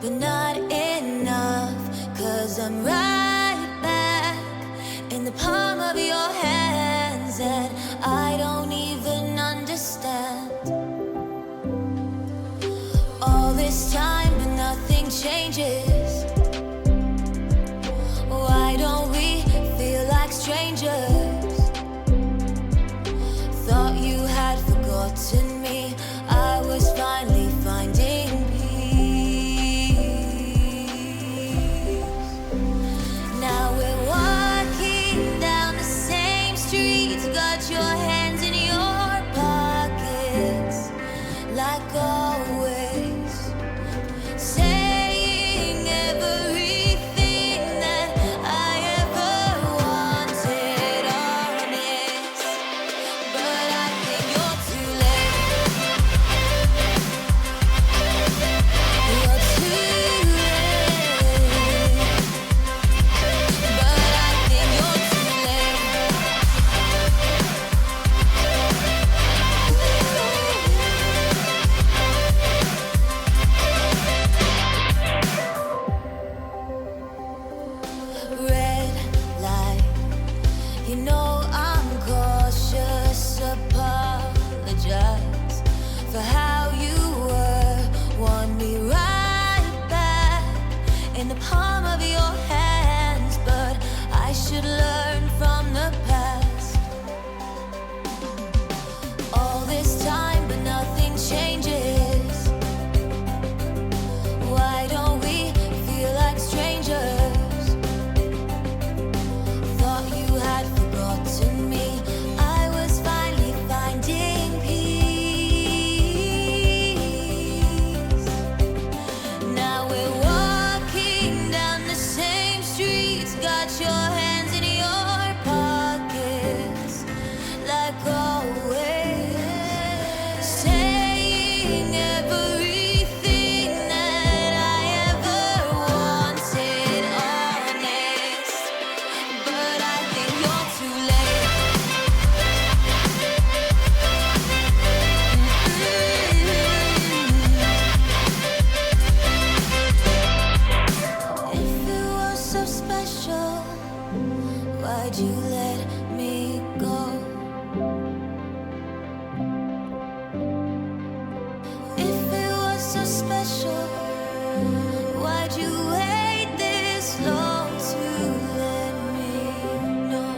but not enough, 'cause I'm right back in the palm of your hands that I don't even understand. All this time but nothing changes. Why don't we feel like strangers? Thought you had forgotten me. I was finally finding peace. Now we're walking down the same streets. Got your hands in your pockets, like always, saying everything that I ever wanted, honest. But I think you're too late. You're too late. But I think you're too late. Red light, you know I'm cautious. Apologize for how you were. Want me right back in the palm of your hands, but I should learn from the past. All this time but nothing changes. Why don't we feel like strangers? Thought you had forgotten me. I was finally finding peace. Now we're walking down the same streets. Got your hands in your pockets, like always, saying everything that I ever wanted, honest. But I think you're too late. If it was so special, why'd you let me go? If it was so special, why'd you wait this long to let me know?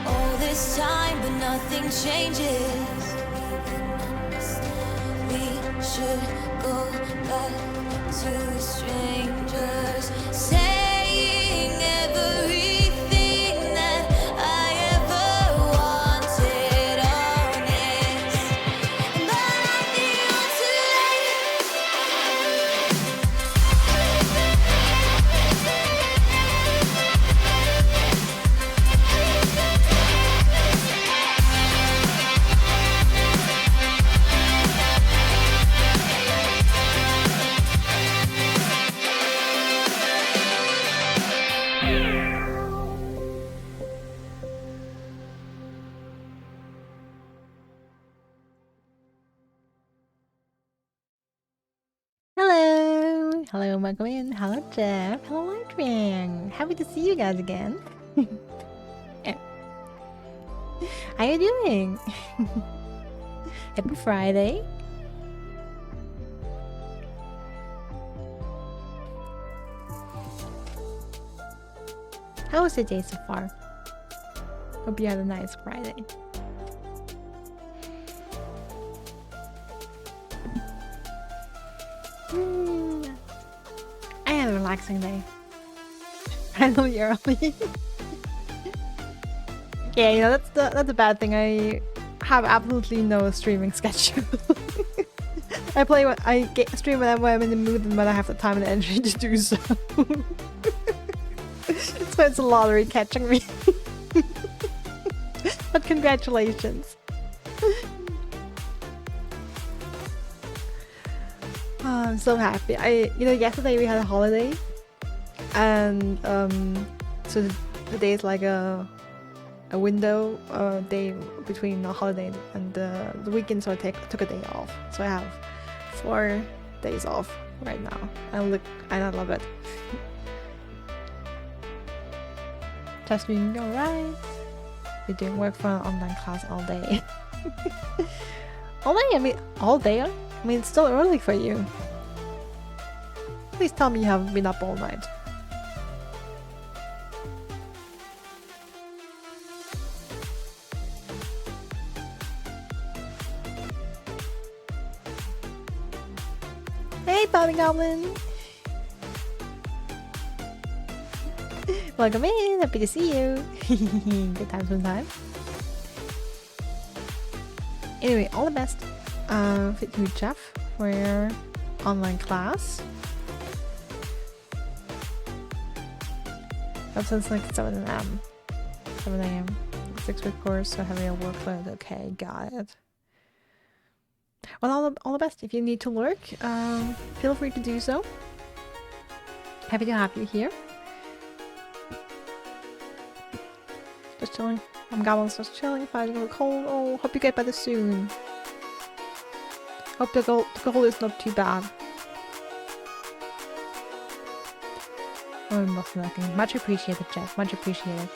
All this time but nothing changes. We should go back to strangers, saying everything that I ever wanted, honest. But I think you're too late. Hello! Hello, Magwin. Hello, Jeff. Hello, Adrian. Happy to see you guys again. Yeah. How you doing? Happy Friday. How was your day so far? Hope you had a nice Friday. I had a relaxing day. Finally early. Yeah, you know, that's a bad thing. I have absolutely no streaming schedule. I stream whenever I'm in the mood and when I have the time and energy to do so. So it's a lottery catching me. But congratulations. Oh, I'm so happy. Yesterday we had a holiday, and so the day is like a window day between the holiday and the weekend, so I took a day off. So I have days off right now. And I love it. Just doing alright. You're doing work for an online class all day. All day? I mean, all day? I mean, it's still early for you. Please tell me you haven't been up all night. Hey, Bobby Goblin! Welcome in, happy to see you. Good time sometime. Anyway, all the best for you, Jeff, for your online class. Up since like 7 a.m. 7 a.m. 6-week course, so having a workload. Okay, got it. Well, all the best. If you need to lurk, feel free to do so. Happy to have you here. Just chilling. I'm Goblin's just chilling, fighting the cold. Oh, hope you get better soon. Hope the cold is not too bad. Oh, nothing. Much appreciated, Jeff. Much appreciated.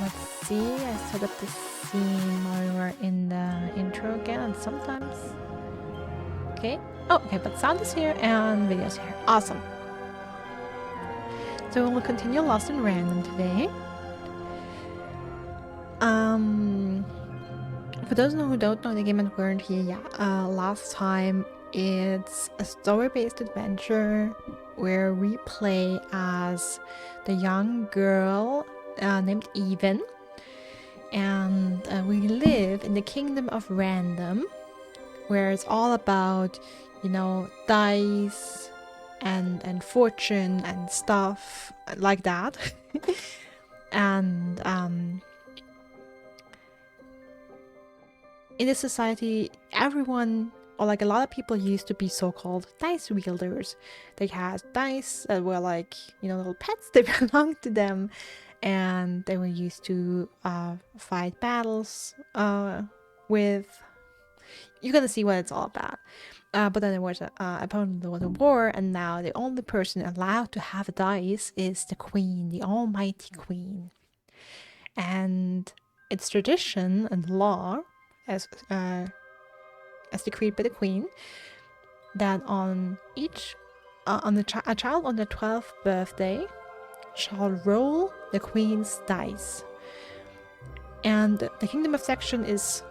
Let's see. I set up the scene while we were in the intro again, and sometimes. Okay. Oh, okay. But sound is here and video's here. Awesome. So we'll continue Lost in Random today. For those who don't know the game and weren't here, yeah, last time it's a story-based adventure where we play as the young girl named Even, and we live in the kingdom of random, where it's all about, you know, dice and fortune and stuff like that. And in this society, everyone, or like a lot of people, used to be so-called dice wielders. They had dice that were like, you know, little pets. They belonged to them, and they were used to fight battles with. You're gonna see what it's all about. But then there was apparently there was a war, and now the only person allowed to have dice is the queen, the almighty queen. And it's tradition and law, as decreed by the queen, that on each a child on their 12th birthday shall roll the queen's dice. And the kingdom of section is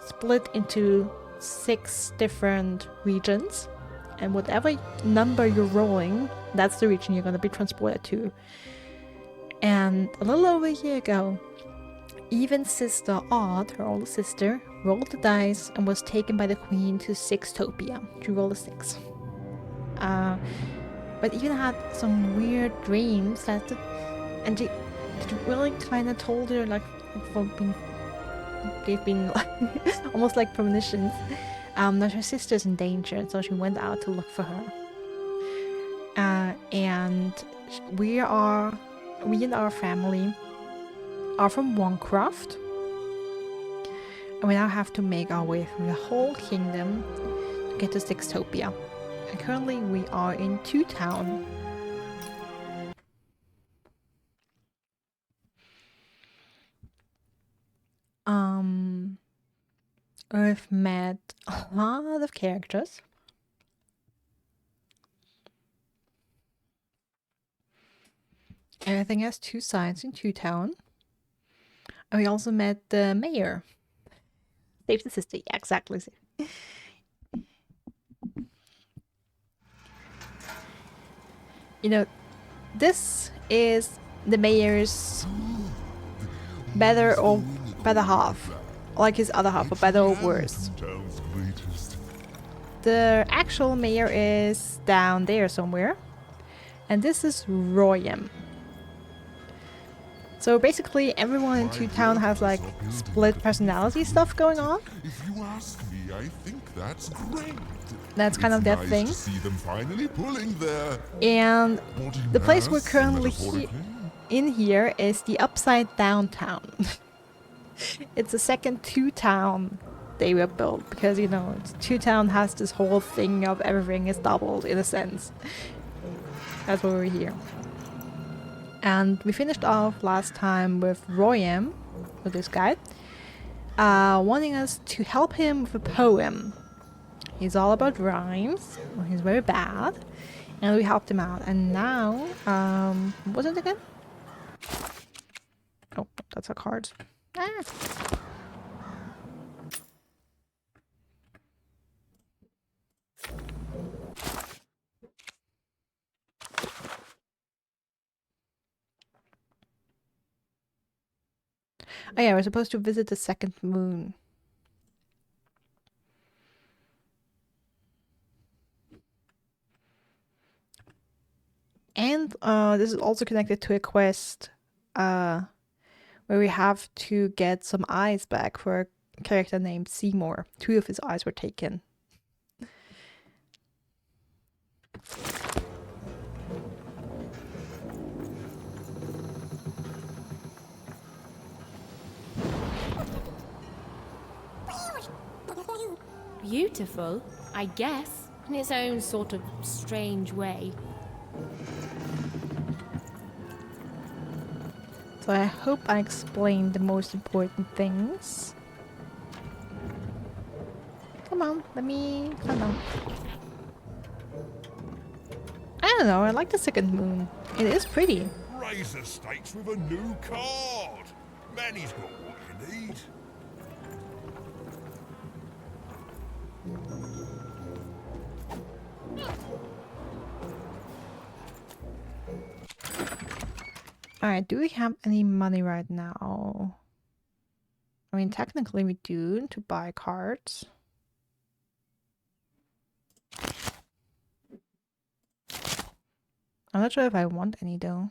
split into 6 different regions, and whatever number you're rolling, that's the region you're going to be transported to. And a little over a year ago, Even's sister Odd, her older sister, rolled the dice and was taken by the queen to Sixtopia. She rolled a 6. But Even had some weird dreams and she really kind of told her, like, they've been like, almost like premonitions, that her sister's in danger, so she went out to look for her. And we and our family are from Warcraft, and we now have to make our way through the whole kingdom to get to Sixtopia. And currently we are in Two Town. I've met a lot of characters. Everything has 2 sides in Two Town. And we also met the mayor. Save the sister. Yeah, exactly. You know, this is the mayor's better half. Like his other half, or better or worse. The actual mayor is down there somewhere. And this is Royam. So basically everyone in Two Town has like split personality stuff going on. If you ask me, I think that's great. That's kind of their thing. To see them finally pulling their And the place we're currently metaphorically. in here is the Upside Down Town. It's the second two town they were built because, you know, two town has this whole thing of everything is doubled in a sense. That's why we're here. And we finished off last time with Royam, with this guy, wanting us to help him with a poem. He's all about rhymes. Well, he's very bad. And we helped him out. And now, what was it again? Oh, that's a card. Ah. Oh yeah, we're supposed to visit the second moon. And this is also connected to a quest where we have to get some eyes back for a character named Seymour. 2 of his eyes were taken. Beautiful, I guess, in its own sort of strange way. So I hope I explained the most important things. Come on, let me calm down. I don't know, I like the second moon. It is pretty. Razor stakes with a new card. Manny's got what you need. Alright, do we have any money right now? I mean, technically we do to buy cards. I'm not sure if I want any though.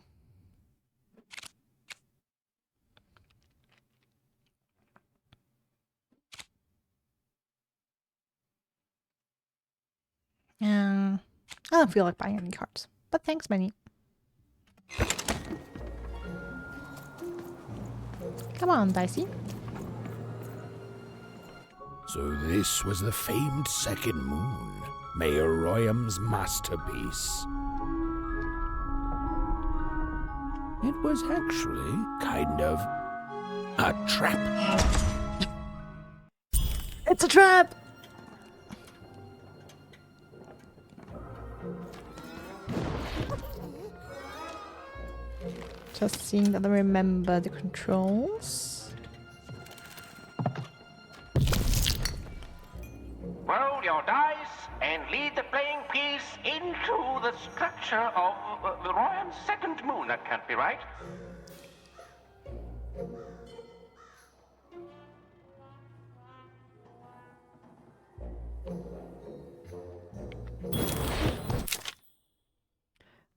I don't feel like buying any cards. But thanks, Benny. Come on, Dicey. So this was the famed second moon, Mayor Royam's masterpiece. It was actually kind of a trap. It's a trap! Just seeing that I remember the controls. Roll your dice and lead the playing piece into the structure of the Royam's second moon. That can't be right.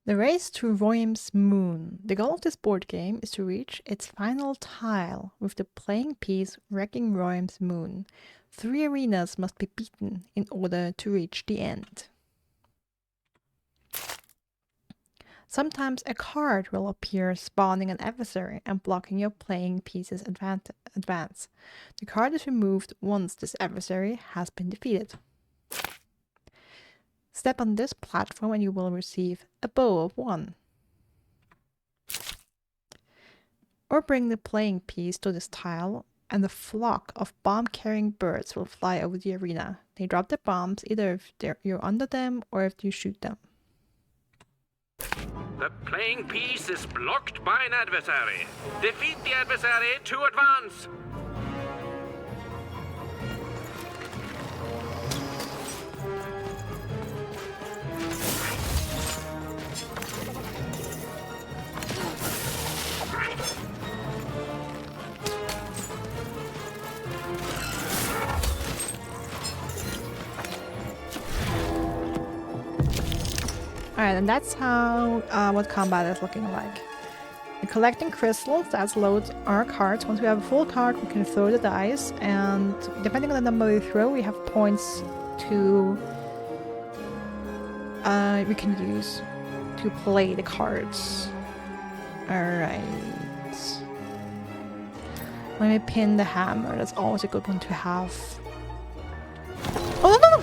The race to Royam's moon. The goal of this board game is to reach its final tile with the playing piece wrecking Royam's moon. 3 arenas must be beaten in order to reach the end. Sometimes a card will appear spawning an adversary and blocking your playing piece's advance. The card is removed once this adversary has been defeated. Step on this platform and you will receive a bow of 1. Or bring the playing piece to this tile and a flock of bomb-carrying birds will fly over the arena. They drop the bombs either if you're under them or if you shoot them. The playing piece is blocked by an adversary. Defeat the adversary to advance. Alright, and that's how what combat is looking like. We're collecting crystals, that loads our cards. Once we have a full card, we can throw the dice, and depending on the number we throw, we have points to we can use to play the cards. Alright. Let me pin the hammer. That's always a good one to have. Oh no!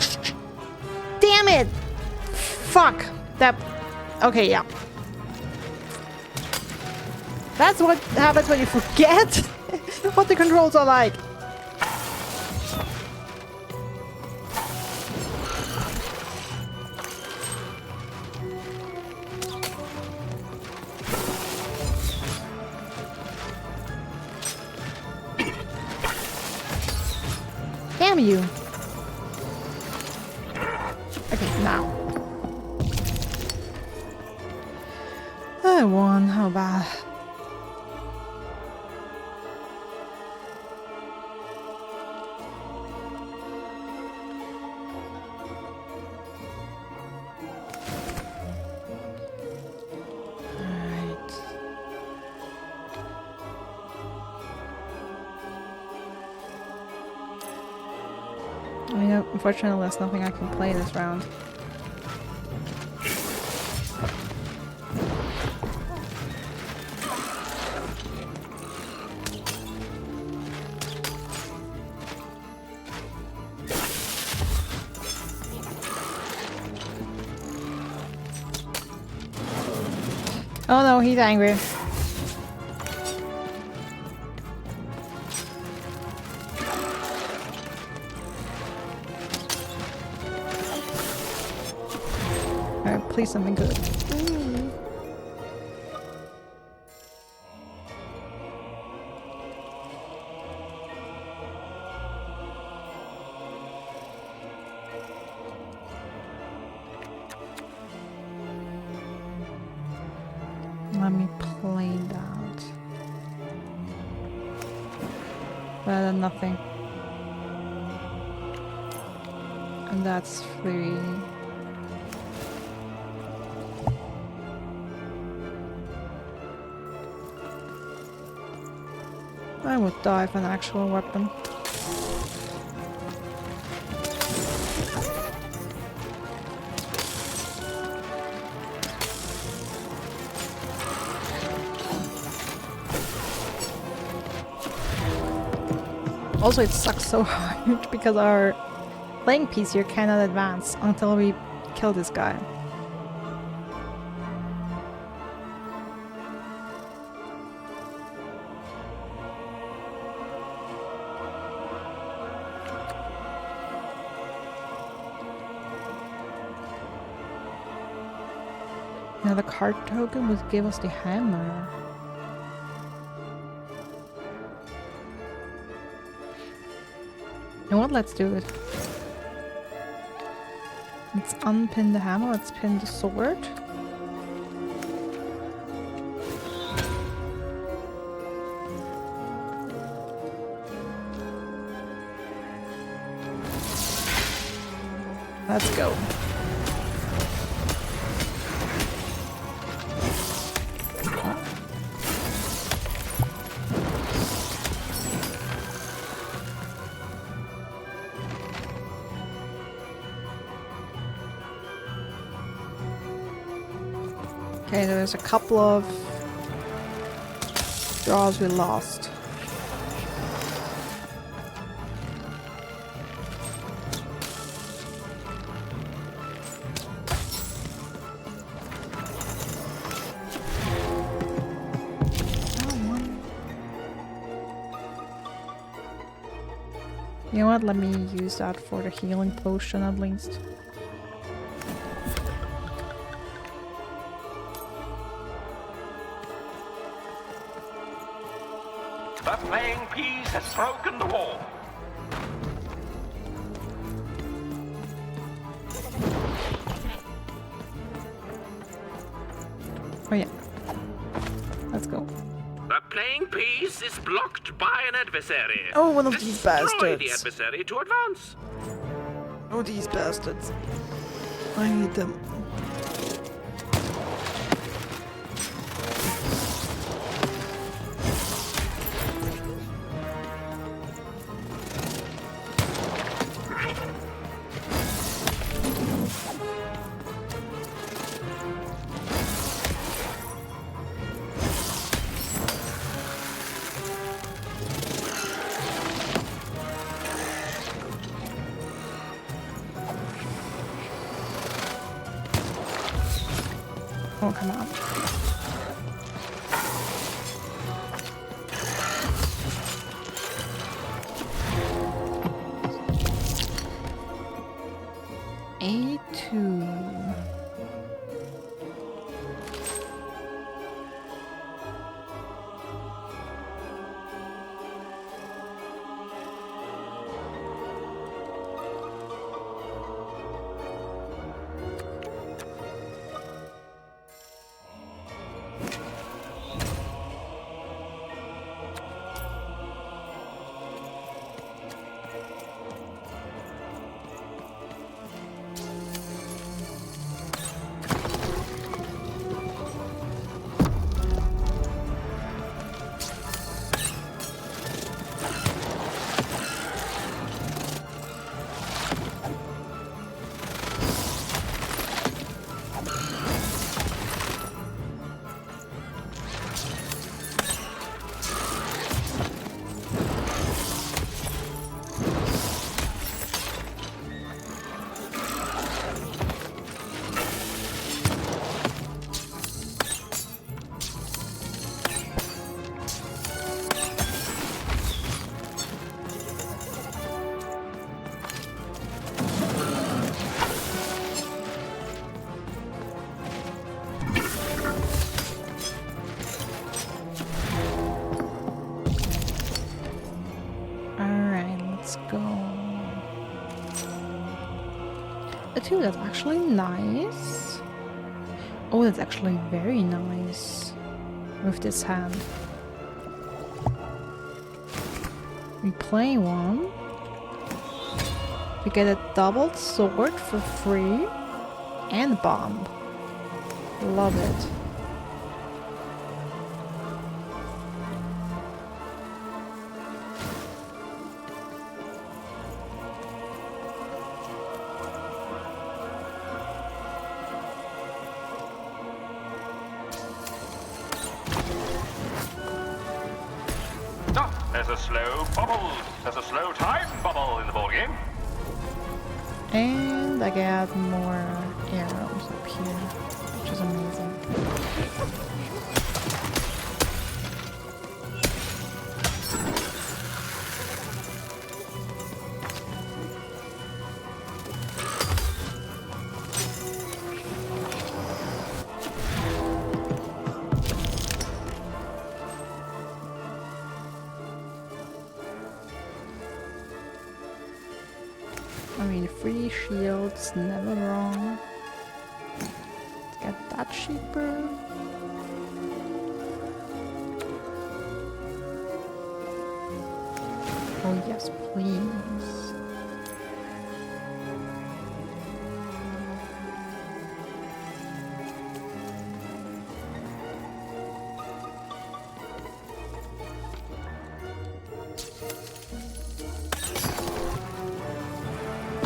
Damn it! Fuck! That. Okay, yeah. That's what happens when you forget what the controls are like. Damn you. Okay, now. I won, how bad. I mean, unfortunately, there's nothing I can play this round. Oh no, he's angry. Alright, please something good. Let me play that. Better than nothing. And that's 3. I would die for an actual weapon. Also, it sucks so hard because our playing piece here cannot advance until we kill this guy. Now the card token would give us the hammer. You know what? Let's do it. Let's unpin the hammer. Let's pin the sword. Let's go. Okay, there's a couple of draws we lost. You know what? Let me use that for the healing potion at least. The playing piece has broken the wall. Oh yeah. Let's go. The playing piece is blocked by an adversary. Oh, one of these Destroy bastards. the adversary to advance. Oh, these bastards. I need them. Oh, come on. A2. A2, that's actually nice. Oh, that's actually very nice with this hand. We play one. We get a doubled sword for free and bomb. Love it. There's a slow bubble. There's a slow time bubble in the ball game. And I get more arrows up here, which is amazing. I mean, free shields, never wrong. Let's get that cheaper. Oh yes, please.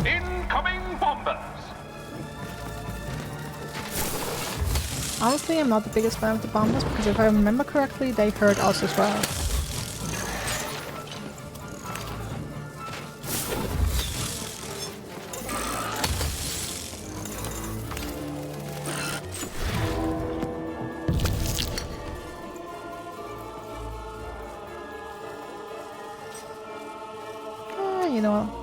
Incoming bombers. Honestly, I'm not the biggest fan of the bombers because if I remember correctly, they hurt us as well. You know what?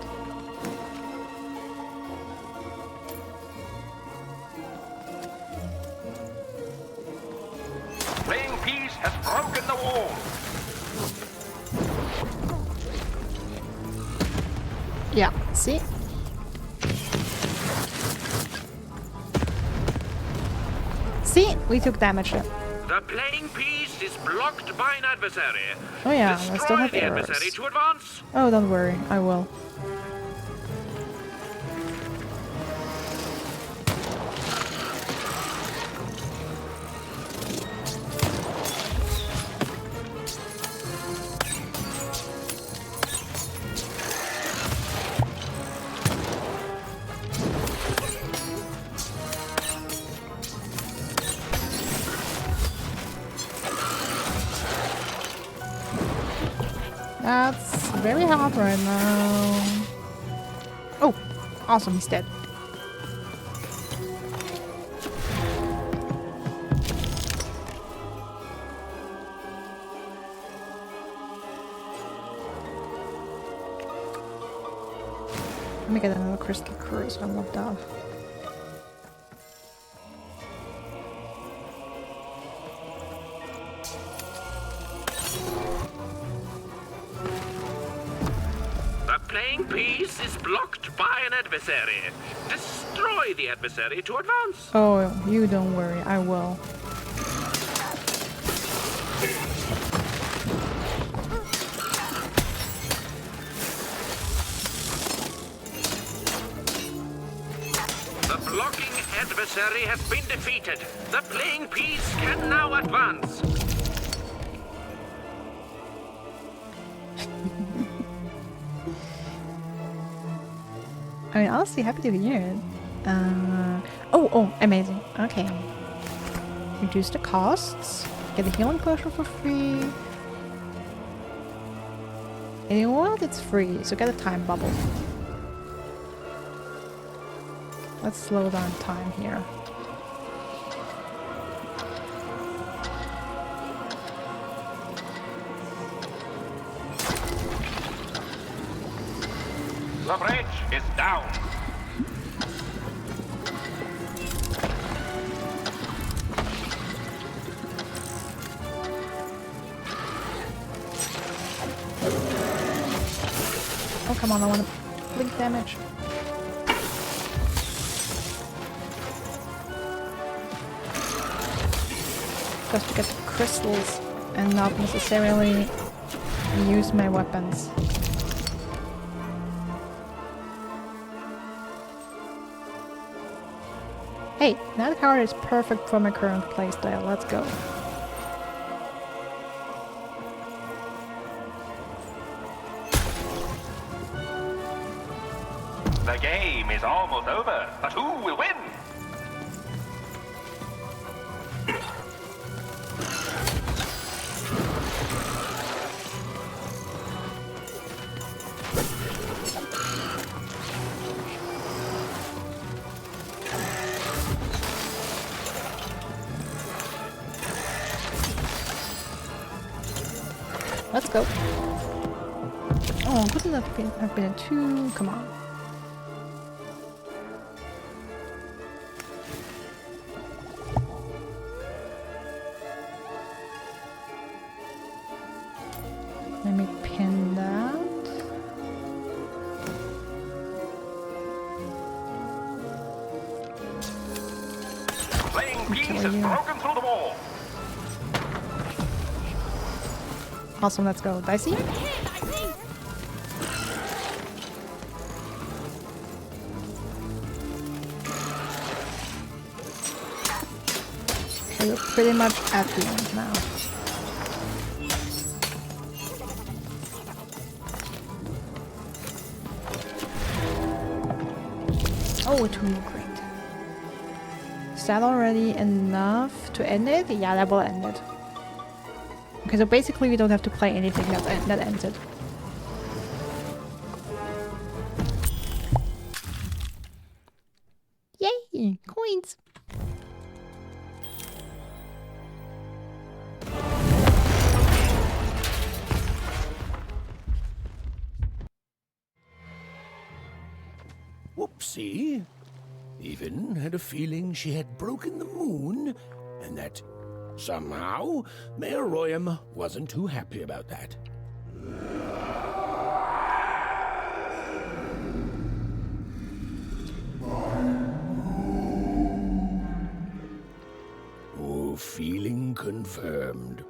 Playing piece has broken the wall. Yeah, see? See? We took damage there. The playing piece is blocked by an adversary. Oh yeah, I Destroy still have the arrows. adversary to advance. Oh, don't worry, I will. That's very hard right now. Oh, awesome, he's dead. Let me get another crystal cruise unlocked up. The playing piece is blocked by an adversary. Destroy the adversary to advance. Oh, you don't worry, I will. The blocking adversary has been defeated. The playing piece can now advance. I mean, honestly, happy to hear it. Oh, amazing. Okay. Reduce the costs. Get a healing potion for free. And you know what? It's free, so get a time bubble. Let's slow down time here. The bridge is down. Oh, come on, I want to blink damage. Just to get crystals and not necessarily use my weapons. Hey, that card is perfect for my current playstyle. Let's go. The game is almost over, but who will win? Let's go. Oh, couldn't that have been a 2? Come on. Let me pin that. Playing piece kill has you. broken through the wall. Awesome, let's go. Dicey? Okay, we're pretty much at the end now. Oh, 2 great. Is that already enough to end it? Yeah, that will end it. Okay, so basically we don't have to play anything that ends it. Yay! Coins! Whoopsie. Even had a feeling she had broken the moon, and that somehow Mayor Royam wasn't too happy about that. Oh, feeling confirmed.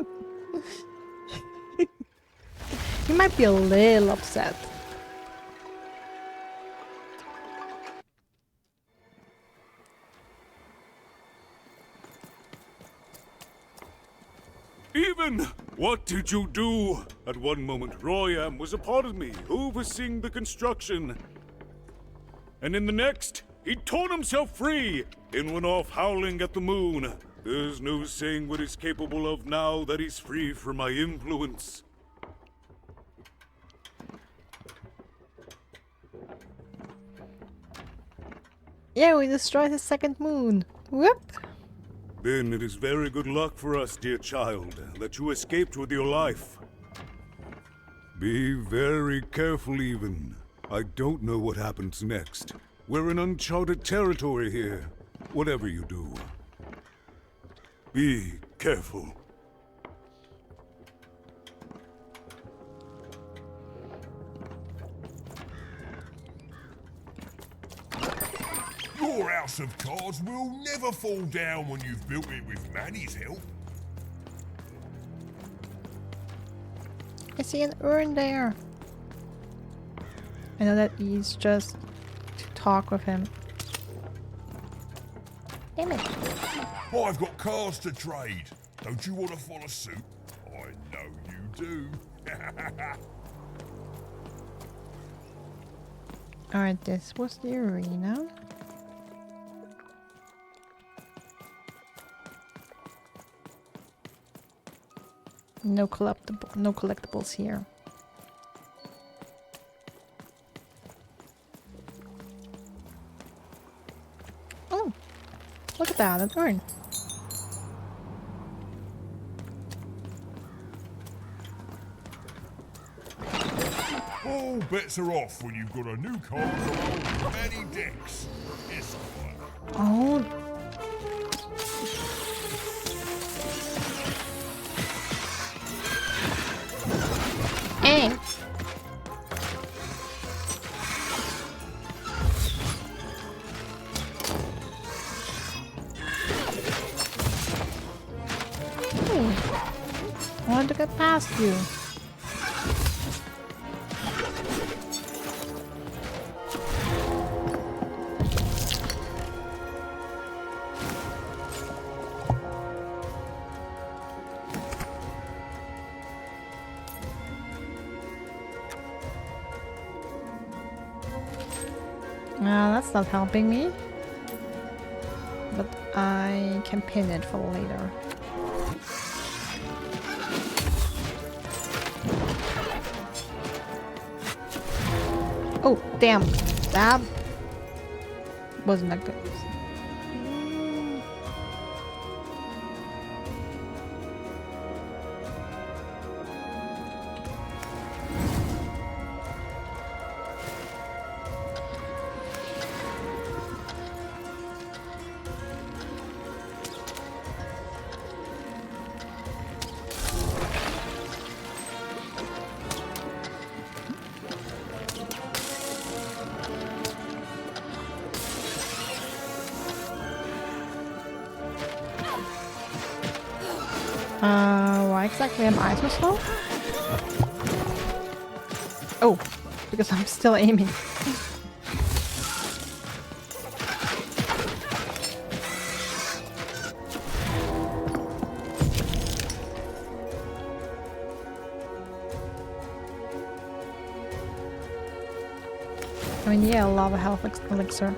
You might be a little upset. Even, what did you do? At one moment, Royam was a part of me, overseeing the construction. And in the next, he'd torn himself free and went off howling at the moon. There's no saying what he's capable of now that he's free from my influence. Yeah, we destroyed his second moon. Whoop! Then it is very good luck for us, dear child, that you escaped with your life. Be very careful, even. I don't know what happens next. We're in uncharted territory here. Whatever you do, be careful. Your house of cards will never fall down when you've built it with Manny's help. I see an urn there. I know that he's just to talk with him. Damn it. I've got cards to trade. Don't you want to follow suit? I know you do. Alright, this was the arena. No collectibles here. Oh, look at that, an urn. All bets are off when you've got a new card from old Manny Dex. Yes, Oh. Hey. I wanted to get past you. That's not helping me. But I can pin it for later. Oh, damn. That wasn't that good. Why exactly am I so slow? Oh, because I'm still aiming. I mean, yeah, lava health elixir.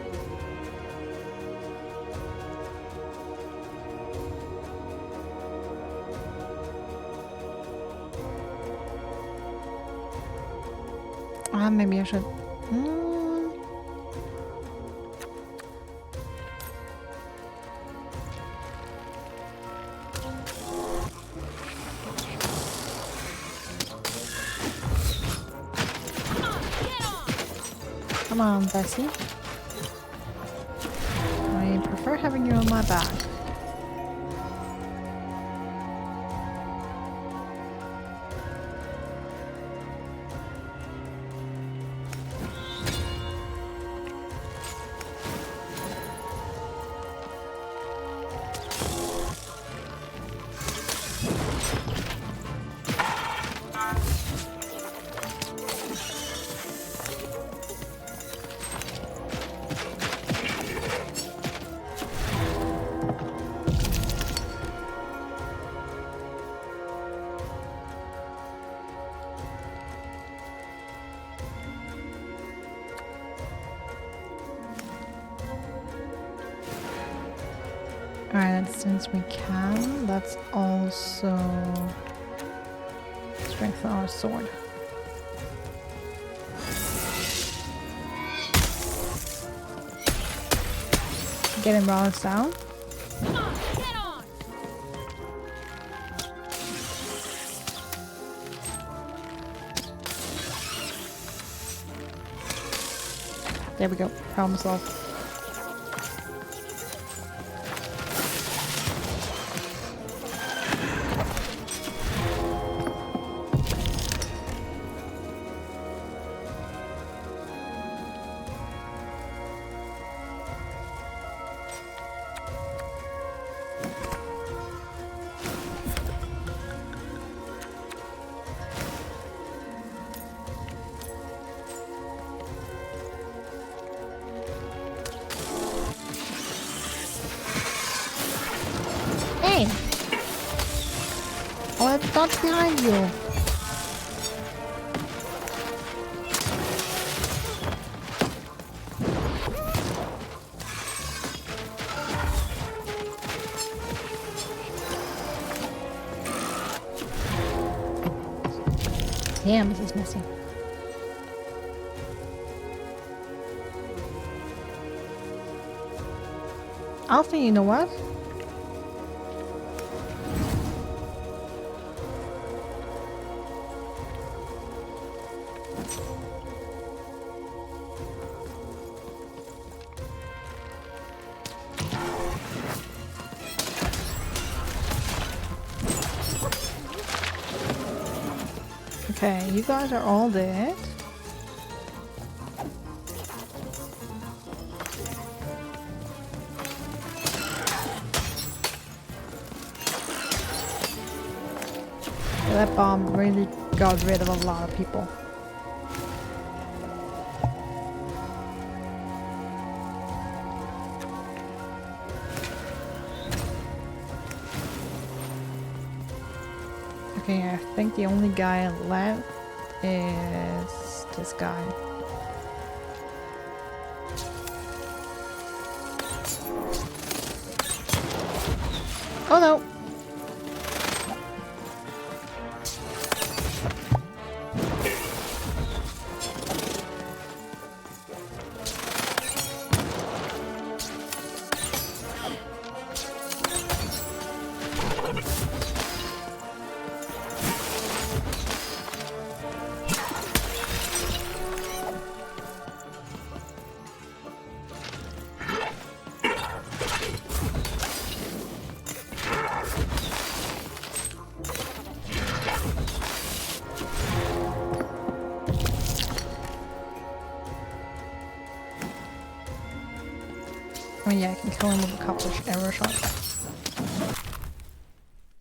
Maybe I should. Come on, Bessie. I prefer having you on my back. Alright, and since we can, let's also strengthen our sword. Get him rolled down. Come on, get on! There we go. Problem solved. Hey! Oh, I thought behind you. Damn, this is messy. Alpha, you know what? Okay, you guys are all dead. That bomb really got rid of a lot of people. Okay, I think the only guy left is this guy. Oh no! Oh yeah, I can kill him with a couple of arrow shots.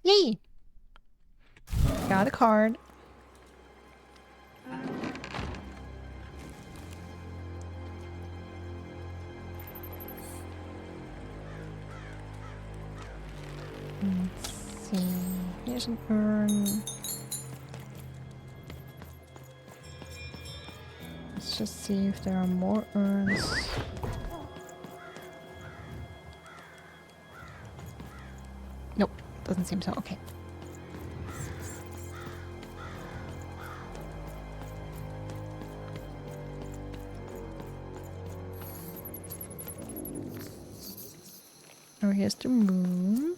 Yay! Got a card. Let's see. Here's an urn. Let's just see if there are more urns. Nope, doesn't seem so. Okay. Oh, here's the moon.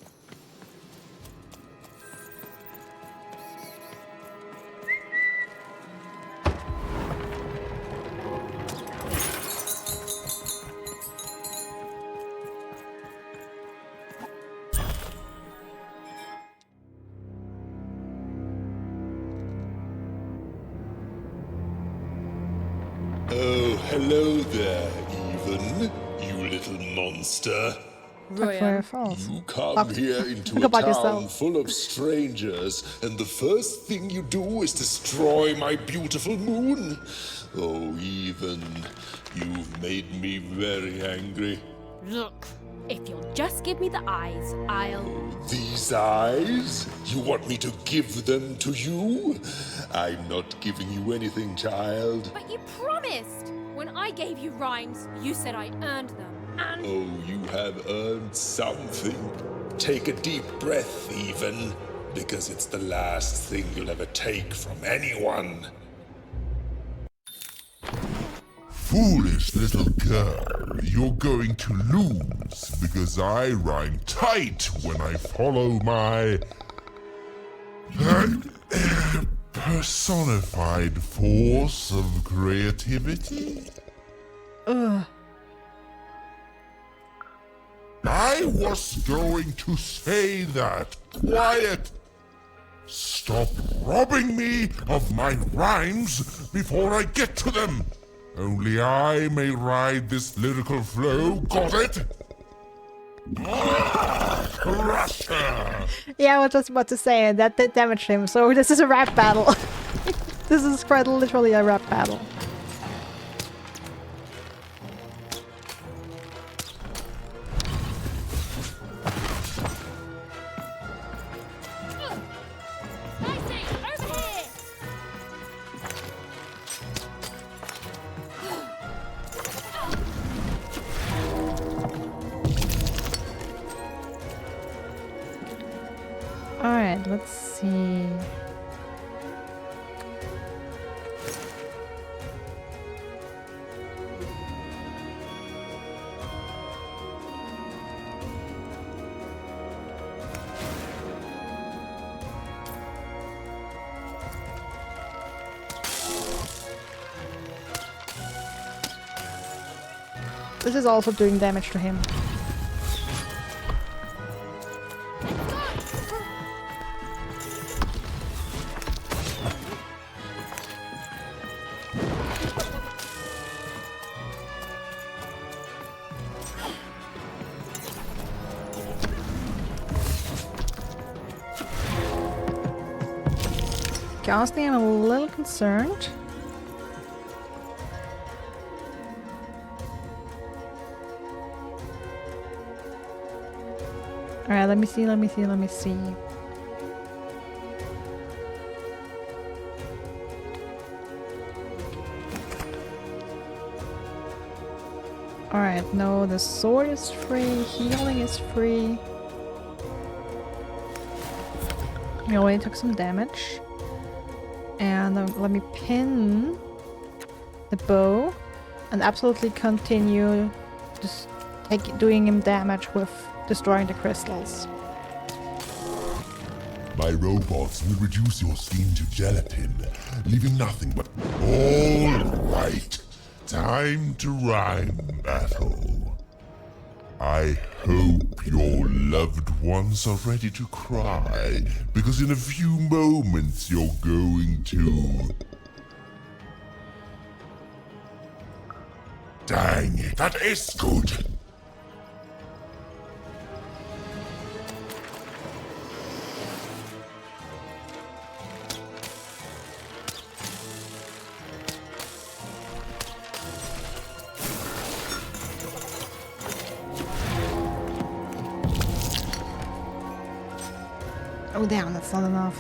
Oh, hello there, Even, you little monster. Royal Falls. You come here into Think a about town yourself. full of strangers, and the first thing you do is destroy my beautiful moon. Oh, Even, you've made me very angry. Look, if you'll just give me the eyes, I'll... These eyes? You want me to give them to you? I'm not giving you anything, child. But you promised! When I gave you rhymes, you said I earned them, and... Oh, you have earned something. Take a deep breath, Even, because it's the last thing you'll ever take from anyone. Foolish little girl, you're going to lose because I rhyme tight when I follow my personified force of creativity. Ugh. I was going to say that. Quiet! Stop robbing me of my rhymes before I get to them. Only I may ride this lyrical flow, got it? Crusher! Yeah, I was just about to say that did damage him, so this is a rap battle. This is quite literally a rap battle. Alright, let's see. This is also doing damage to him. Honestly, I'm a little concerned. Alright, let me see. Alright, no, the sword is free, healing is free. We already took some damage. And let me pin the bow and absolutely continue just doing him damage with destroying the crystals. My robots will reduce your skin to gelatin, leaving nothing but... All right, time to rhyme battle. I hope your loved ones are ready to cry, because in a few moments you're going to... Dang it, that is good! Oh damn, that's not enough.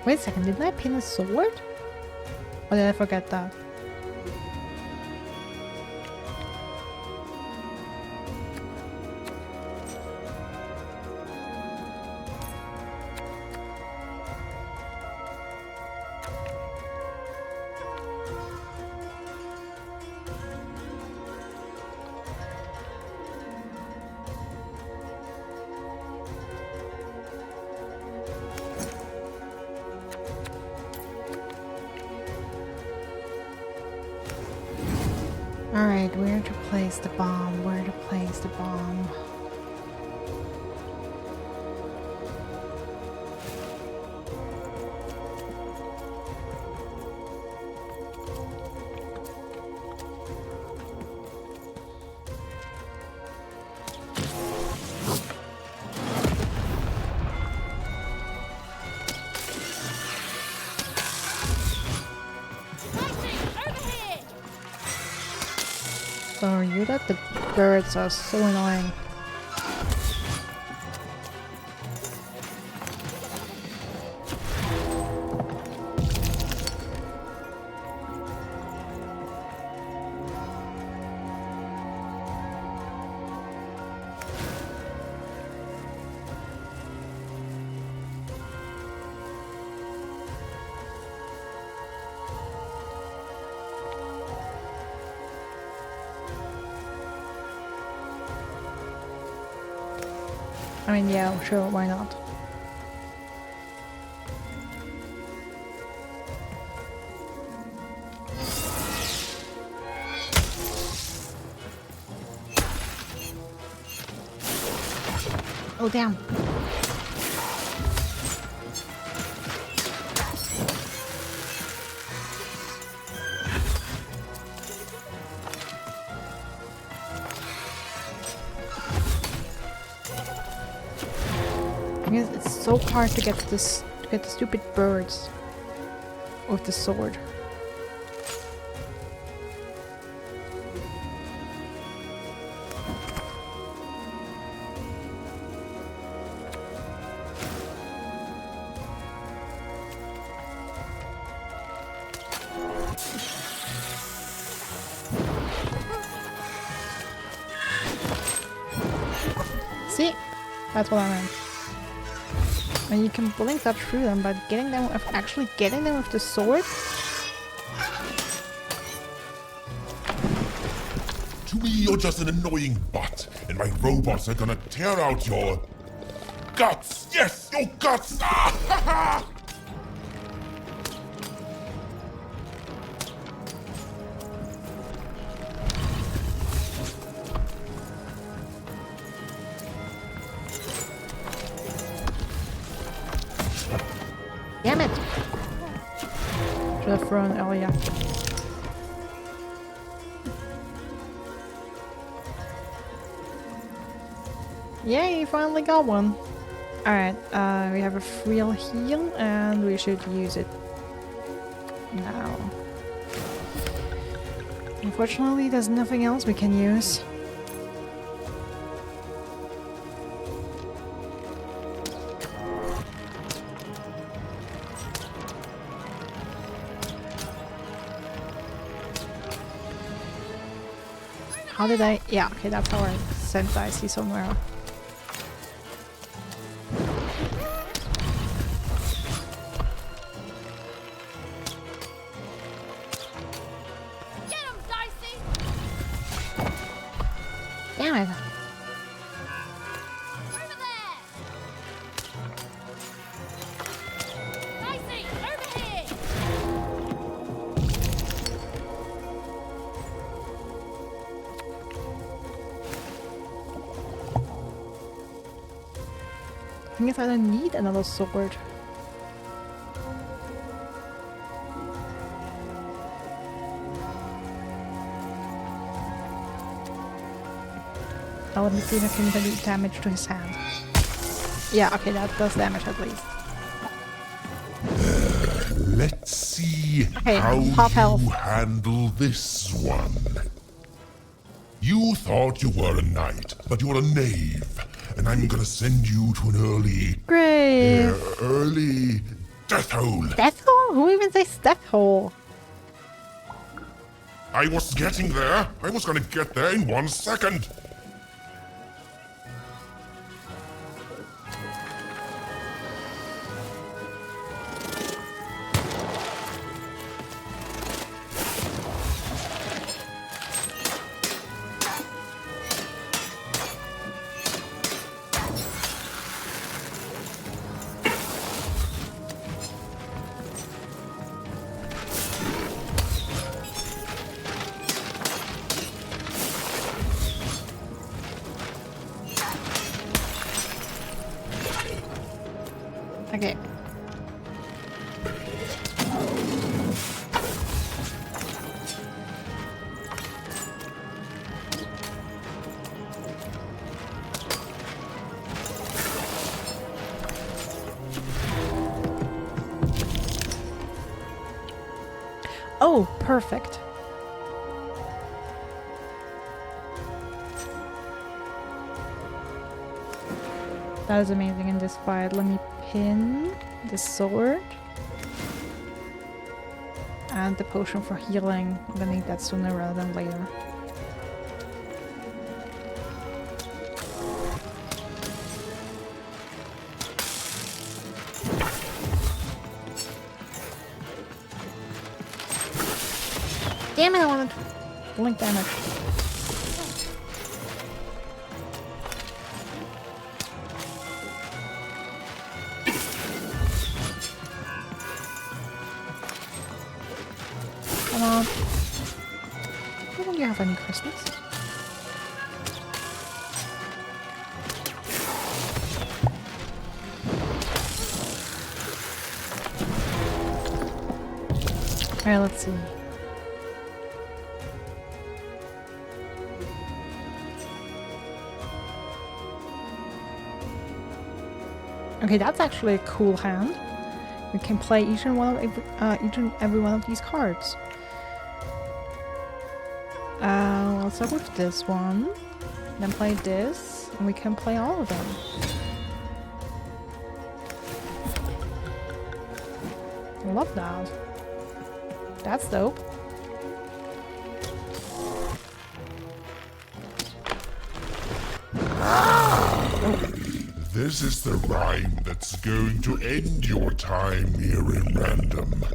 Wait a second, didn't I pin a sword? Or did I forget that? Alright, where to place the bomb? So you that the birds are so annoying. I mean, yeah, sure, why not? Oh, damn. Because it's so hard to get this, to get the stupid birds with the sword. See? That's what I meant. And you can blink that through them, but getting them, actually getting them with the sword? To me, you're just an annoying butt, and my robots are gonna tear out your guts. Yes, your guts. Ah, ha, ha. Damn it! Should have thrown earlier. Yay, finally got one! Alright, we have a real heal and we should use it now. Unfortunately, there's nothing else we can use. How did I? Yeah, okay, that's how I sense I see somewhere. Get him, Dicey! Damn it! Over there! Dicey, over here! I guess I don't need another sword. Oh, let me see if I can do damage to his hand. Yeah, okay, that does damage at least. Let's see Okay, how half health. you handle this one. You thought you were a knight, but you're a knave. And I'm gonna send you to an Great! early death hole. Death hole? Who even says death hole? I was getting there. I was gonna get there in 1 second. Okay. Oh, perfect. That is amazing in this fight. Let me pin the sword. And the potion for healing. I'm gonna need that sooner rather than later. Damn it, I wanted blink damage. Don't you have any crystals? Alright, let's see. Okay, that's actually a cool hand. You can play each and every one of these cards. Let's start with this one, then play this, and we can play all of them. I love that. That's dope. This is the rhyme that's going to end your time here in Random.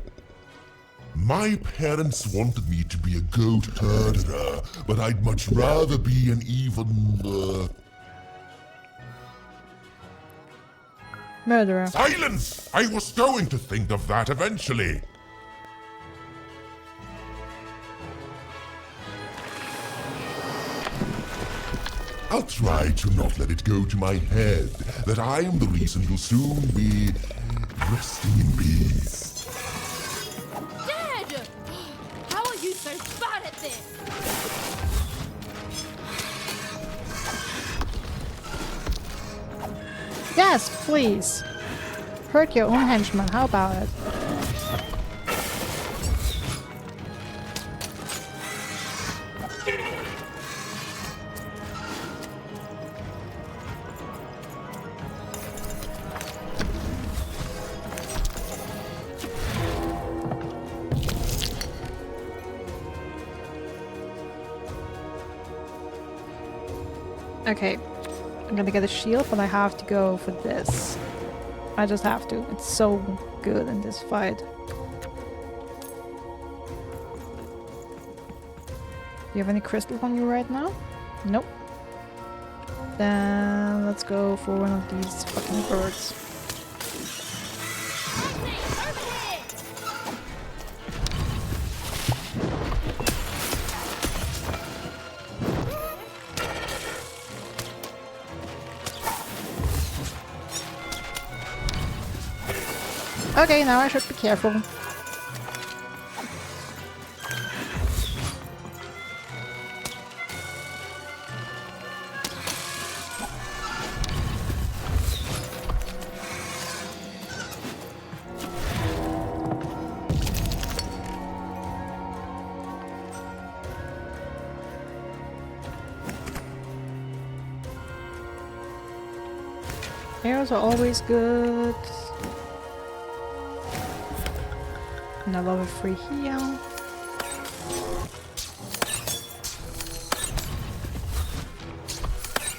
My parents wanted me to be a goat herder, but I'd much rather be an even, Murderer. Silence! I was going to think of that eventually. I'll try to not let it go to my head that I am the reason you'll soon be resting in peace. Dad! How are you so bad at this? Yes, please. Hurt your own henchman, how about it? Okay, I'm gonna get a shield, but I have to go for this. I just have to. It's so good in this fight. Do you have any crystals on you right now? Nope. Then let's go for one of these fucking birds. Okay, now I should be careful. Arrows are always good. And I love a free heal.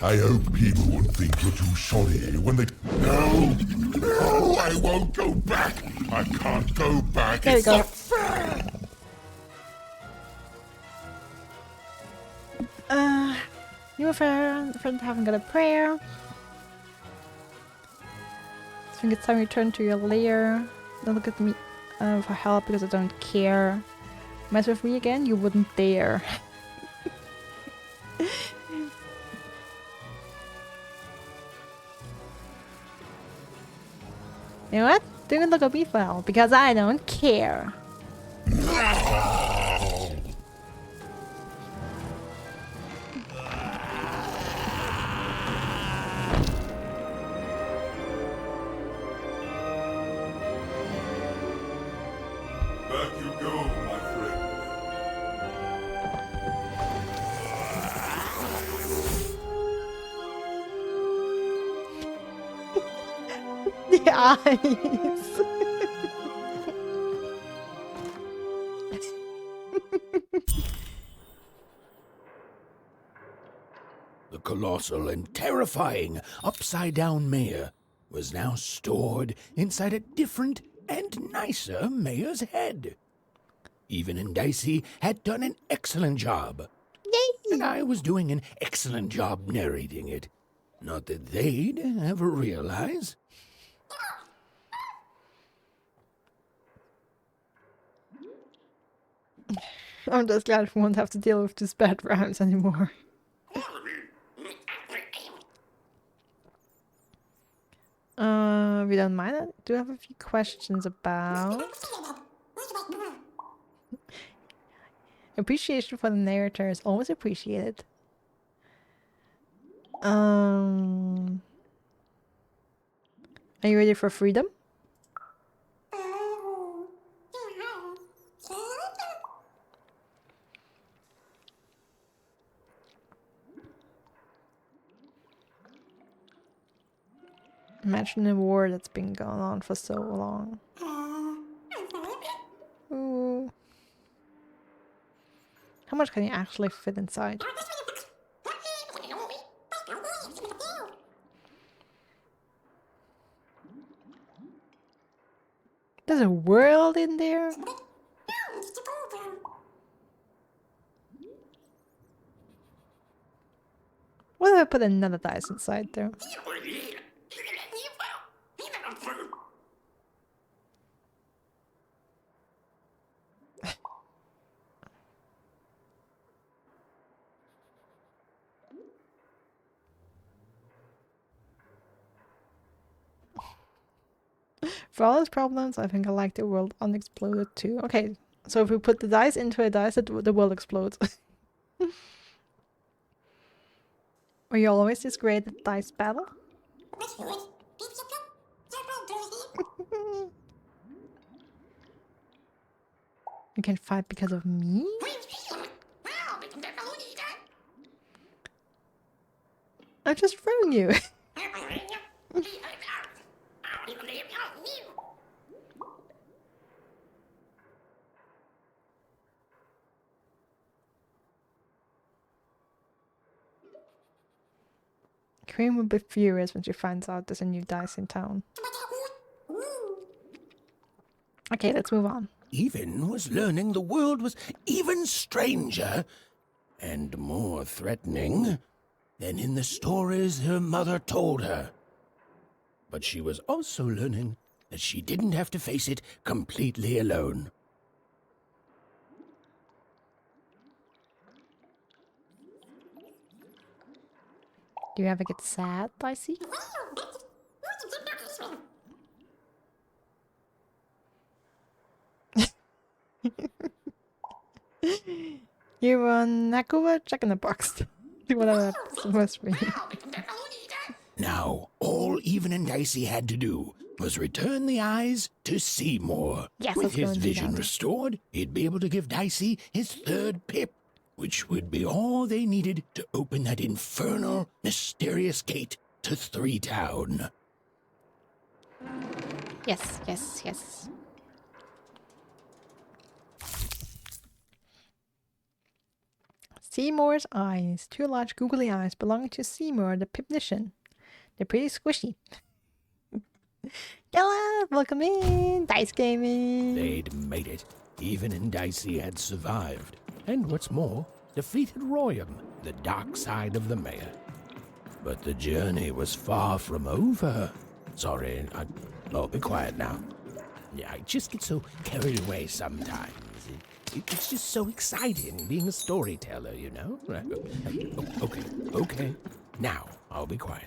I hope people won't think you're too shoddy when they... No! No! I won't go back! I can't go back! There we It's go. not fair! You and friend haven't got a prayer. I think it's time you turn to your lair. Don't look at me for help because I don't care. Mess with me again? You wouldn't dare. You know what? Don't look at me for help because I don't care. Back you go, my friend. The eyes. The colossal and terrifying upside-down mayor was now stored inside a different and nicer mayor's head. Even and Dicey had done an excellent job. And I was doing an excellent job narrating it. Not that they'd ever realize. I'm just glad we won't have to deal with these bad rhymes anymore. We don't mind. I do have a few questions about appreciation for the narrator is always appreciated. Are you ready for freedom? Imagine a war that's been going on for so long. Ooh. How much can you actually fit inside? There's a world in there? What if I put another dice inside there? For all its problems, I think I like the world unexploded too. Okay, so if we put the dice into a dice, the world explodes. Were you always this great at dice battle? You can fight because of me? I'm just throwing you. Queen will be furious when she finds out there's a new dice in town. Okay, let's move on. Even was learning the world was even stranger and more threatening than in the stories her mother told her. But she was also learning that she didn't have to face it completely alone. Do you ever get sad, Dicey? You run Nakua, check in the box. Do whatever that's supposed to be. Now, all Even and Dicey had to do was return the eyes to Seymour. Yes, With let's go his and do vision that. restored, he'd be able to give Dicey his third pip, which would be all they needed to open that infernal, mysterious gate to Three Town. Yes, yes, yes. Seymour's eyes. Two large googly eyes belonging to Seymour the Pipnician. They're pretty squishy. Hello, welcome in. Dice gaming. They'd made it. Even and Dicey had survived. And what's more, defeated Royam, the dark side of the mayor. But the journey was far from over. Sorry, I'll be quiet now. Yeah, I just get so carried away sometimes. It's just so exciting being a storyteller, you know? Okay. Now, I'll be quiet.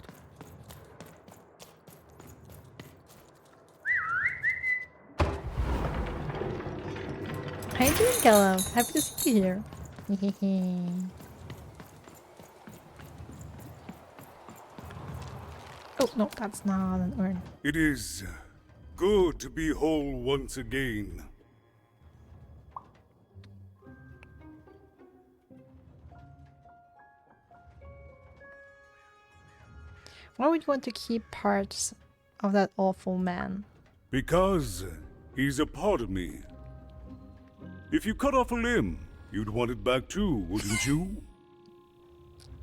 How you doing, Caleb? Happy to see you here. Oh, no, that's not an urn. It is good to be whole once again. Why would you want to keep parts of that awful man? Because he's a part of me. If you cut off a limb, you'd want it back too, wouldn't you?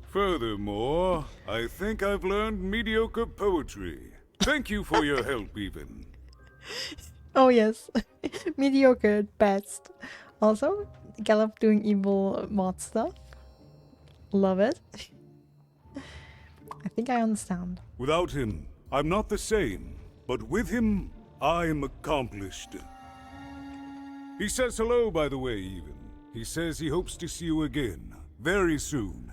Furthermore, I think I've learned mediocre poetry. Thank you for your help, Even. Oh yes, mediocre at best. Also, Gallop doing evil mod stuff. Love it. I think I understand. Without him, I'm not the same. But with him, I'm accomplished. He says hello, by the way, Even. He says he hopes to see you again, very soon.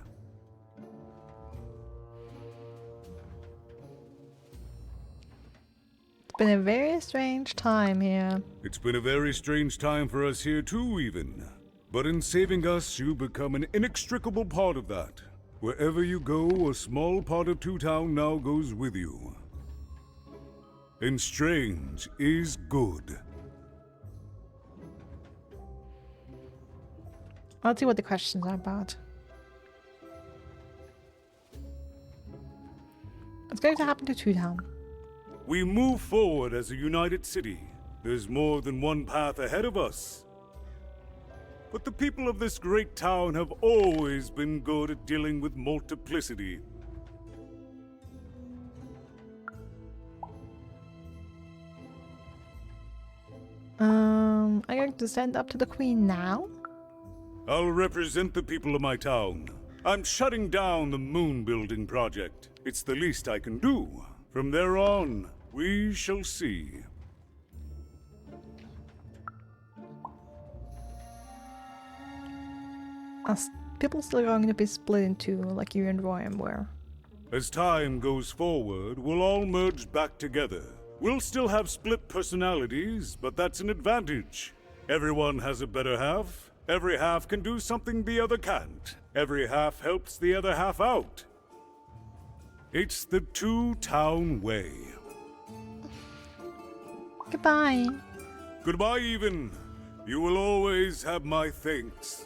It's been a very strange time here. It's been a very strange time for us here too, even. But in saving us, you become an inextricable part of that. Wherever you go, a small part of Two Town now goes with you. And strange is good. Let's see what the questions are about. What's going to happen to Two Town? We move forward as a united city. There's more than one path ahead of us. But the people of this great town have always been good at dealing with multiplicity. I'm going to stand up to the Queen now. I'll represent the people of my town. I'm shutting down the moon building project. It's the least I can do. From there on, we shall see. Are people still going to be split in two, like you and Royam were? As time goes forward, we'll all merge back together. We'll still have split personalities, but that's an advantage. Everyone has a better half. Every half can do something the other can't. Every half helps the other half out. It's the Two-Town way. Goodbye. Goodbye, even. You will always have my thanks.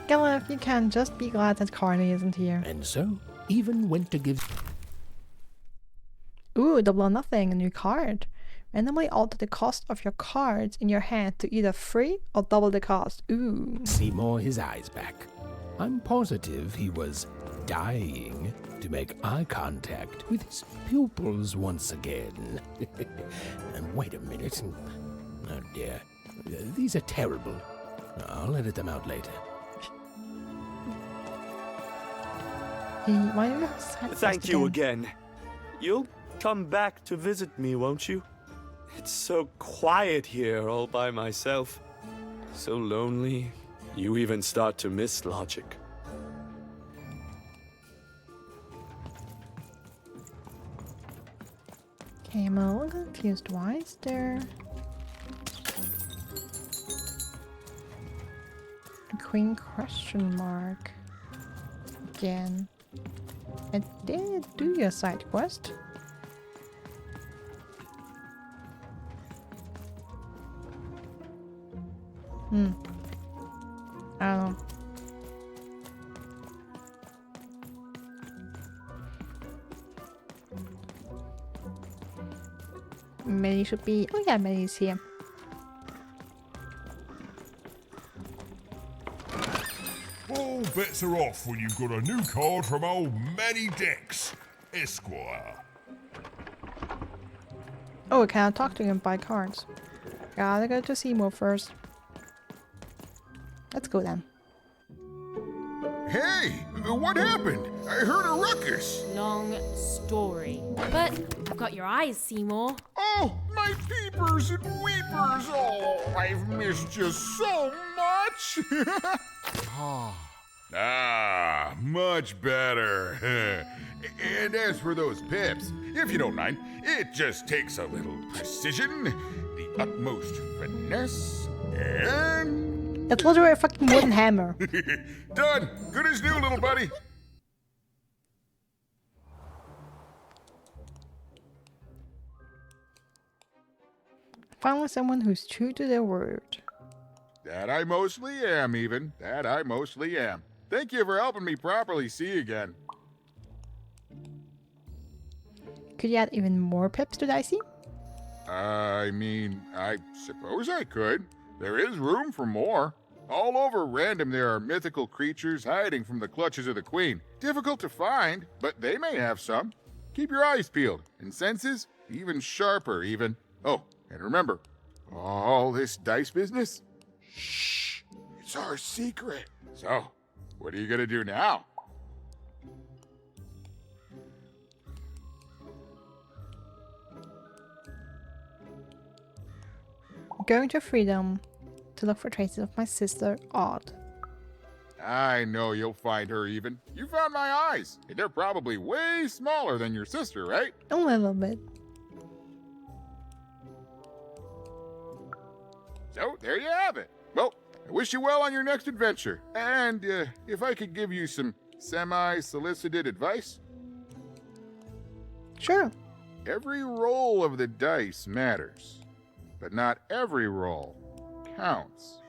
Galef, you can just be glad that Carly isn't here. And so, even went to give... Ooh, double or nothing, a new card. Randomly alter the cost of your cards in your hand to either free or double the cost. Ooh. Seymour his eyes back. I'm positive he was dying to make eye contact with his pupils once again. And wait a minute. Oh dear. These are terrible. I'll edit them out later. Why do you have side Thank quest you again? again. You'll come back to visit me, won't you? It's so quiet here all by myself. So lonely. You even start to miss logic. Okay, I'm a little confused. Why is there a queen question mark again? I did do your side quest. I don't know. Melly should be. Oh yeah, Melly's here. All bets are off when you've got a new card from old Manny Dex, Esquire. Oh, I can't talk to him by cards. Gotta go to Seymour first. Let's go then. Hey, what happened? I heard a ruckus. Long story. But I've got your eyes, Seymour. Oh, my peepers and weepers. Oh, I've missed you so much. Much better. And as for those pips, if you don't mind, it just takes a little precision, the utmost finesse, and... It's literally a fucking wooden hammer. Done. Good as new, little buddy. Finally someone who's true to their word. That I mostly am, even. That I mostly am. Thank you for helping me properly see again. Could you add even more pips to Dicey? I mean, I suppose I could. There is room for more. All over Random there are mythical creatures hiding from the clutches of the Queen. Difficult to find, but they may have some. Keep your eyes peeled, and senses even sharper, even. Oh, and remember, all this dice business? Shh, it's our secret. So, what are you gonna do now? going to freedom to look for traces of my sister, Odd. I know you'll find her even. You found my eyes, and they're probably way smaller than your sister, right? A little bit. So, there you have it. Well, I wish you well on your next adventure. And if I could give you some semi-solicited advice? Sure. Every roll of the dice matters, but not every roll counts.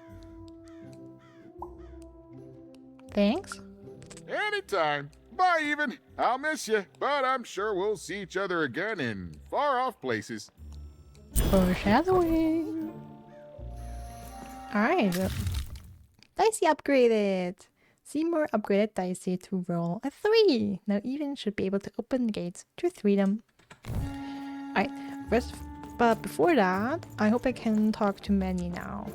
Thanks. Anytime. Bye, even. I'll miss you, but I'm sure we'll see each other again in far-off places. Foreshadowing. Alright. Dicey upgraded. Seymour upgraded Dicey to roll a 3. Now even should be able to open the gates to freedom. Alright. First, but before that, I hope I can talk to Manny now.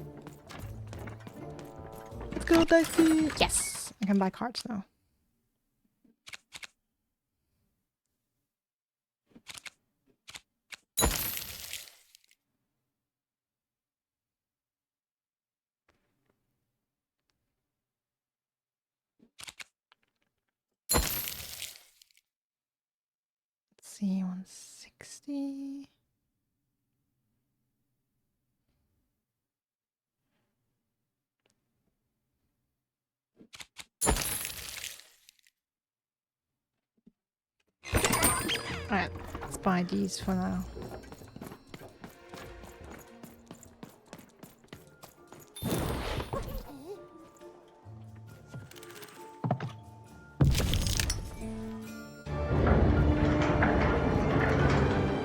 Let's go, Dicey! Yes! I can buy cards now. Let's see, 160. Alright, let's buy these for now.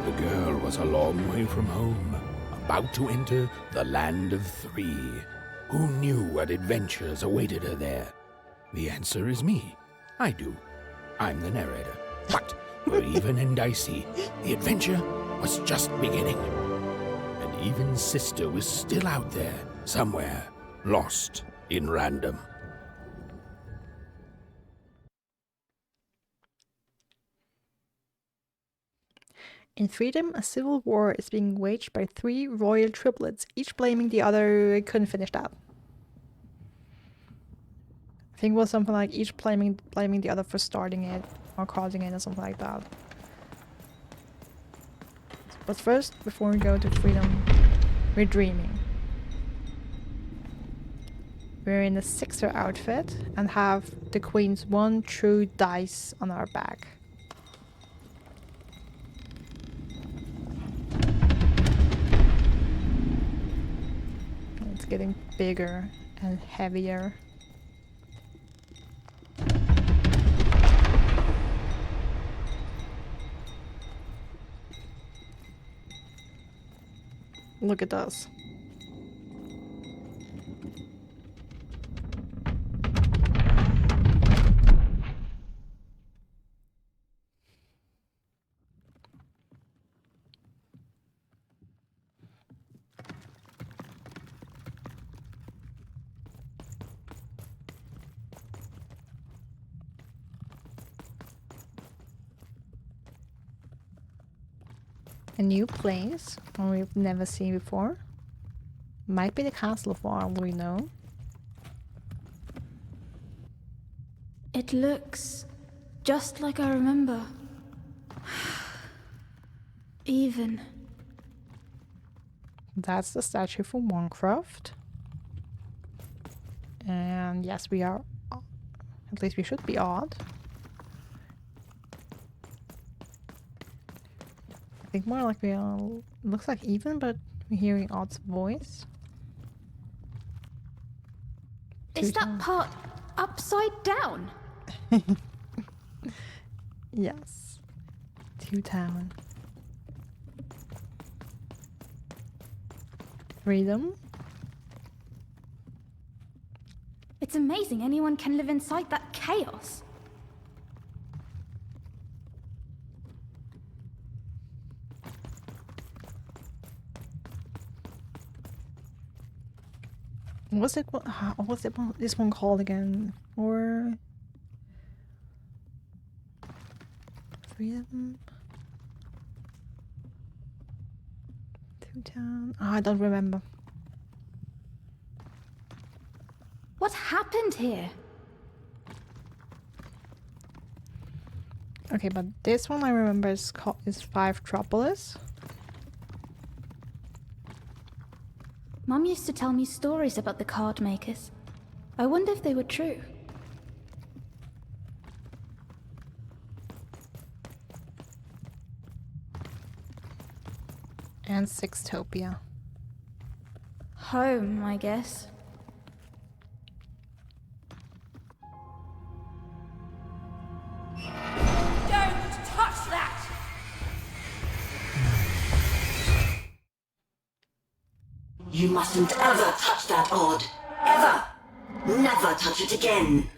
The girl was a long way from home, about to enter the land of 3. Who knew what adventures awaited her there? The answer is me. I do. I'm the narrator. But for Even and Dicey, the adventure was just beginning. And Even's sister was still out there, somewhere, lost in random. In freedom, a civil war is being waged by 3 royal triplets, each blaming the other. Couldn't finish that. I think it was something like each blaming the other for starting it or causing it or something like that. But first, before we go to freedom, we're dreaming. We're in a 6er outfit and have the Queen's 1 true dice on our back. It's getting bigger and heavier. Look at us. A new place, one we've never seen before. Might be the castle for all we know. It looks just like I remember. Even. That's the statue for Warcraft. And yes, we are, at least we should be odd. I think more like we are, looks like Even, but we're hearing Odd's voice. Is that part upside down? Yes. 2 Town. Freedom. It's amazing anyone can live inside that chaos. What's it? What's it? This one called again? Or freedom? 2 Town. Oh, I don't remember. What happened here? Okay, but this one I remember is Five Tropolis. Mom used to tell me stories about the card makers. I wonder if they were true. And Sextopia. Home, I guess. Don't touch that! You mustn't ever touch that odd. Ever! Never touch it again.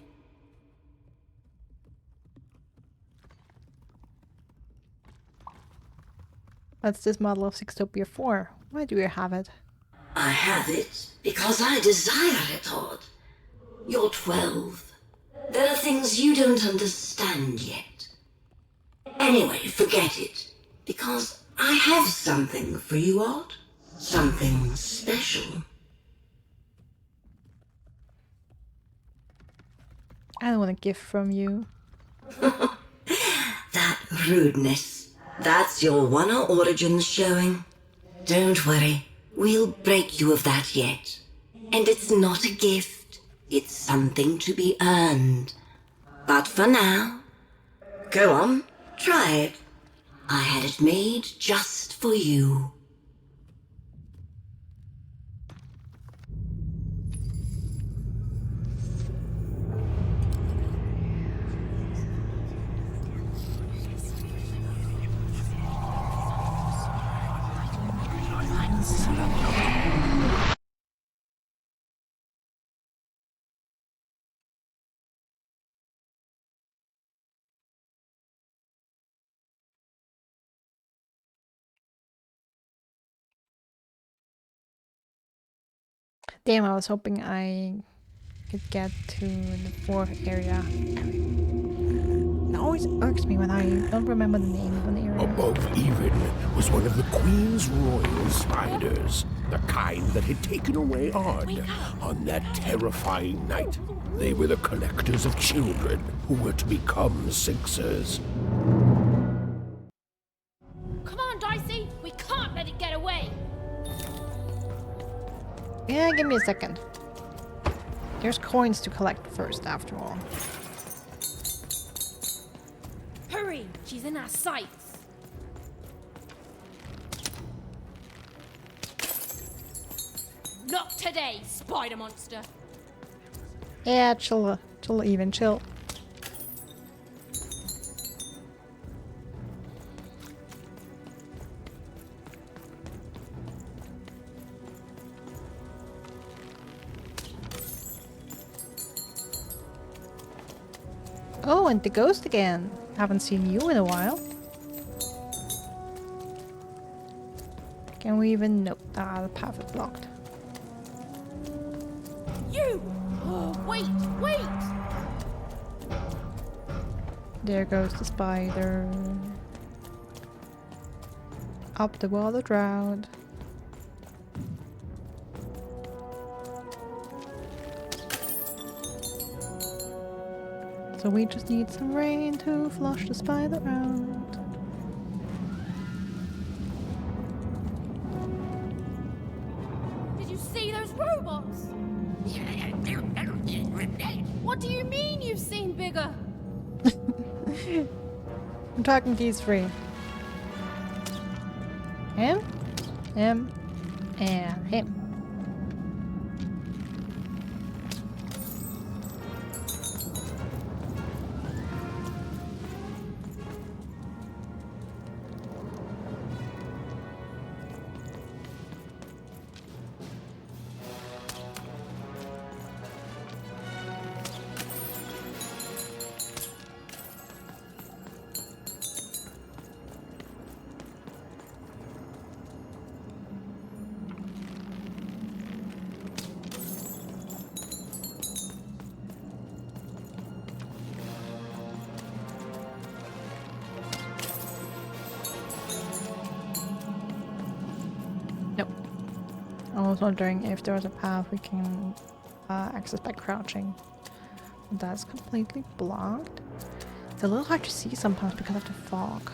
What's this model of Sextopia for? Why do you have it? I have it because I desire it, Odd. You're 12. There are things you don't understand yet. Anyway, forget it. Because I have something for you, Odd. Something special. I don't want a gift from you. That rudeness. That's your Wonder Origins showing. Don't worry. We'll break you of that yet. And it's not a gift. It's something to be earned. But for now, go on, try it. I had it made just for you. Damn, I was hoping I could get to the fourth area. It always irks me when I don't remember the name of an area. Above even was one of the Queen's royal spiders, the kind that had taken away Odd on that terrifying night. They were the collectors of children who were to become Sixers. Come on, Dicey! We can't let it get away! Yeah, give me a second. There's coins to collect first, after all. Hurry! She's in our sights! Not today, spider monster! Yeah, chill, even chill. Oh, and the ghost again. Haven't seen you in a while. Can we even... Nope. Ah, the path is blocked. You! Oh, wait! Wait! There goes the spider. Up the water drought. So we just need some rain to flush the spider out. Did you see those robots? What do you mean you've seen bigger? I'm talking these three. Him, and him. I was wondering if there was a path we can access by crouching. That's completely blocked. It's a little hard to see sometimes because of the fog.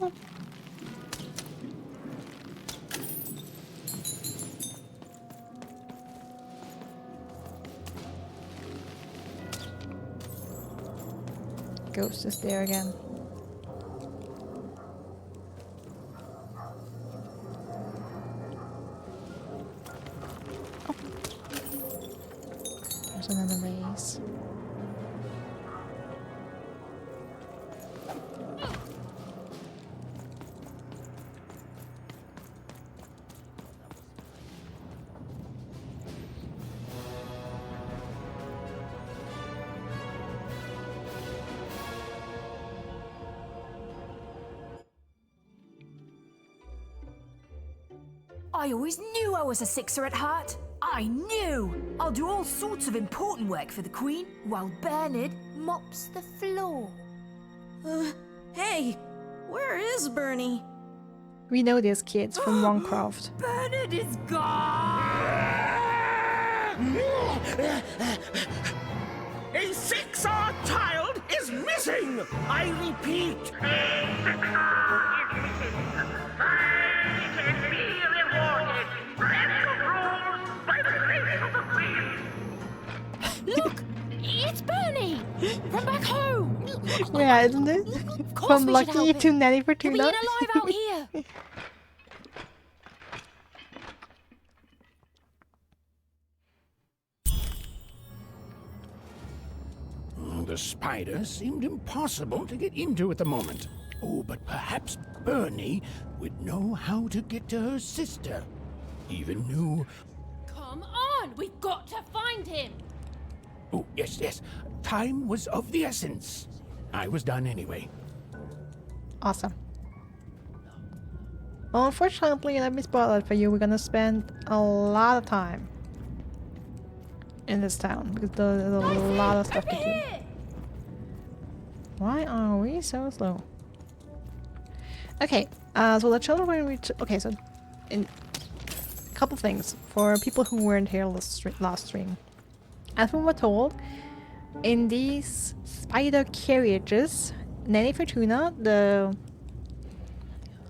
Oh. Ghost is there again. Oh. There's another vase. I always knew I was a sixer at heart. I knew! I'll do all sorts of important work for the Queen while Bernard mops the floor. Hey! Where is Bernie? We know these kids from Roncroft. Bernard is gone! A six-hour child is missing! I repeat, a six-hour is missing. I can be rewarded. Random rules by the grace of the Queen. Look! It's Bernie! From back home! Yeah, isn't it? From Lucky to Nanny Fortuna. He'll be alive out here! The spider seemed impossible to get into at the moment. Oh, but perhaps Bernie would know how to get to her sister. Even knew... Come on! We've got to find him! Oh, yes. Time was of the essence. I was done anyway. Awesome. Well, unfortunately, let me spoil it for you. We're gonna spend a lot of time in this town because there's a lot of stuff to do. Why are we so slow? Okay, so the children when we okay, so in a couple things for people who weren't here last stream. As we were told, in these spider carriages, Nanny Fortuna, the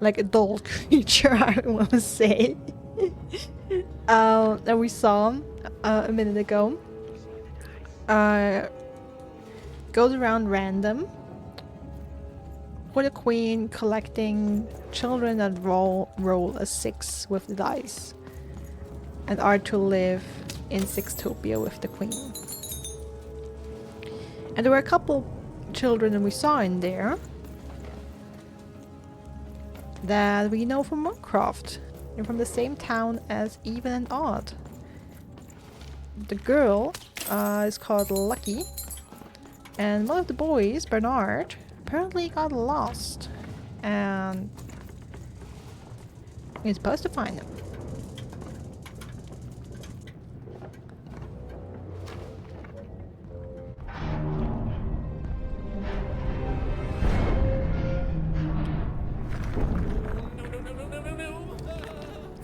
like adult creature I want to say, that we saw a minute ago, goes around random for the Queen, collecting children that roll a 6 with the dice and are to live in Sixtopia with the Queen. And there were a couple children that we saw in there that we know from Minecraft and from the same town as Even and Odd. The girl is called Lucky, and one of the boys, Bernard, apparently got lost, and we're supposed to find him.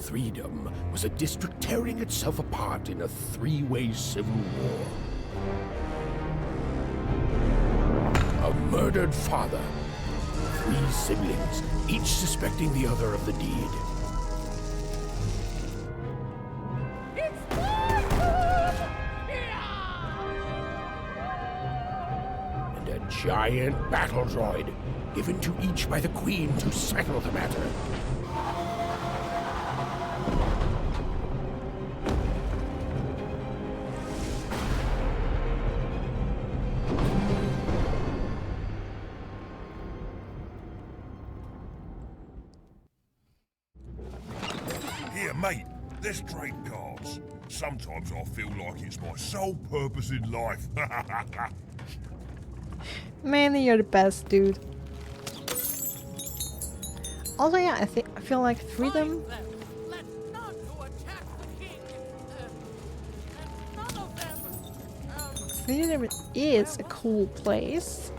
Freedom was a district tearing itself apart in a three-way civil war. A murdered father, 3 siblings, each suspecting the other of the deed. And a giant battle droid, given to each by the Queen to settle the matter. Mate, let's trade cards. Sometimes I feel like it's my sole purpose in life. Manny, you're the best, dude. Also, yeah, I feel like freedom. Freedom is a cool place.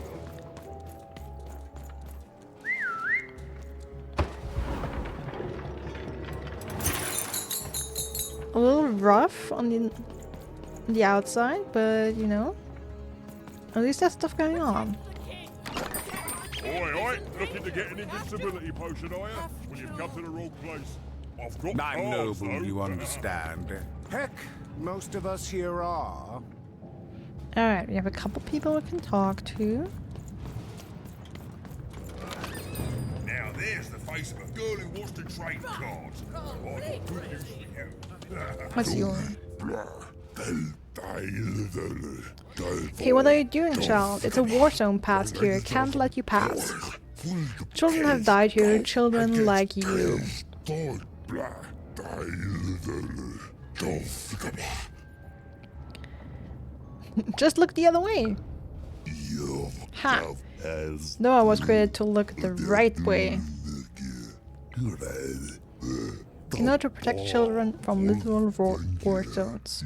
a little rough on the outside, but you know, at least there's stuff going on. Oi, oi! Looking to get an invincibility potion, are you? Well, you've come to the wrong place. I've got I'm cards, noble, though. you understand. Heck, most of us here are. Alright, we have a couple people we can talk to. Now there's the face of a girl who wants to trade cards. I've got good news for you. What's your... Okay, what are you doing, child? It's a war zone past here. Can't let you pass. Children have died here, children like you. Just look the other way. Ha! No, I was created to look the right way. In order to protect children from literal war zones.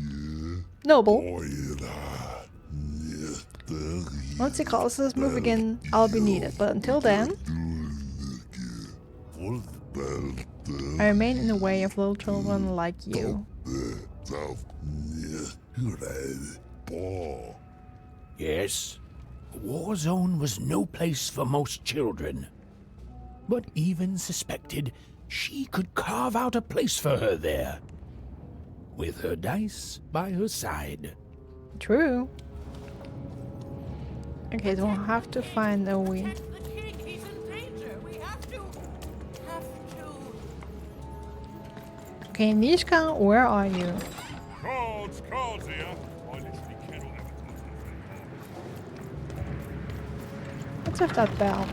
Noble. Once he calls this move again, I'll be needed, but until then, I remain in the way of little children like you. Yes, a war zone was no place for most children. But even suspected she could carve out a place for her there. With her dice by her side. True. Okay, so we'll have to find a way. Okay, Nishka, where are you? Cards here. I literally cannot have Let's have that bell.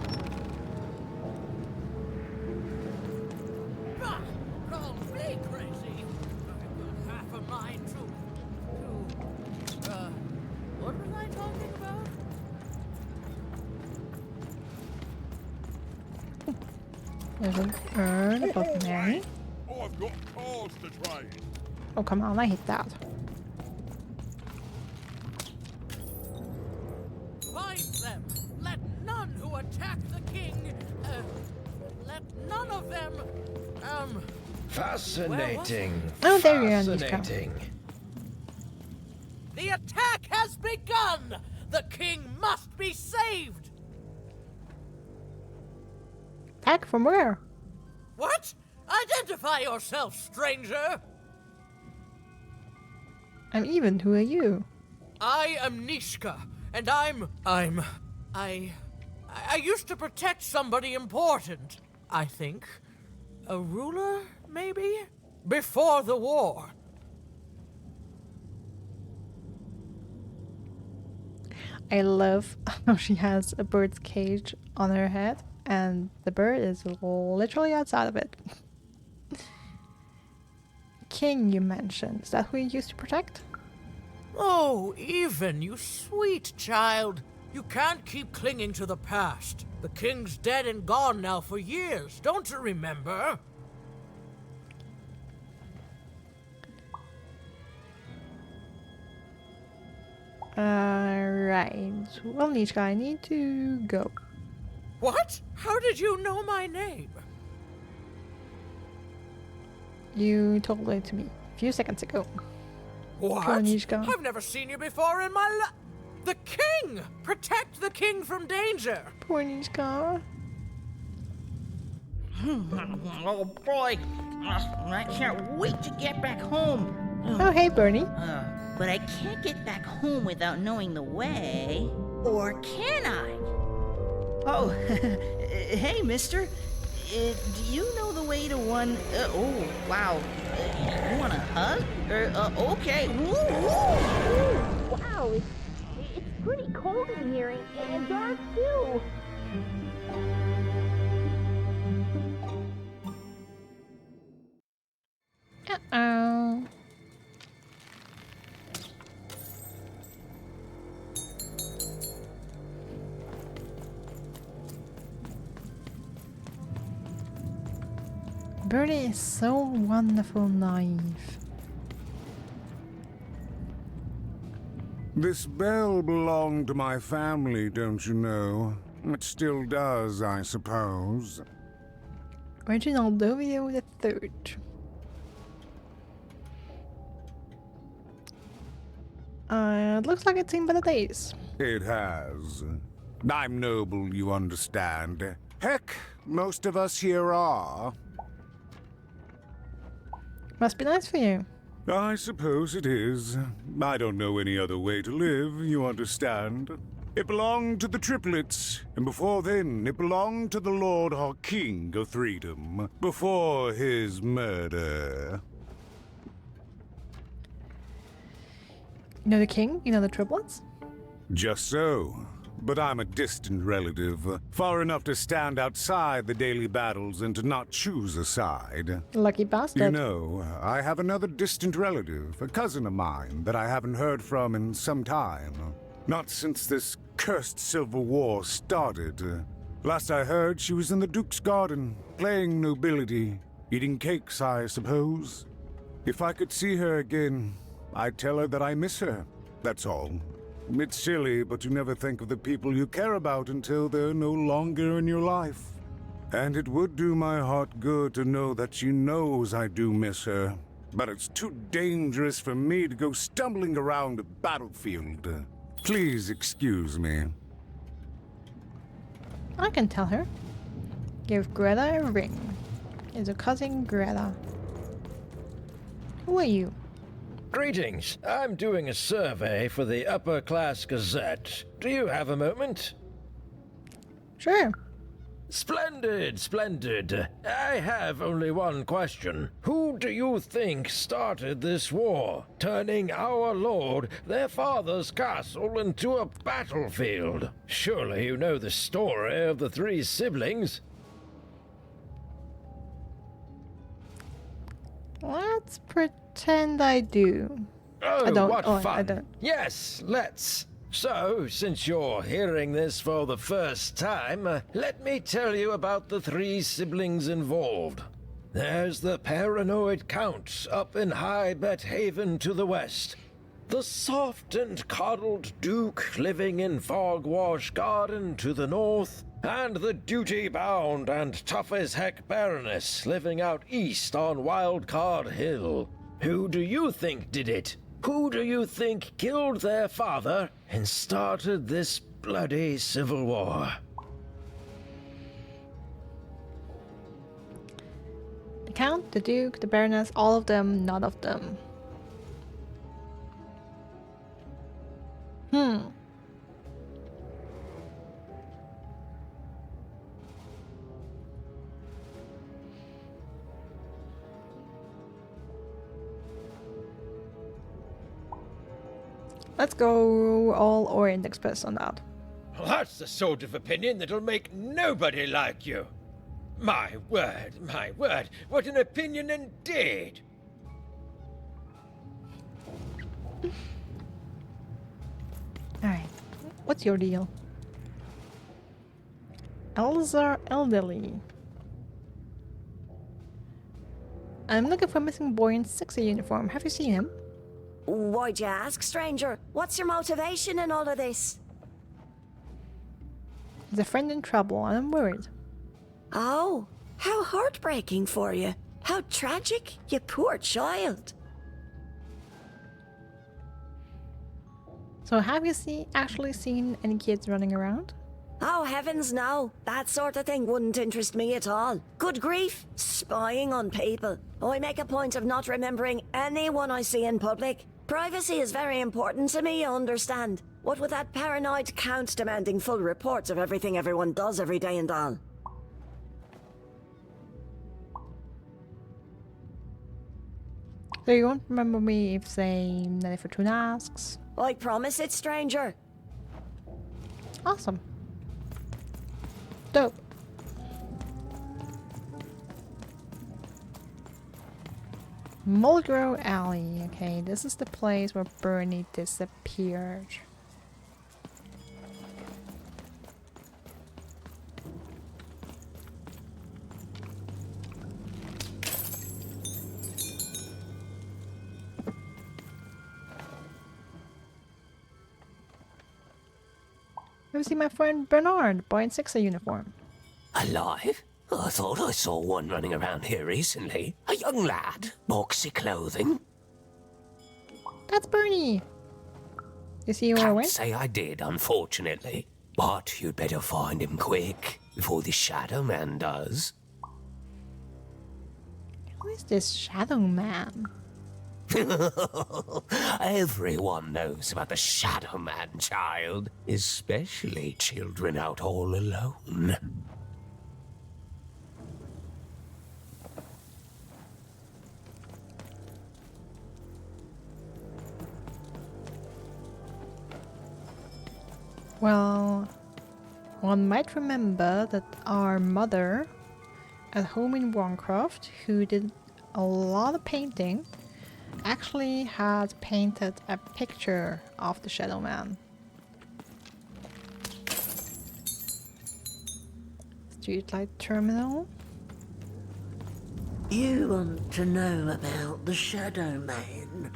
What was I talking about? There's an urn above Mary. I've got cards to trade. Oh, come on, I hit that. Find them! Let none who attack the king, let none of them, Fascinating. Oh, there you are, Nishka. Fascinating. The attack has begun! The king must be saved! Attack from where? What? Identify yourself, stranger! I'm even, who are you? I am Nishka, and I used to protect somebody important, I think. A ruler, maybe? Before the war. I love how she has a bird's cage on her head, and the bird is literally outside of it. King, you mentioned. Is that who you used to protect? Oh, even, you sweet child. You can't keep clinging to the past. The king's dead and gone now for years. Don't you remember? Right. Well, Nishka, I need to go. What? How did you know my name? You told it to me a few seconds ago. What? Come on, Nishka. I've never seen you before in my life. The king! Protect the king from danger! Poor Nishka. Oh boy, I can't wait to get back home. Oh, hey, Bernie. But I can't get back home without knowing the way. Or can I? Oh, hey, mister. Do you know the way to one... oh, wow. You want a hug? Okay. Woo, woo. Wow, it's pretty cold in here and dark too. Uh-oh. Bernie is so wonderful naive. This bell belonged to my family, don't you know? It still does, I suppose. Reginald Dovio III. It looks like it's seen better days. It has. I'm noble, you understand. Heck, most of us here are. Must be nice for you. I suppose it is. I don't know any other way to live, you understand. It belonged to the triplets, and before then it belonged to the Lord our King of Freedom, before his murder. You know the king? You know the triplets? Just so. But I'm a distant relative, far enough to stand outside the daily battles and to not choose a side. Lucky bastard. You know, I have another distant relative, a cousin of mine, that I haven't heard from in some time. Not since this cursed Civil War started. Last I heard, she was in the Duke's garden, playing nobility, eating cakes, I suppose. If I could see her again, I'd tell her that I miss her, that's all. It's silly, but you never think of the people you care about until they're no longer in your life. And it would do my heart good to know that she knows I do miss her. But it's too dangerous for me to go stumbling around the battlefield. Please excuse me. I can tell her. Give Greta a ring. It's a cousin Greta. Who are you? Greetings. I'm doing a survey for the Upper Class Gazette. Do you have a moment? Sure. Splendid, splendid. I have only one question. Who do you think started this war, turning our lord, their father's castle, into a battlefield? Surely you know the story of the three siblings. Let's pretend I do. Oh, I don't. what Oh, fun. I don't. Yes, let's. So, since you're hearing this for the first time, let me tell you about the three siblings involved. There's the paranoid Count up in High Bet Haven to the west. The soft and coddled Duke living in Fogwash Garden to the north. And the duty-bound and tough-as-heck Baroness living out east on Wildcard Hill. Who do you think did it? Who do you think killed their father and started this bloody civil war? The Count, the Duke, the Baroness, all of them, none of them. Let's go all Orient Express on that. That's the sort of opinion that'll make nobody like you. My word, what an opinion indeed. Alright, what's your deal? Elzar Elderly. I'm looking for a missing boy in Sixer uniform. Have you seen him? Why'd you ask, stranger? What's your motivation in all of this? He's a friend in trouble, and I'm worried. Oh, how heartbreaking for you. How tragic, you poor child. So have you actually seen any kids running around? Oh, heavens no. That sort of thing wouldn't interest me at all. Good grief, spying on people. I make a point of not remembering anyone I see in public. Privacy is very important to me, you understand. What with that paranoid Count demanding full reports of everything everyone does every day and all. So you won't remember me if, say, Nelly Fortuna asks? I promise it, stranger. Awesome. Dope. Mulgrow Alley. Okay, this is the place where Bernie disappeared. Have you seen my friend Bernard, boy in Sixer uniform? Alive? I thought I saw one running around here recently. A young lad, boxy clothing. That's Bernie! You see where I went? Can't say I did, unfortunately. But you'd better find him quick, before the Shadow Man does. Who is this Shadow Man? Everyone knows about the Shadow Man, child. Especially children out all alone. Well, one might remember that our mother at home in Warncroft, who did a lot of painting, actually had painted a picture of the Shadow Man. Streetlight terminal. You want to know about the Shadow Man?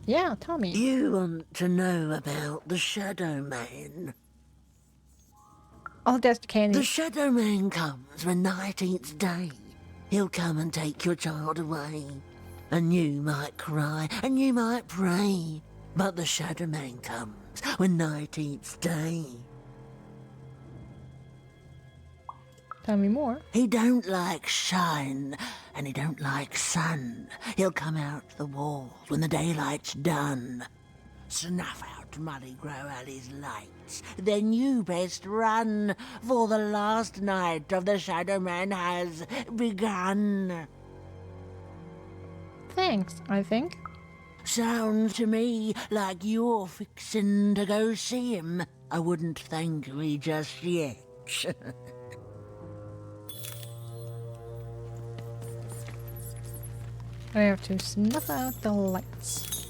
Yeah, tell me. You want to know about the Shadow Man? Oh, that's the candy. The Shadow Man comes when 19th day. He'll come and take your child away. And you might cry, and you might pray. But the Shadow Man comes when 19th day. Tell me more. He don't like shine, and he don't like sun. He'll come out the walls when the daylight's done. Snuff out Muddy Grow Alley's lights. Then you best run, for the last night of the Shadow Man has begun. Thanks, I think. Sounds to me like you're fixin' to go see him. I wouldn't thank me just yet. I have to snuff out the lights.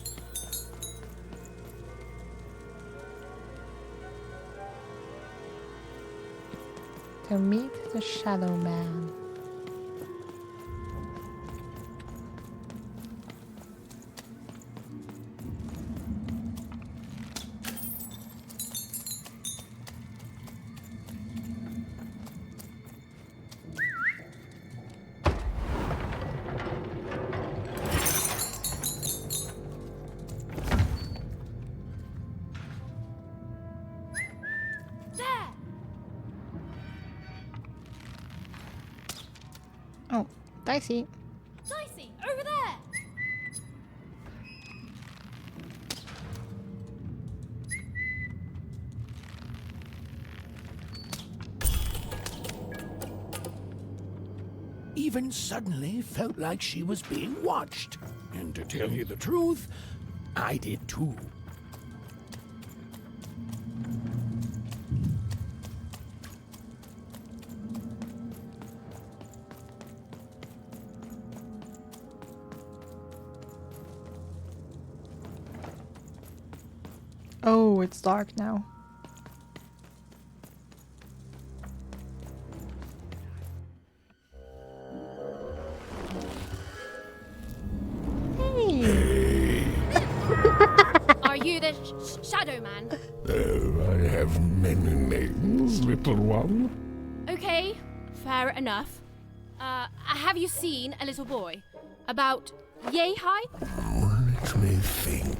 To meet the Shadow Man. Oh, Dicey. Dicey, over there! Even suddenly felt like she was being watched. And to tell you the truth, I did too. Oh, it's dark now. Hey! Are you the Shadow Man? Oh, I have many names, little one. Okay, fair enough. Have you seen a little boy? About yay high? Let me think.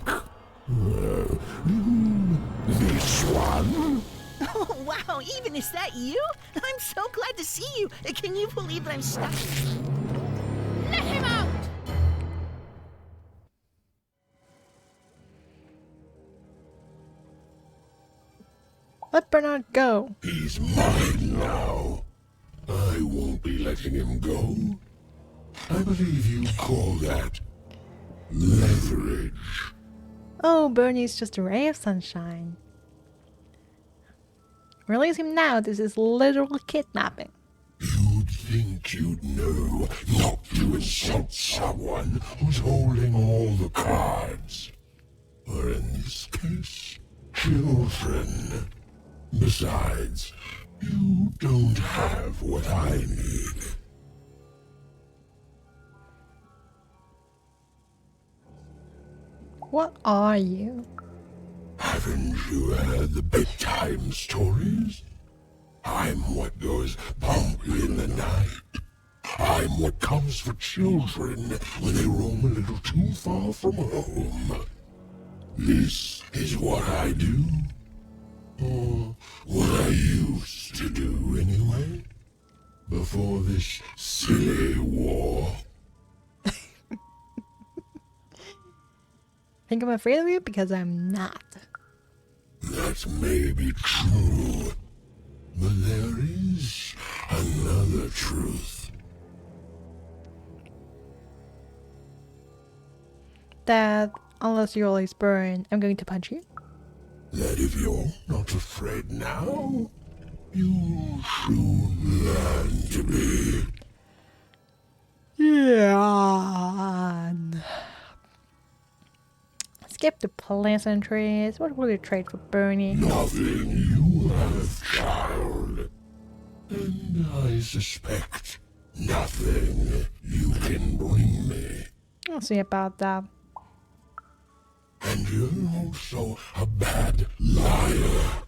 This one? Oh, wow, even is that you? I'm so glad to see you. Can you believe that I'm stuck? Let him out! Let Bernard go. He's mine now. I won't be letting him go. I believe you call that leverage. Oh, Bernie's just a ray of sunshine. Release him now. This is literal kidnapping. You'd think you'd know not to insult someone who's holding all the cards. Or in this case, children. Besides, you don't have what I need. What are you? Haven't you heard the bedtime stories? I'm what goes bump in the night. I'm what comes for children when they roam a little too far from home. This is what I do. Or what I used to do anyway. Before this silly war. Think I'm afraid of you? Because I'm not. That may be true. But there is another truth. That unless you always burn, I'm going to punch you. That if you're not afraid now, you'll soon learn to be. Yeah. Skip the pleasantries. What will you trade for burning? Nothing you have, child. And I suspect nothing you can bring me. I'll see about that. And you're also a bad liar.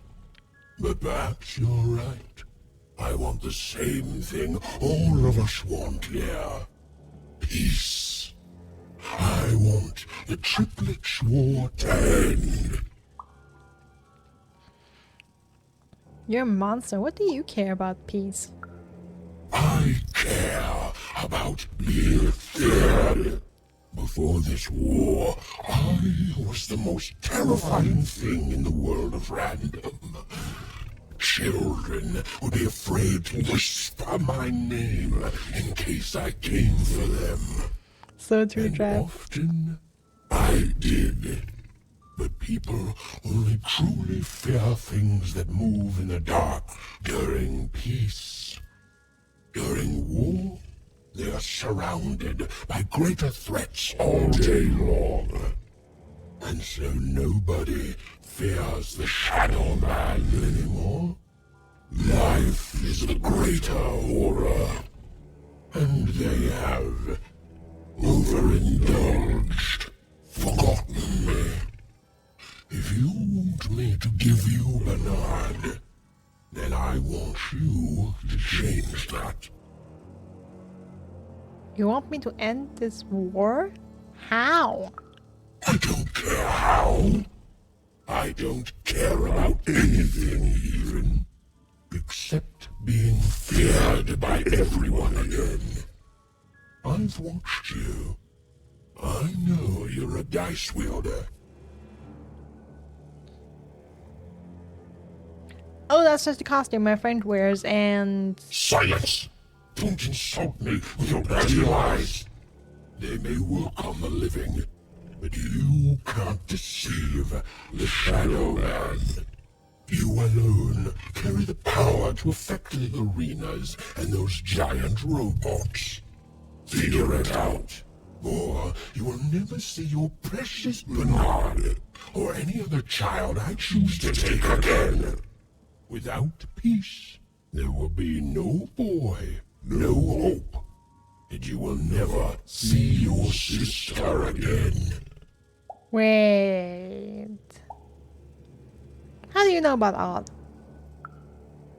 But perhaps you're right. I want the same thing all of us want here. Peace. I want the Triplets' War to end. You're a monster. What do you care about peace? I care about being feared. Before this war, I was the most terrifying thing in the world of random. Children would be afraid to whisper my name in case I came for them. So true, Jack. Often I did. But people only truly fear things that move in the dark during peace. During war, they are surrounded by greater threats all day long. And so nobody fears the Shadow Man anymore. Life is the greater horror. And they have overindulged, forgotten me. If you want me to give you Bernard, then I want you to change that. You want me to end this war? How? I don't care how. I don't care about anything even. Except being feared by everyone again. I've watched you. I know you're a dice wielder. Oh, that's just the costume my friend wears and... Silence! Don't insult me with your bloody lies. They may work on the living, but you can't deceive the Shadow Man. You alone carry the power to affect the arenas and those giant robots. Figure it out, or you will never see your precious Bernard or any other child I choose to take again. Without peace, there will be no boy, no hope, and you will never see your sister again. Wait... How do you know about all?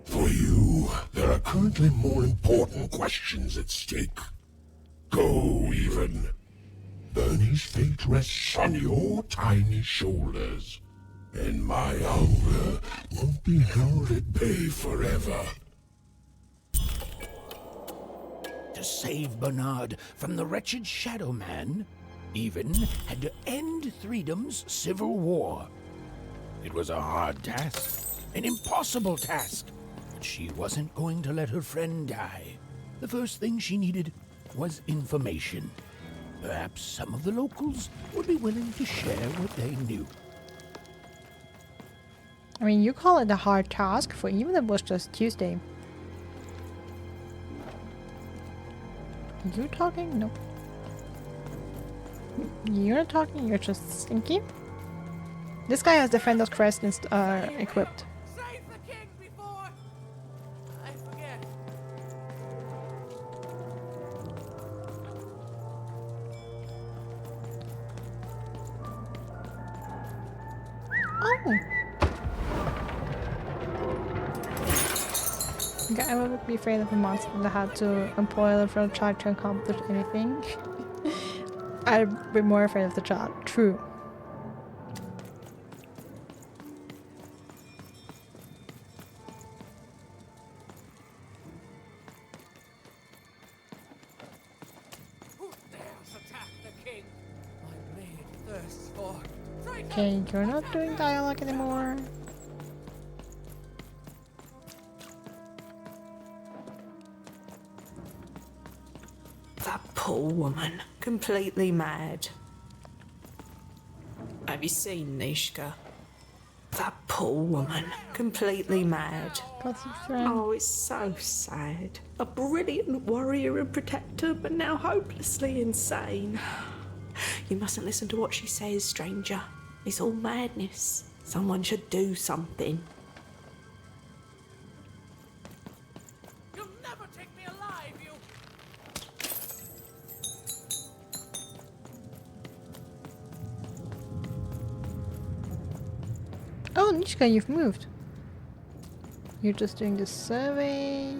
For you, there are currently more important questions at stake. Go, even. Bernie's fate rests on your tiny shoulders, and my hunger won't be held at bay forever. To save Bernard from the wretched Shadow Man, Even had to end Threedom's civil war. It was a hard task, an impossible task, but she wasn't going to let her friend die. The first thing she needed was information. Perhaps some of the locals would be willing to share what they knew. I mean, you call it a hard task, for even it was just Tuesday. You talking? No. You're not talking, you're just stinky. This guy has Defender's Crest equipped. Save the king before I forget. Oh! Okay, I would be afraid of a monster that had to employ the friend child to accomplish anything. I'd be more afraid of the child. True. us attack the king. My blade thirsts for... Okay, you're not doing dialogue anymore. That poor woman. Completely mad. Have you seen Nishka? That poor woman. Completely mad. Oh, it's so sad. A brilliant warrior and protector, but now hopelessly insane. You mustn't listen to what she says, stranger. It's all madness. Someone should do something. You'll never take me alive, you... Oh, Nishka, you've moved. You're just doing the survey.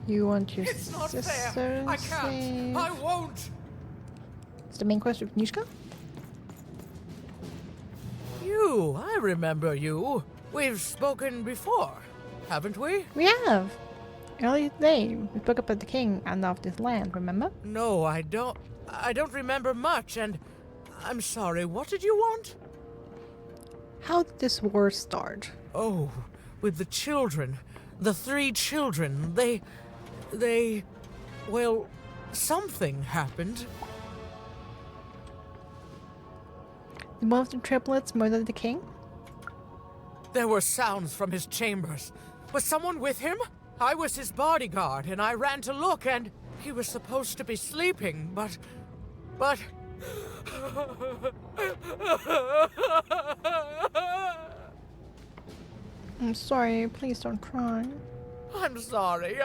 You want your It's not sister fair. I can't. saved. I won't. It's the main quest with Nishka? You, I remember you. We've spoken before, haven't we? We have. Earlier today, we spoke about the king and of this land, remember? No, I don't remember much, and I'm sorry. What did you want? How did this war start? Oh, with the children. The 3 children. Well, something happened. Did one of the triplets murder the king? There were sounds from his chambers. Was someone with him? I was his bodyguard, and I ran to look, and he was supposed to be sleeping, but... I'm sorry, please don't cry. I'm sorry,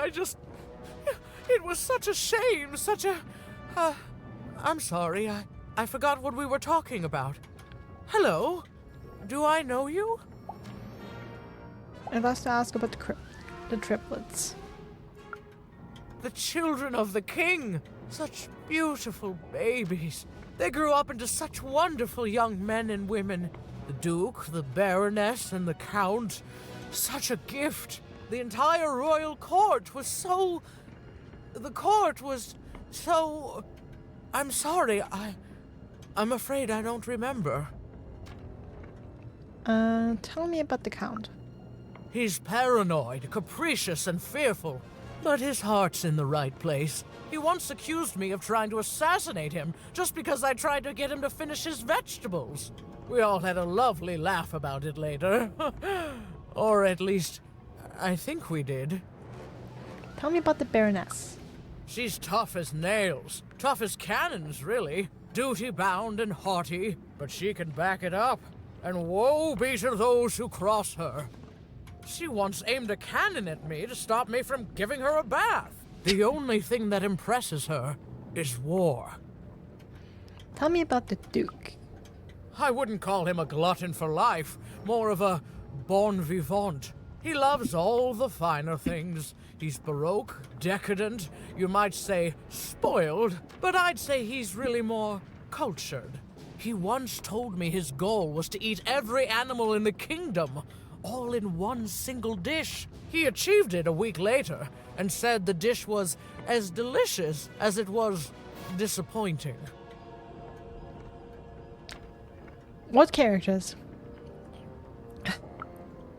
it was such a shame, such a... I'm sorry, I forgot what we were talking about. Hello? Do I know you? I'd like to ask about the triplets. The children of the king! Such beautiful babies. They grew up into such wonderful young men and women. The Duke, the Baroness, and the Count. Such a gift. The entire royal court was so... The court was so... I'm sorry, I'm afraid I don't remember. Tell me about the Count. He's paranoid, capricious, and fearful. But his heart's in the right place. He once accused me of trying to assassinate him just because I tried to get him to finish his vegetables. We all had a lovely laugh about it later. Or at least, I think we did. Tell me about the Baroness. She's tough as nails. Tough as cannons, really. Duty-bound and haughty, but she can back it up. And woe be to those who cross her. She once aimed a cannon at me to stop me from giving her a bath. The only thing that impresses her is war. Tell me about the Duke. I wouldn't call him a glutton for life, more of a bon vivant. He loves all the finer things. He's baroque, decadent, you might say spoiled, but I'd say he's really more cultured. He once told me his goal was to eat every animal in the kingdom, all in one single dish. He achieved it a week later and said the dish was as delicious as it was disappointing. What characters?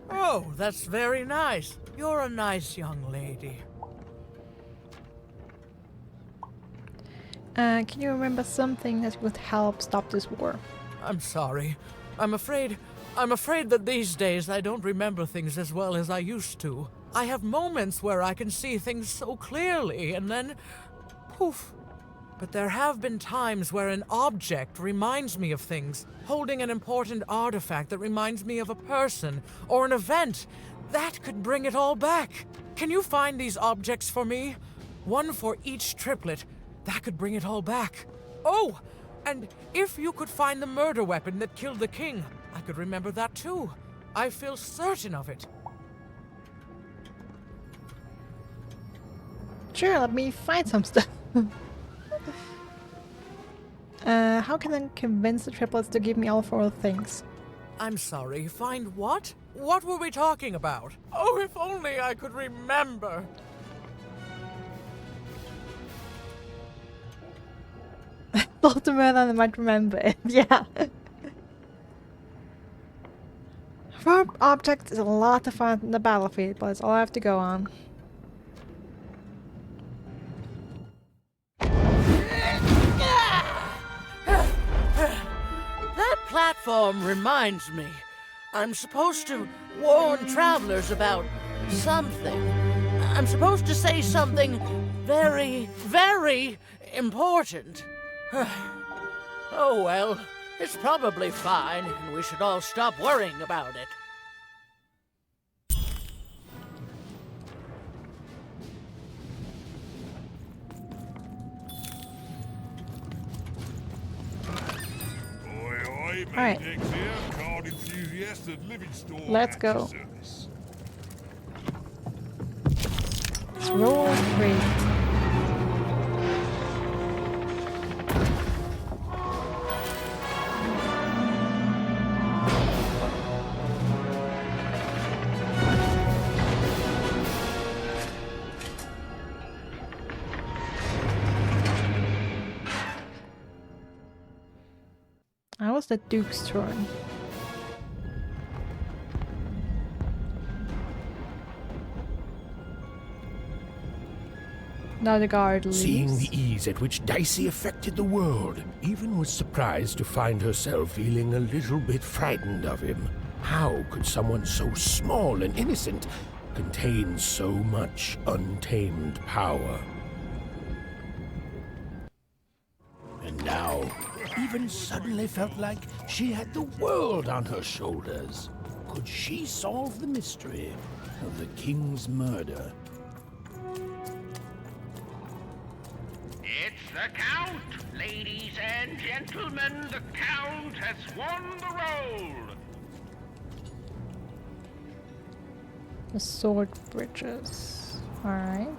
Oh, that's very nice. You're a nice young lady. Can you remember something that would help stop this war? I'm sorry. I'm afraid that these days I don't remember things as well as I used to. I have moments where I can see things so clearly, and then poof. But there have been times where an object reminds me of things, holding an important artifact that reminds me of a person or an event. That could bring it all back. Can you find these objects for me? One for each triplet. That could bring it all back. Oh, and if you could find the murder weapon that killed the king, I could remember that too. I feel certain of it. Sure, let me find some stuff. How can I convince the triplets to give me all 4 things? I'm sorry, find what? What were we talking about? Oh, if only I could remember. Dr. Merlin might remember it, yeah. Found objects is a lot to find in the battlefield, but it's all I have to go on. That platform reminds me. I'm supposed to warn travelers about something. I'm supposed to say something very, very important. Oh well, it's probably fine, and we should all stop worrying about it. Alright. Let's go. Let's roll 3. Now it's the Duke's turn. Now the guard leaves. Seeing the ease at which Dicey affected the world, Even was surprised to find herself feeling a little bit frightened of him. How could someone so small and innocent contain so much untamed power? And now, Even suddenly felt like she had the world on her shoulders. Could she solve the mystery of the king's murder? It's the Count! Ladies and gentlemen, the Count has won the role! The sword bridges. Alright.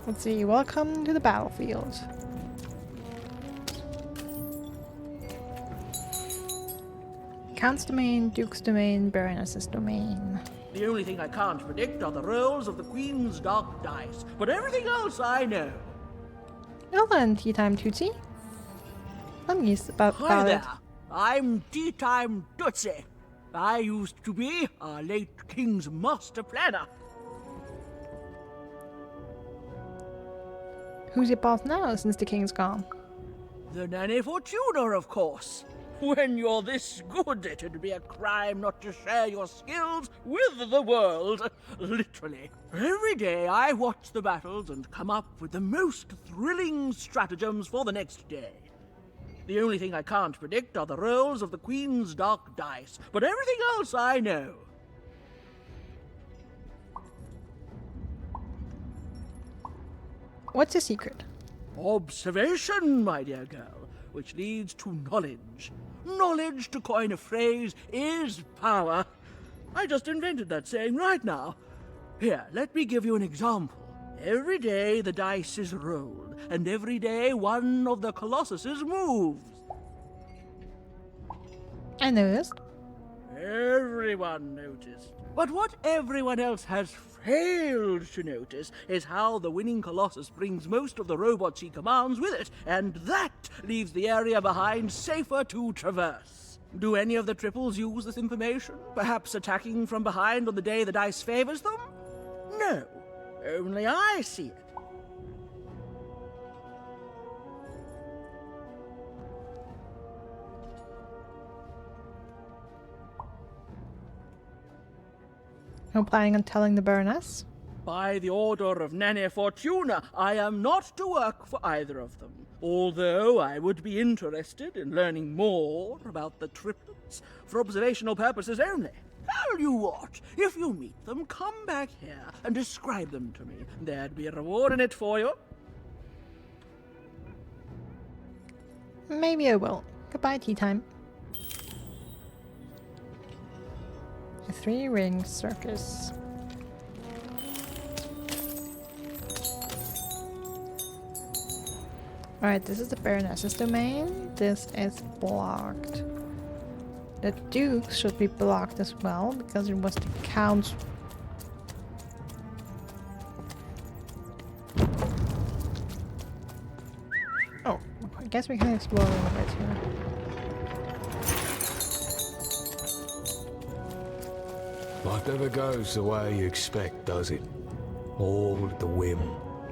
Let's see. Welcome to the battlefield. Count's domain, Duke's domain, Baroness's domain. The only thing I can't predict are the rolls of the Queen's dark dice, but everything else I know. Well then, tea time Tootsie. Let me about Hi there. it. I'm Tea Time Tootsie. I used to be our late King's master planner. Who's your boss now since the king's gone? The Nanny Fortuna, of course. When you're this good, it'd be a crime not to share your skills with the world. Literally. Every day I watch the battles and come up with the most thrilling stratagems for the next day. The only thing I can't predict are the rolls of the Queen's dark dice, but everything else I know. What's the secret? Observation, my dear girl, which leads to knowledge. Knowledge, to coin a phrase, is power. I just invented that saying right now. Here, let me give you an example. Every day the dice is rolled, and every day one of the Colossuses moves. I noticed. Everyone noticed. But what everyone else has failed to notice is how the winning Colossus brings most of the robots he commands with it, and that leaves the area behind safer to traverse. Do any of the triples use this information? Perhaps attacking from behind on the day the dice favors them? No, only I see it. No planning on telling the Baroness? By the order of Nanny Fortuna, I am not to work for either of them. Although I would be interested in learning more about the triplets for observational purposes only. Tell you what, if you meet them, come back here and describe them to me. There'd be a reward in it for you. Maybe I will. Goodbye, tea time. A 3-ring circus. Alright, this is the Baroness's domain. This is blocked. The Duke's should be blocked as well, because it was the Count's I guess we can explore a little bit here. Life never goes the way you expect, does it? All at the whim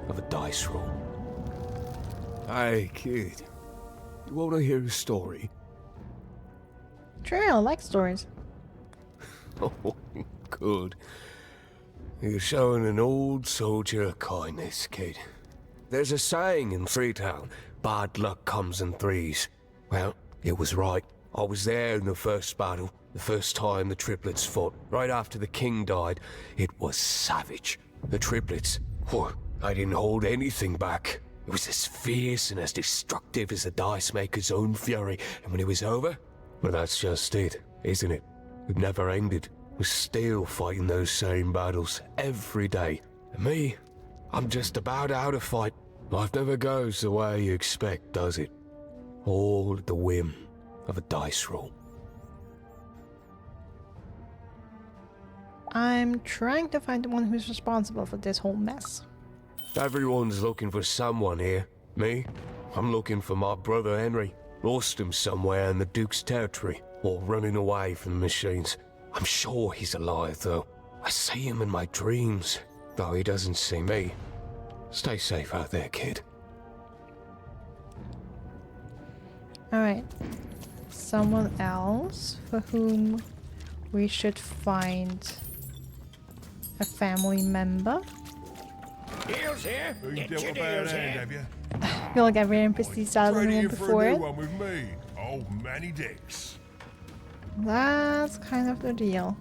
of a dice roll. Hey, kid. You want to hear a story? Sure, I like stories. Oh, good. You're showing an old soldier kindness, kid. There's a saying in Freetown, bad luck comes in threes. Well, it was right. I was there in the first battle, the first time the triplets fought. Right after the king died, it was savage. The triplets, I didn't hold anything back. It was as fierce and as destructive as the dice maker's own fury. And when it was over, well, that's just it, isn't it? It never ended. We're still fighting those same battles every day. And me, I'm just about out of fight. Life never goes the way you expect, does it? All at the whim of a dice roll. I'm trying to find the one who's responsible for this whole mess. Everyone's looking for someone here. Me? I'm looking for my brother Henry. Lost him somewhere in the Duke's territory, or running away from the machines. I'm sure he's alive, though. I see him in my dreams, though he doesn't see me. Stay safe out there, kid. Alright. Someone else for whom we should find a family member. Deals here. Get your deals here. I feel like every NPC started the one before it. One with me, old Manny Dix. That's kind of the deal.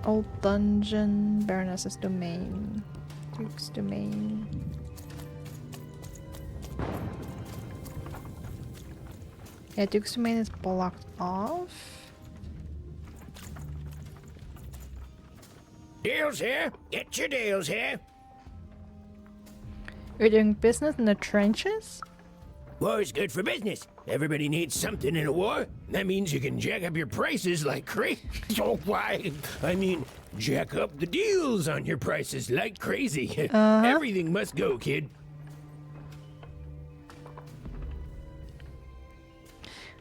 Old dungeon, Baroness's domain, Duke's domain. Yeah, Duke's domain is blocked off. Deals here. Get your deals here. You're doing business in the trenches? War's good for business. Everybody needs something in a war. That means you can jack up your prices like crazy. Oh, why? I mean, jack up the deals on your prices like crazy. Everything must go, kid.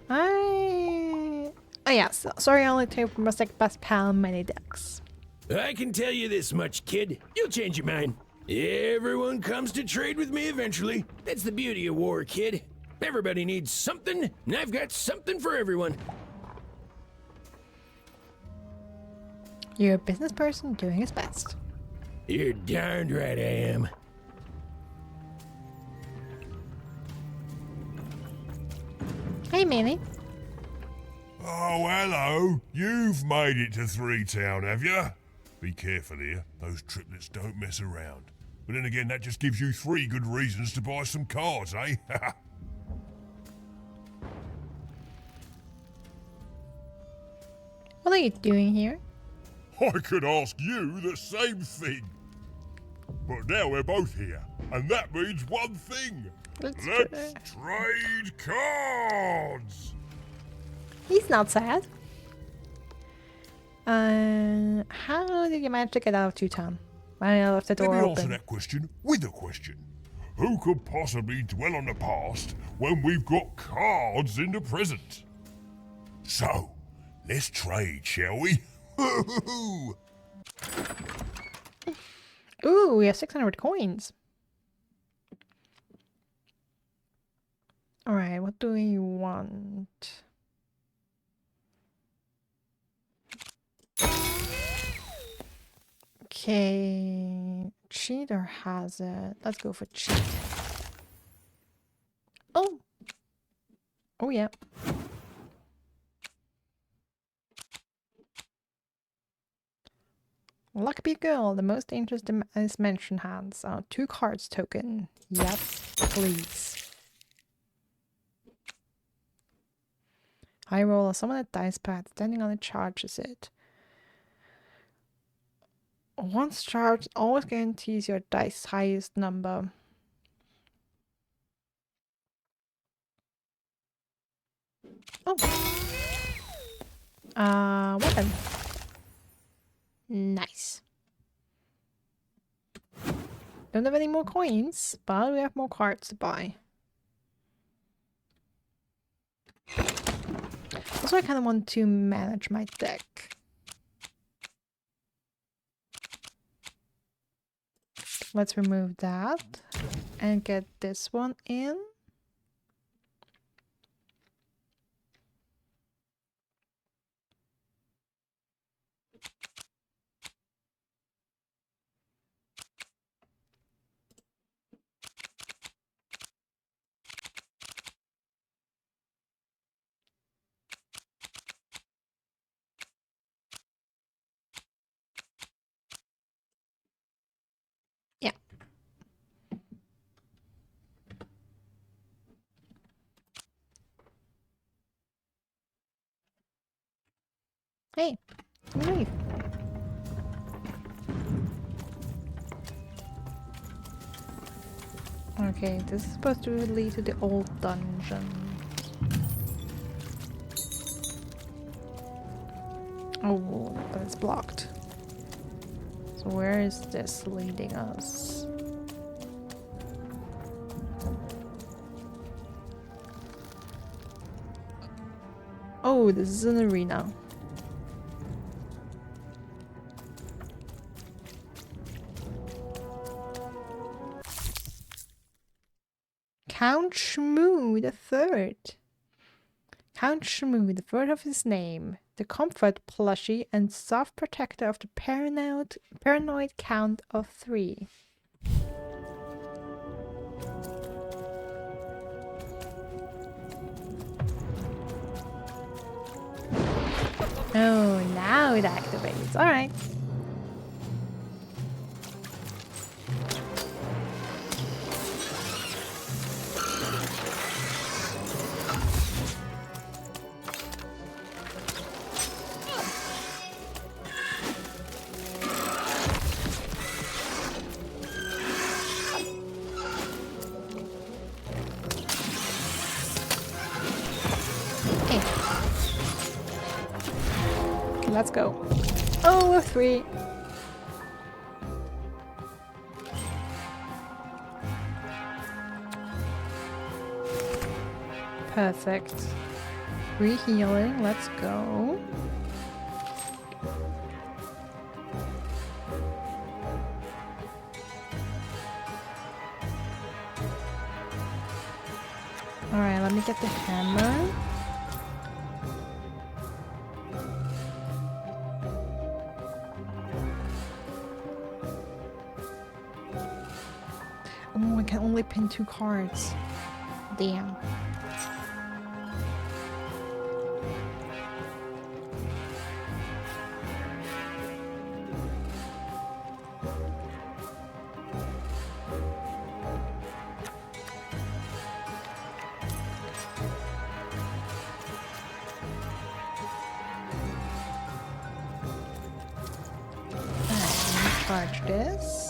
Oh yes, sorry I only take my best pal many decks. I can tell you this much, kid. You'll change your mind. Everyone comes to trade with me eventually. That's the beauty of war, kid. Everybody needs something, and I've got something for everyone. You're a business person doing his best. You're darned right I am. Hey, Manny. Oh, hello. You've made it to Three Town, have you? Be careful here. Those triplets don't mess around. But then again, that just gives you 3 good reasons to buy some cards, eh? What are you doing here? I could ask you the same thing. But now we're both here, and that means one thing. Let's trade cards! He's not sad. How did you manage to get out of Two-Town? I left the door Let me open. answer that question with a question. Who could possibly dwell on the past when we've got cards in the present? So, let's trade, shall we? Ooh, we have 600 coins. Alright, what do we want? Okay, cheater has it. Let's go for cheat. Oh! Oh yeah. Lucky girl, the most dangerous dimension hands. 2 cards token. Yes, please. High roller, summon a dice pad. Standing on it charges it. Once charged, always guarantees your dice highest number. Oh. Weapon. Nice. Don't have any more coins, but we have more cards to buy. Also, I kind of want to manage my deck. Let's remove that and get this one in. Yeah. Hey, leave. Okay, this is supposed to lead to the old dungeon. Oh, but it's blocked. So where is this leading us? Oh, this is an arena. Count Shmoo the Third. Count Shmoo, the third of his name, the comfort plushie and soft protector of the paranoid Count of 3. Oh, now it activates. All right. Let's go. Oh, 3. Perfect. Re-healing. Let's go. Alright, let me get the hammer. Oh, I can only pin 2 cards. Damn. Charge this.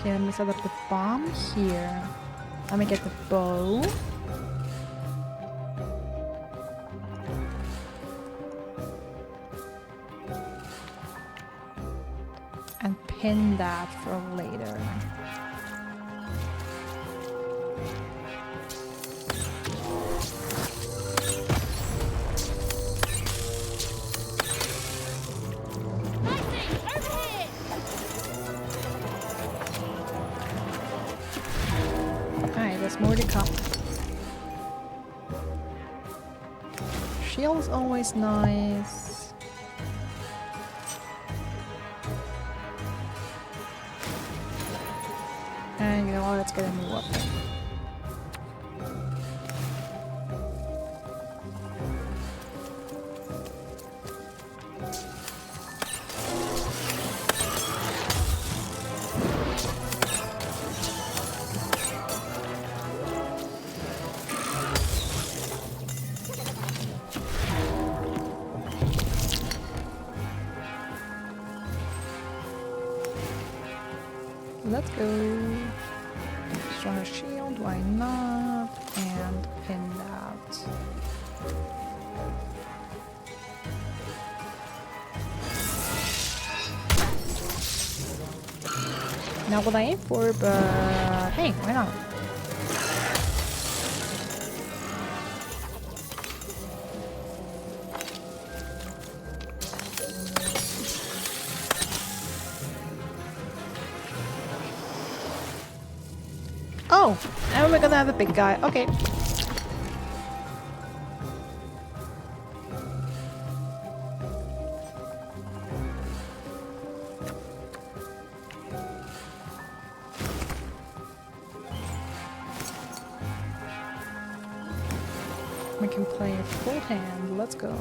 Okay, let me set up the bomb here. Let me get the bow. And pin that for later. Alright, there's more to come. Shield's always nice. And you know what, let's get a new weapon. Let's go. Stronger shield, why not? And pin that. Not what I aim for, but hey, why not? Oh, and we're gonna have a big guy. Okay. We can play a full hand. Let's go.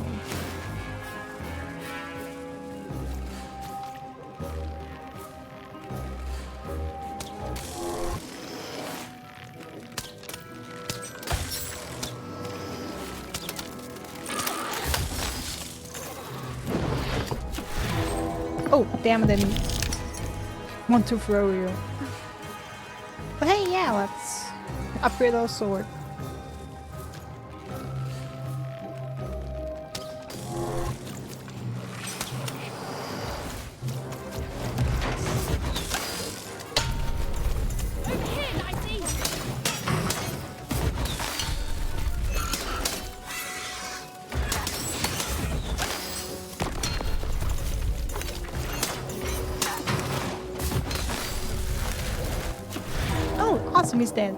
Oh, damn it, I didn't want to throw you. But hey, yeah, let's upgrade our sword. Awesome, he's dead.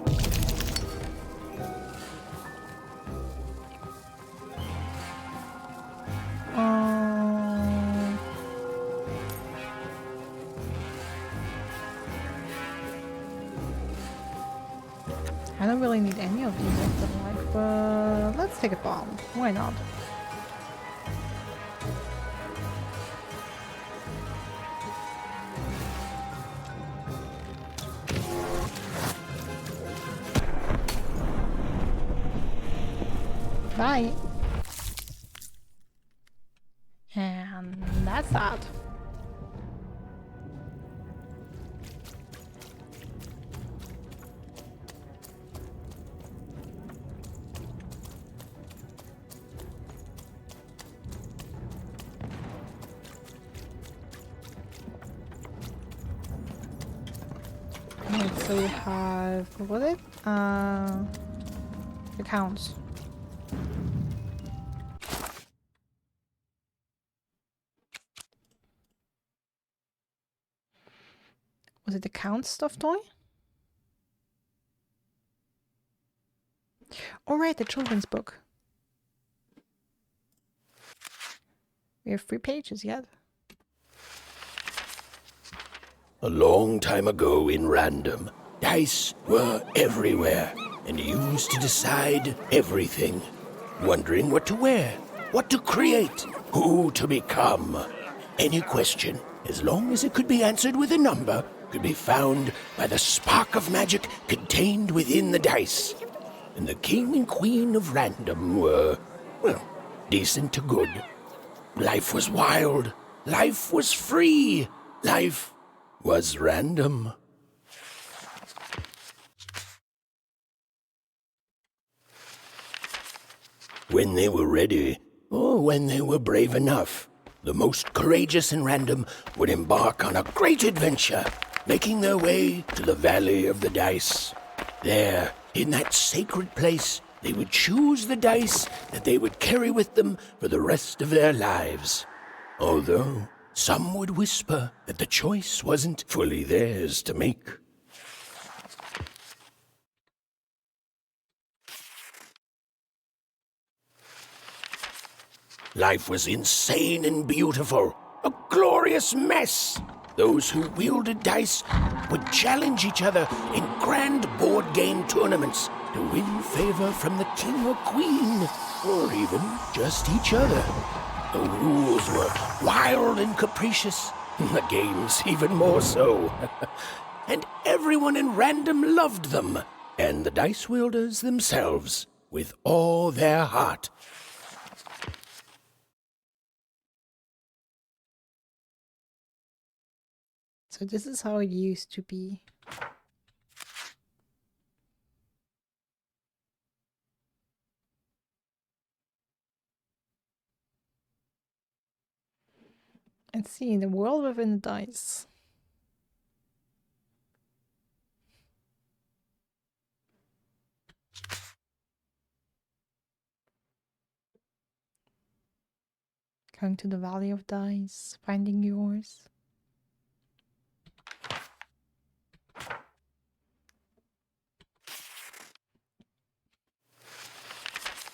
I don't really need any of these, I feel like, but let's take a bomb. Why not? Bye. And that's that. Right, so we have, what was it? Accounts. Was it the Count stuffed toy? Oh right, the children's book. We have 3 pages yet. A long time ago in Random, dice were everywhere, and you used to decide everything. Wondering what to wear, what to create, who to become. Any question, as long as it could be answered with a number, could be found by the spark of magic contained within the dice. And the king and queen of Random were, well, decent to good. Life was wild. Life was free. Life was random. When they were ready, or when they were brave enough, the most courageous in Random would embark on a great adventure, making their way to the Valley of the Dice. There, in that sacred place, they would choose the dice that they would carry with them for the rest of their lives. Although some would whisper that the choice wasn't fully theirs to make. Life was insane and beautiful, a glorious mess. Those who wielded dice would challenge each other in grand board game tournaments to win favor from the king or queen, or even just each other. The rules were wild and capricious, the games even more so. And everyone in Random loved them, and the dice wielders themselves, with all their heart. So this is how it used to be. Let's see, the world within the dice. Going to the Valley of Dice, finding yours.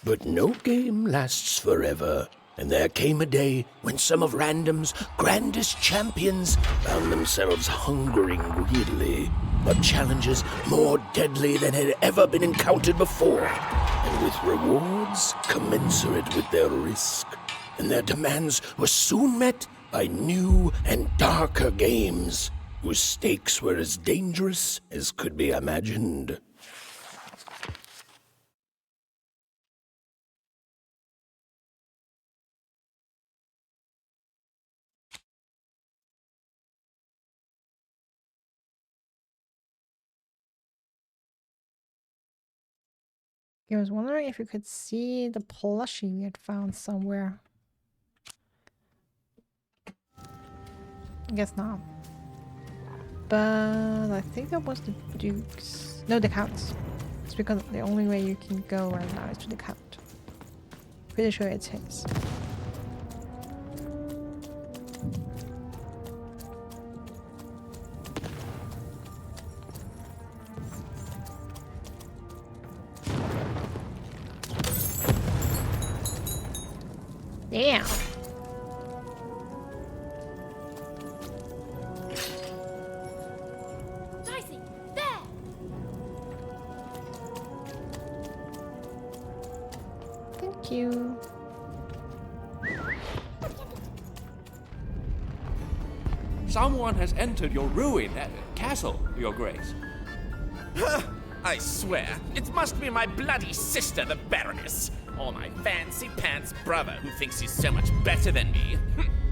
But no game lasts forever, and there came a day when some of Random's grandest champions found themselves hungering greedily for challenges more deadly than had ever been encountered before, and with rewards commensurate with their risk. And their demands were soon met by new and darker games, whose stakes were as dangerous as could be imagined. I was wondering if you could see the plushie we had found somewhere. I guess not. But I think that was the Duke's. No, the Count's. It's because the only way you can go right now is to the Count. Pretty sure it's his. Damn. Dicey, there! Thank you. Someone has entered your ruined castle, Your Grace. I swear, it must be my bloody sister, the Baroness, or my fancy-pants brother who thinks he's so much better than me,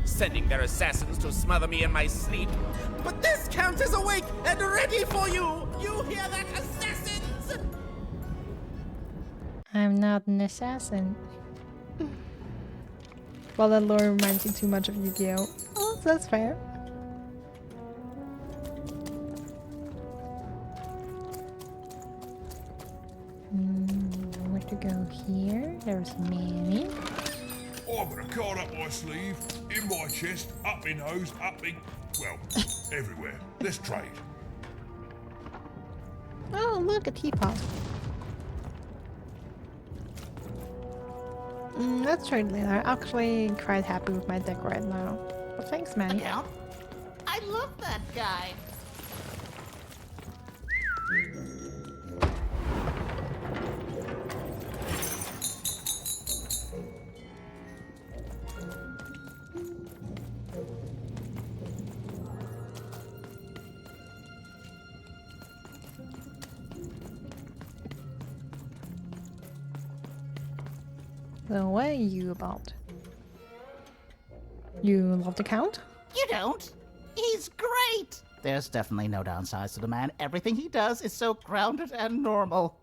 sending their assassins to smother me in my sleep. But this Count is awake and ready for you! You hear that, assassins? I'm not an assassin. Well, that lore reminds me too much of Yu-Gi-Oh! Oh, that's fair. Where to go here? There's many. I've got a card up my sleeve, in my chest, up my nose, up my... well, everywhere. Let's trade. Oh, look, a teapot. Let's trade later. I'm actually quite happy with my deck right now. But thanks, Manny. I love that guy. So what are you about? You love the Count? You don't. He's great. There's definitely no downsides to the man. Everything he does is so grounded and normal.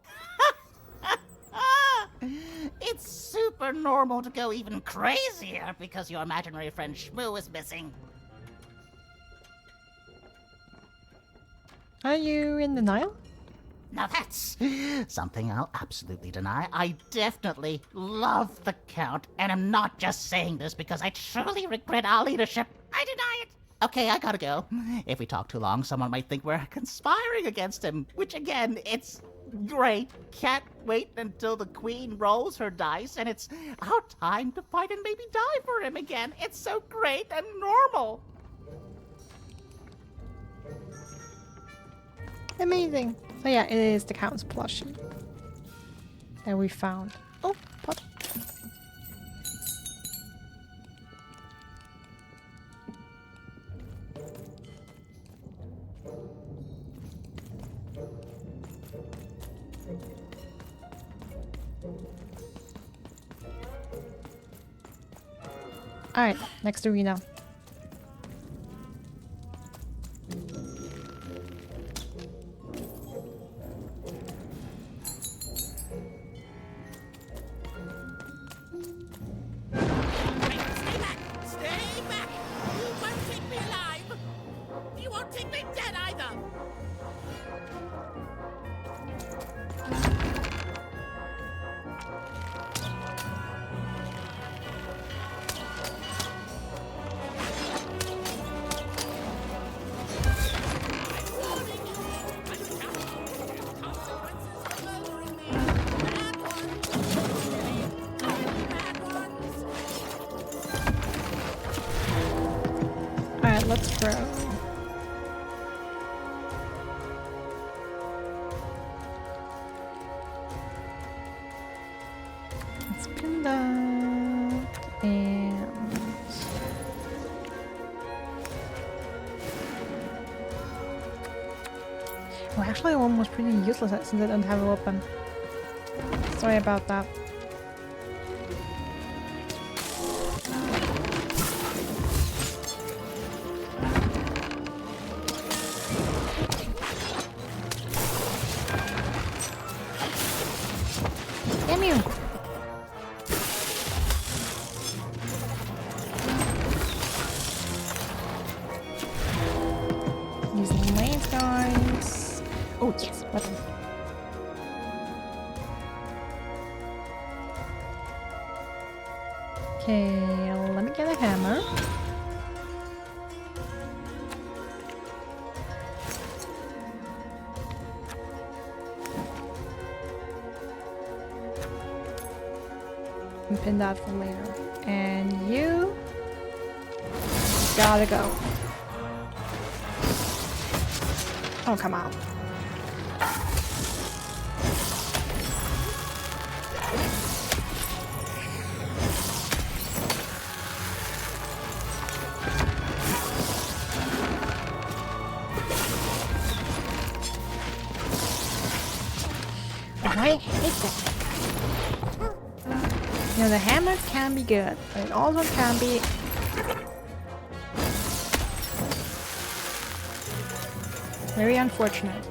It's super normal to go even crazier because your imaginary friend Shmoo is missing. Are you in denial? Now that's something I'll absolutely deny. I definitely love the Count, and I'm not just saying this because I truly regret our leadership. I deny it. Okay, I gotta go. If we talk too long, someone might think we're conspiring against him, which again, it's great. Can't wait until the Queen rolls her dice and it's our time to fight and maybe die for him again. It's so great and normal. Amazing. So yeah, it is the Count's plushie that we found. Oh, pot. Alright, next arena. Let's grow. Let's pin that and well, actually one was pretty useless since I don't have a weapon. Sorry about that. Okay, let me get a hammer. And pin that for later. And you gotta go. Oh, come on. I hate that. You know, the hammer can be good, but it also can be very unfortunate.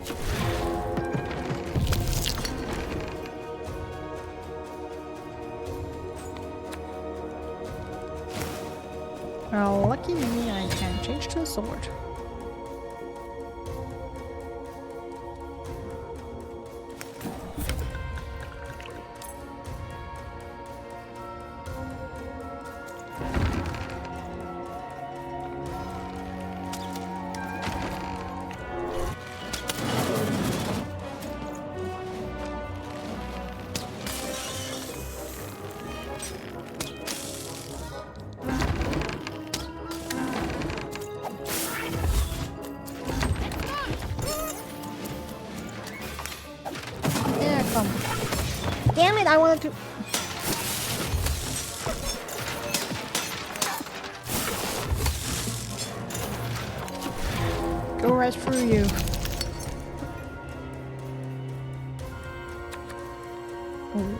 Well, lucky me, I can change to a sword. Damn it, I wanted to... Go right through you. Ooh.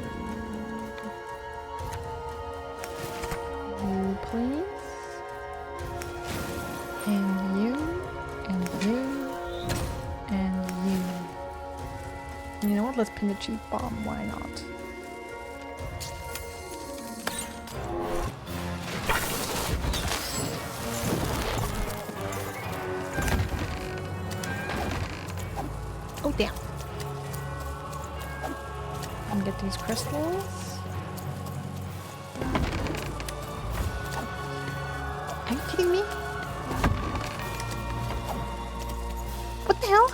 You please. And you. And you. And you. You know what? Let's pin the cheap bomb. Why not? get these crystals. Are you kidding me? What the hell?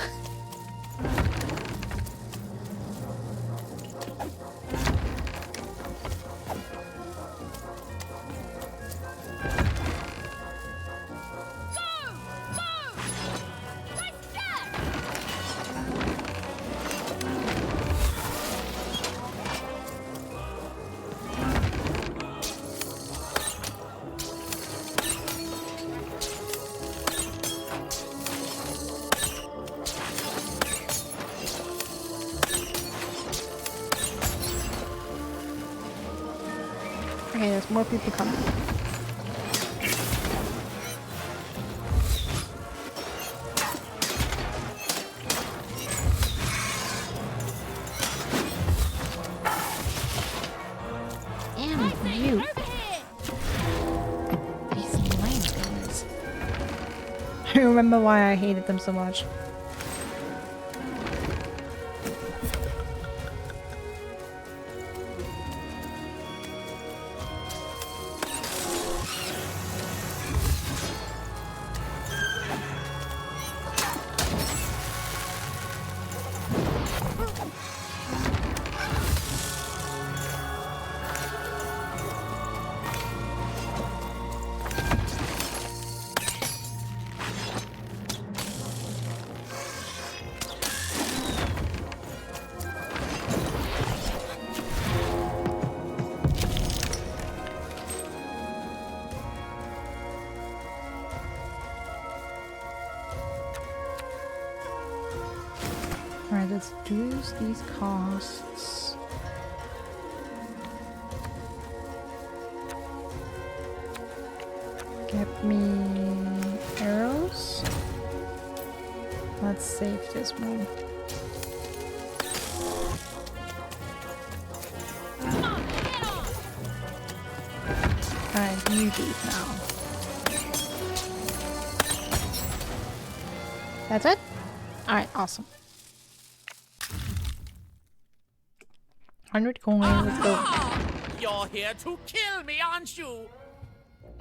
Okay, there's more people coming. And you. These lame guys. I remember why I hated them so much. Alright, let's reduce these costs. Get me arrows. Let's save this one. Alright, you leave now. That's it? Alright, awesome. 100 coins, let's go. You're here to kill me, aren't you?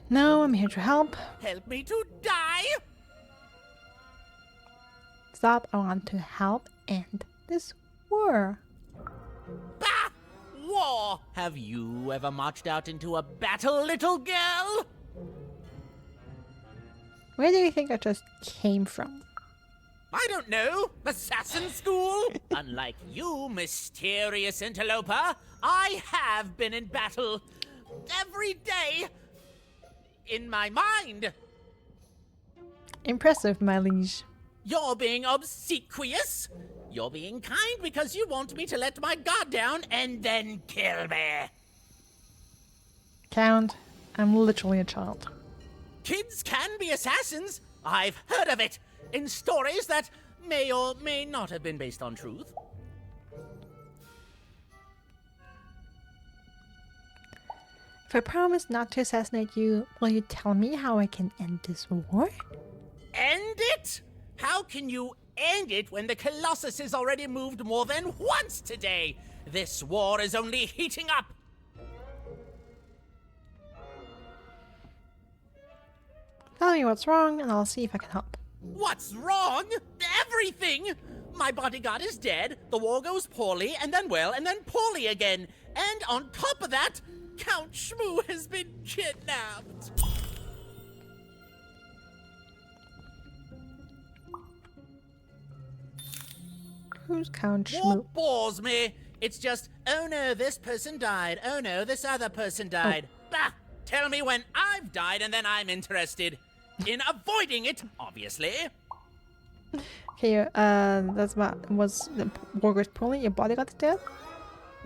No, I'm here to help. Help me to die? Stop, I want to help end this war. Bah! War! Have you ever marched out into a battle, little girl? Where do you think I just came from? I don't know. Assassin school? Unlike you, mysterious interloper, I have been in battle. Every day. In my mind. Impressive, my liege. You're being obsequious. You're being kind because you want me to let my guard down and then kill me. Count, I'm literally a child. Kids can be assassins. I've heard of it. In stories that may or may not have been based on truth. If I promise not to assassinate you, will you tell me how I can end this war? End it? How can you end it when the Colossus has already moved more than once today? This war is only heating up. Tell me what's wrong and I'll see if I can help. What's wrong? Everything! My bodyguard is dead, the war goes poorly, and then well, and then poorly again. And on top of that, Count Shmoo has been kidnapped. Who's Count War Shmoo? bores me. It's just, oh no, this person died. Oh no, this other person died. Bah! Tell me when I've died and then I'm interested. In avoiding it, obviously. Okay, that's was the war goes poorly, your bodyguard is dead?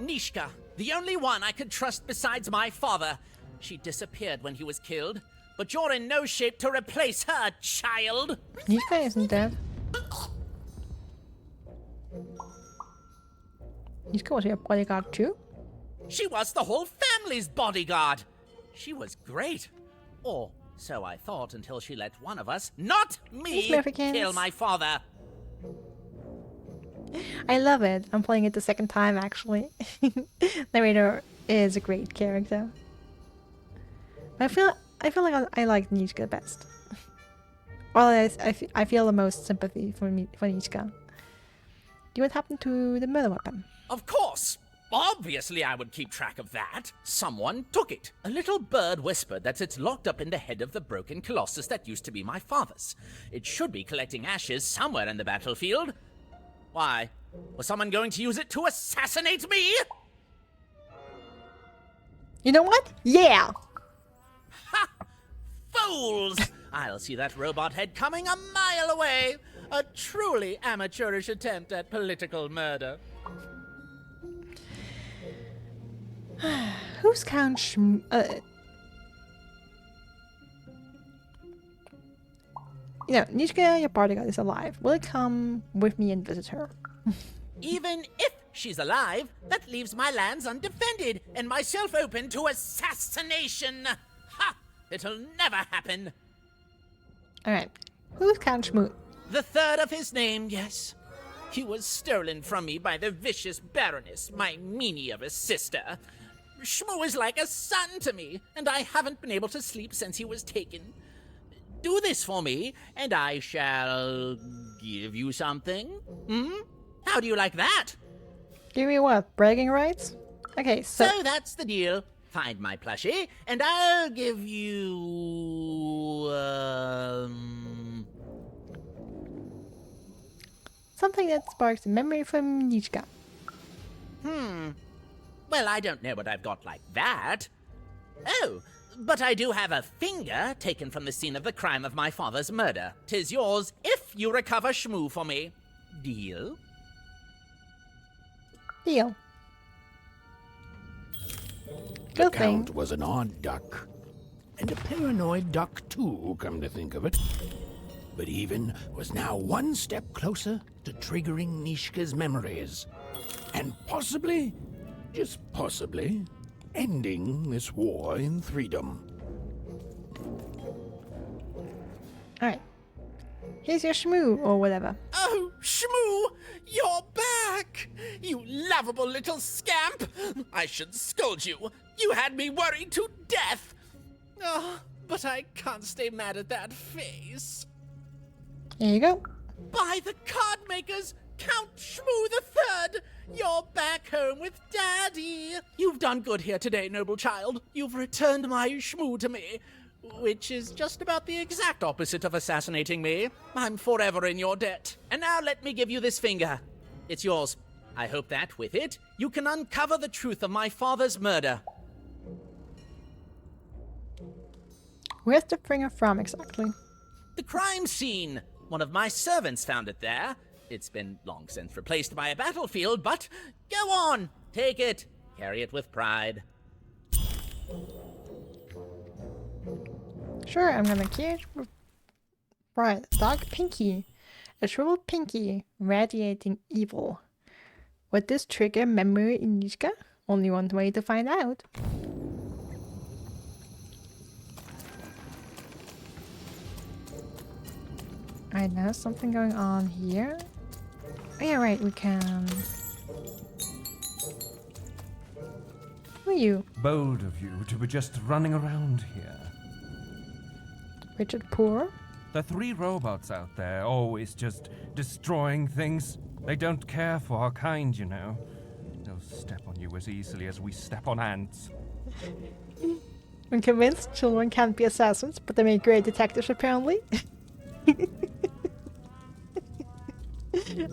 Nishka, the only one I could trust besides my father. She disappeared when he was killed, but you're in no shape to replace her, child. Nishka isn't dead. Nishka was your bodyguard too? She was the whole family's bodyguard. She was great. Or so I thought until she let one of us, not me, kill my father. I love it. I'm playing it the second time actually. Narrator is a great character. I feel like I like Nishka best. Well, I feel the most sympathy for Nishka. Do what happened to the murder weapon? Of course! Obviously I would keep track of that. Someone took it. A little bird whispered that it's locked up in the head of the broken colossus that used to be my father's. It should be collecting ashes somewhere in the battlefield. Why? Was someone going to use it to assassinate me? You know what? Yeah! Ha! Fools! I'll see that robot head coming a mile away. A truly amateurish attempt at political murder. Who's Count you know, Nishka, your bodyguard is alive. Will you come with me and visit her? Even if she's alive, that leaves my lands undefended and myself open to assassination. Ha! It'll never happen. Alright. Who's Count Schmoot? The third of his name, yes. He was stolen from me by the vicious Baroness, my meanie of a sister. Shmoo is like a son to me, and I haven't been able to sleep since he was taken. Do this for me, and I shall give you something. How do you like that? Give me what? Bragging rights? Okay, so that's the deal. Find my plushie, and I'll give you... something that sparks a memory from Nishka. Well, I don't know what I've got like that. Oh, but I do have a finger taken from the scene of the crime of my father's murder. 'Tis yours if you recover Shmoo for me. Deal? Deal. The Count was an odd duck. And a paranoid duck too, come to think of it. But even was now one step closer to triggering Nishka's memories. And possibly, just possibly, ending this war in freedom. Alright. Here's your Shmoo, or whatever. Oh, Shmoo! You're back! You lovable little scamp! I should scold you. You had me worried to death. Oh, but I can't stay mad at that face. Here you go. By the card makers, Count Shmoo the Third! You're back home with Daddy! You've done good here today, noble child. You've returned my Shmoo to me, which is just about the exact opposite of assassinating me. I'm forever in your debt. And now let me give you this finger. It's yours. I hope that, with it, you can uncover the truth of my father's murder. Where's the finger from, exactly? The crime scene! One of my servants found it there. It's been long since replaced by a battlefield, but go on! Take it. Carry it with pride. Sure, I'm gonna carry it with pride. Dark Pinky. A shriveled pinky radiating evil. Would this trigger memory in Nishka? Only one way to find out. Alright, now something going on here. Oh yeah, right, we can... Who are you? Bold of you to be just running around here. Richard Poor? The 3 robots out there, always just destroying things. They don't care for our kind, you know. They'll step on you as easily as we step on ants. I'm convinced children can't be assassins, but they make great detectives apparently.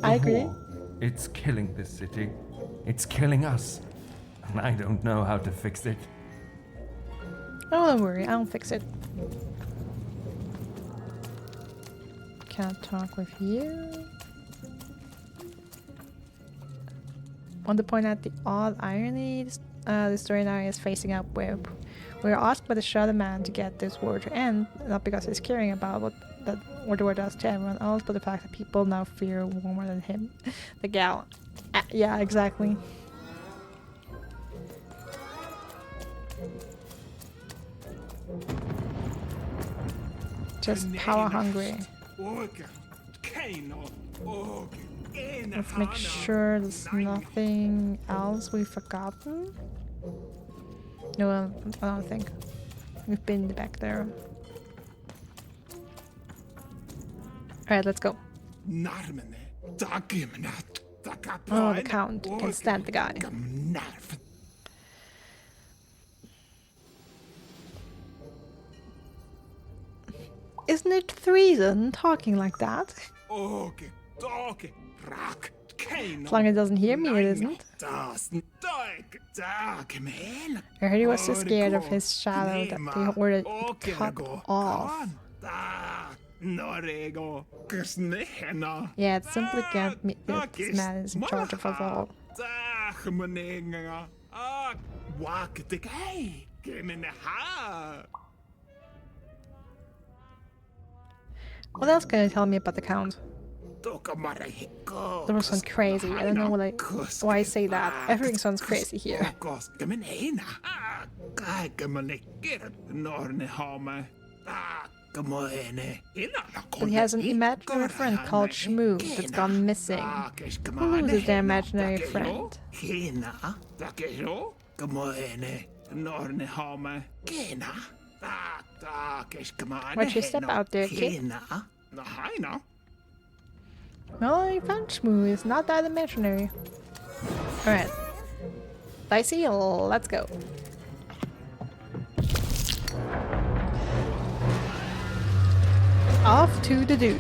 I agree. It's killing this city. It's killing us. And I don't know how to fix it. Oh, don't worry, I'll fix it. Can't talk with you. Want to point out the odd irony the story now is facing up with. We're asked by the Shadow Man to get this war to end, not because he's caring about what the war does to everyone else, but the fact that people now fear war more than him. The gal. Yeah, exactly. Just power hungry. Organ, Kane, Organ. Let's make sure there's nothing else we've forgotten. No, I don't think. We've been back there. Alright, let's go. Oh, the Count. Can't stand the guy. Isn't it treason talking like that? As long as it doesn't hear me, it isn't. I heard he was so scared of his shadow that they ordered it cut off. Yeah, it's simply can't meet this man is in charge of us all. What else can you tell me about the Count? That was sound crazy. I don't know why I say that. Everything sounds crazy here. But he has an imaginary friend called Shmoo that's gone missing. Who is their imaginary friend? Watch your step out there, kid. No, you found Shmoo. It's not that imaginary. Alright. Dicey, let's go. Off to the Duke.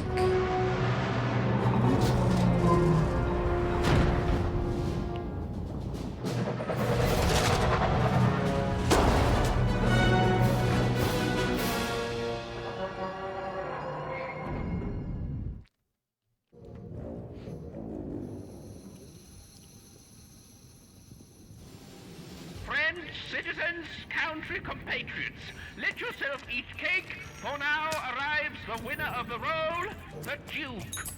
Citizens, country compatriots, let yourself eat cake, for now arrives the winner of the role, the Duke.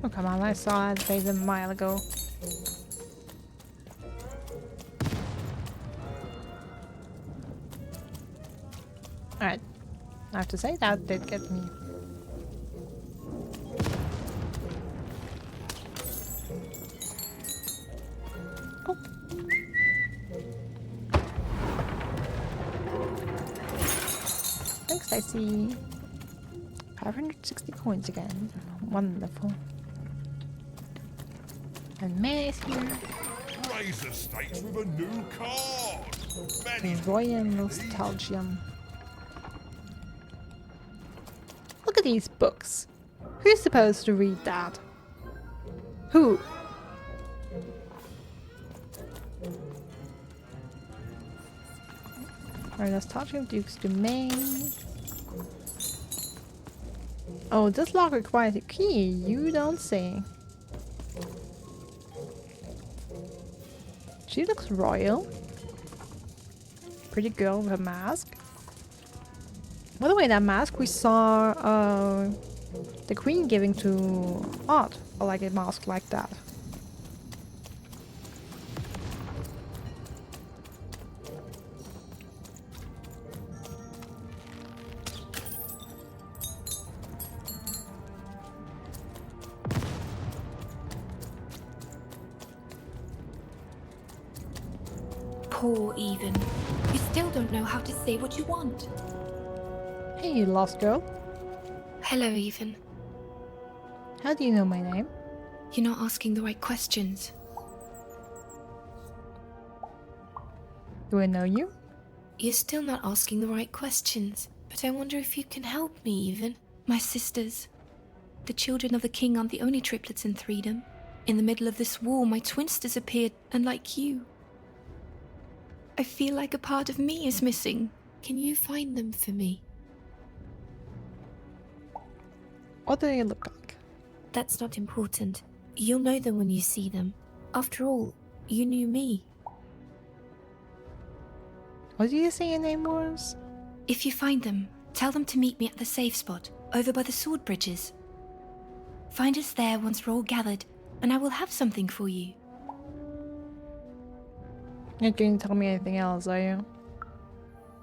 Oh, come on, I saw that face a mile ago. Alright, I have to say that did get me. Oh. Thanks, I see 560 coins again. Wonderful. And May is here. Raise the stakes with a new card. Royal Nostalgium. Look at these books. Who's supposed to read that? Who? Royal Nostalgium, Duke's Domain. Oh, this lock requires a key. You don't say. She looks royal. Pretty girl with a mask. By the way, that mask we saw the queen giving to Odd, or like a mask like that. Poor Even. You still don't know how to say what you want. Hey, you lost girl. Hello, Even. How do you know my name? You're not asking the right questions. Do I know you? You're still not asking the right questions. But I wonder if you can help me, Even. My sisters. The children of the king aren't the only triplets in Threedom. In the middle of this war, my twins disappeared, unlike you. I feel like a part of me is missing. Can you find them for me? What do they look like? That's not important. You'll know them when you see them. After all, you knew me. What did you say your name was? If you find them, tell them to meet me at the safe spot, over by the sword bridges. Find us there once we're all gathered, and I will have something for you. You're not going to tell me anything else, are you?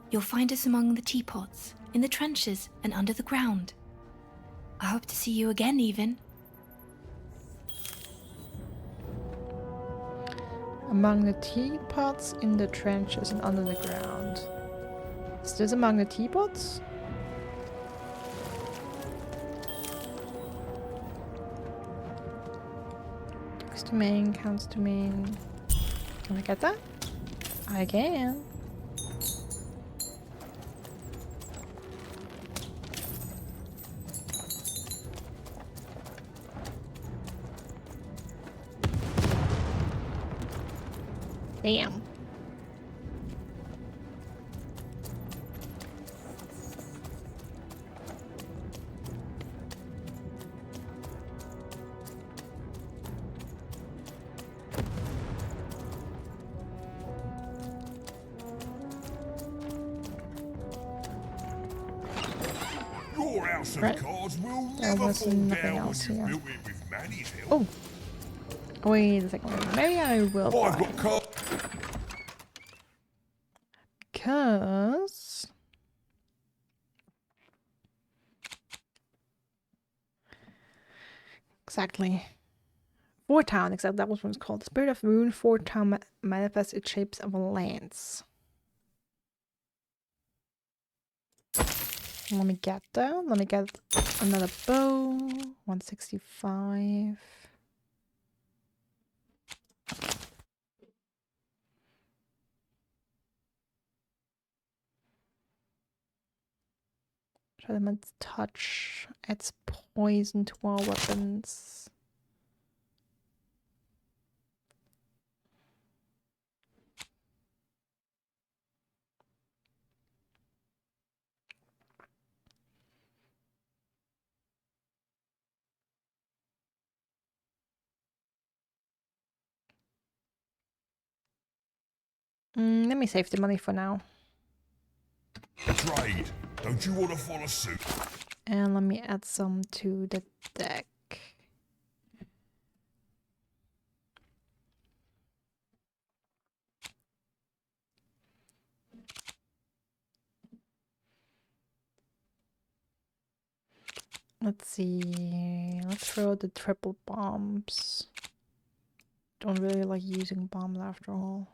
You'll find us among the teapots, in the trenches, and under the ground. I hope to see you again, even. Among the teapots, in the trenches, and under the ground. Is this among the teapots? Dukes to main, counts to main. Can I get that? I can. Damn. Your house of Right. cards will There never was fall nothing down else when you here. built it with Manny's help. Oh. Wait a second. Maybe I will I've buy. got cards. Because... Exactly. Fort Town, exactly, that was what it's called. The spirit of Rune Fort Town manifests its shapes of a lance. Let me get that. Let me get another bow. 165. Elements touch adds poison to our weapons. Let me save the money for now. Trade. Don't you want to follow suit? And let me add some to the deck. Let's see. Let's throw the triple bombs. Don't really like using bombs after all.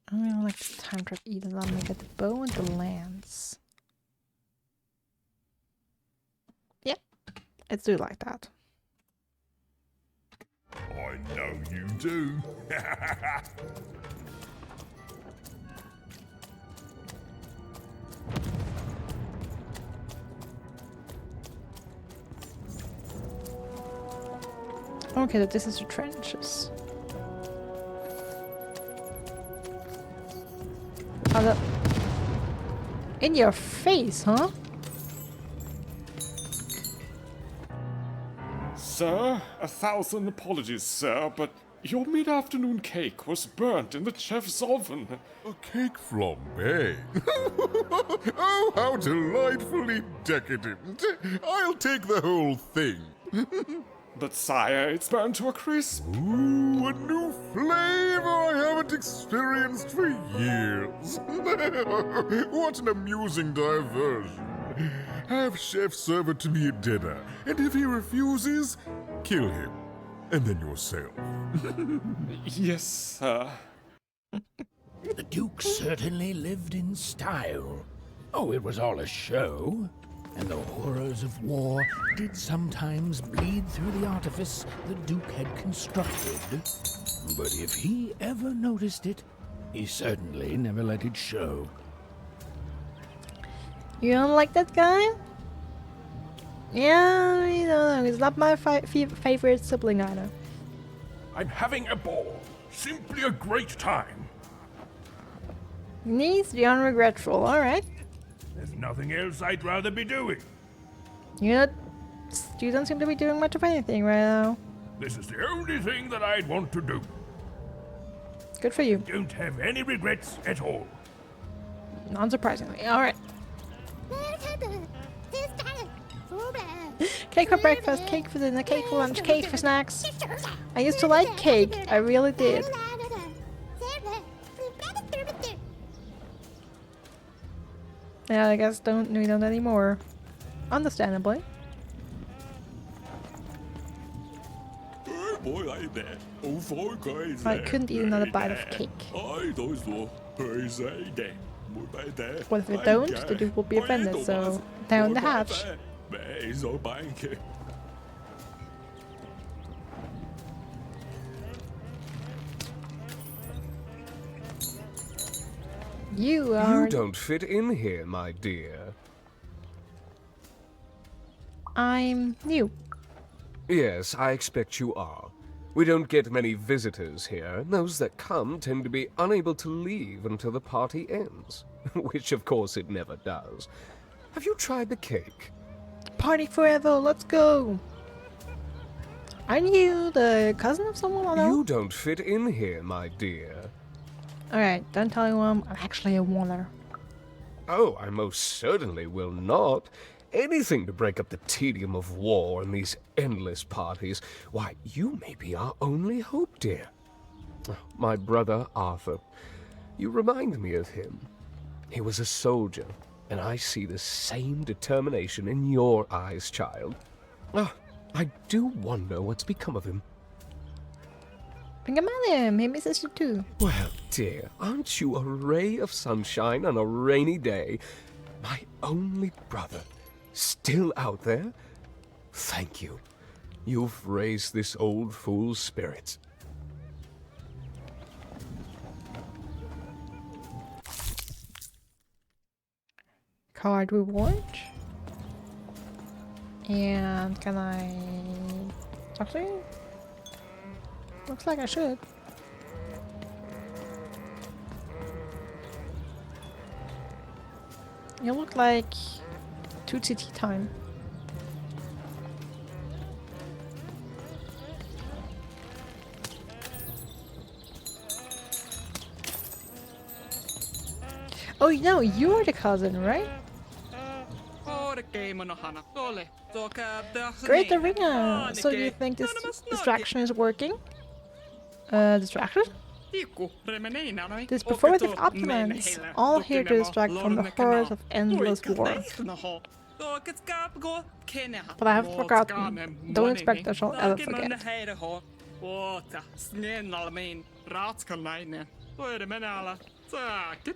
I don't really like the time trap either. Let me get the bow and the lance. Yep, let's do it like that. I know you do. Okay, so this is the trenches. Oh, in your face, huh? Sir, 1,000 apologies, sir, but your mid-afternoon cake was burnt in the chef's oven. A cake flambe? Oh, how delightfully decadent. I'll take the whole thing. But sire, it's burnt to a crisp. Ooh, a new flavor I haven't experienced for years. What an amusing diversion. Have chef serve it to me at dinner, and if he refuses, kill him. And then yourself. Yes, sir. The Duke certainly lived in style. Oh, it was all a show. And the horrors of war did sometimes bleed through the artifice the Duke had constructed. But if he ever noticed it, he certainly never let it show. You don't like that guy? Yeah, I don't know. He's not my favorite sibling either. I'm having a ball. Simply a great time. Needs to be unregretful, alright. There's nothing else I'd rather be doing. You don't seem to be doing much of anything right now. This is the only thing that I'd want to do. Good for you. Don't have any regrets at all. Unsurprisingly. Alright. Cake for breakfast, cake for dinner, cake for lunch, cake for snacks. I used to like cake. I really did. Yeah, I guess we don't anymore. Understandably. I couldn't eat another bite of cake. What if I don't? The Duke will be offended, so down the hatch. You don't fit in here, my dear. I'm new. Yes, I expect you are. We don't get many visitors here, and those that come tend to be unable to leave until the party ends. Which, of course, it never does. Have you tried the cake? Party forever, let's go! Aren't you the cousin of someone I know? You don't fit in here, my dear. Alright, don't tell anyone I'm actually a Warner. Oh, I most certainly will not. Anything to break up the tedium of war and these endless parties. Why, you may be our only hope, dear. My brother Arthur. You remind me of him. He was a soldier, and I see the same determination in your eyes, child. I do wonder what's become of him. Think about him, he misses you too. Well, dear, aren't you a ray of sunshine on a rainy day? My only brother. Still out there? Thank you. You've raised this old fool's spirits. Card reward. And can I talk to you? Looks like I should. You look like Tootsie tea time. Oh, no, you're the cousin, right? Great arena! So you think this distraction is working? Distraction? This performative opulence, all here to distract from the horrors of endless war. But I haven't forgotten. Don't expect I shall ever forget.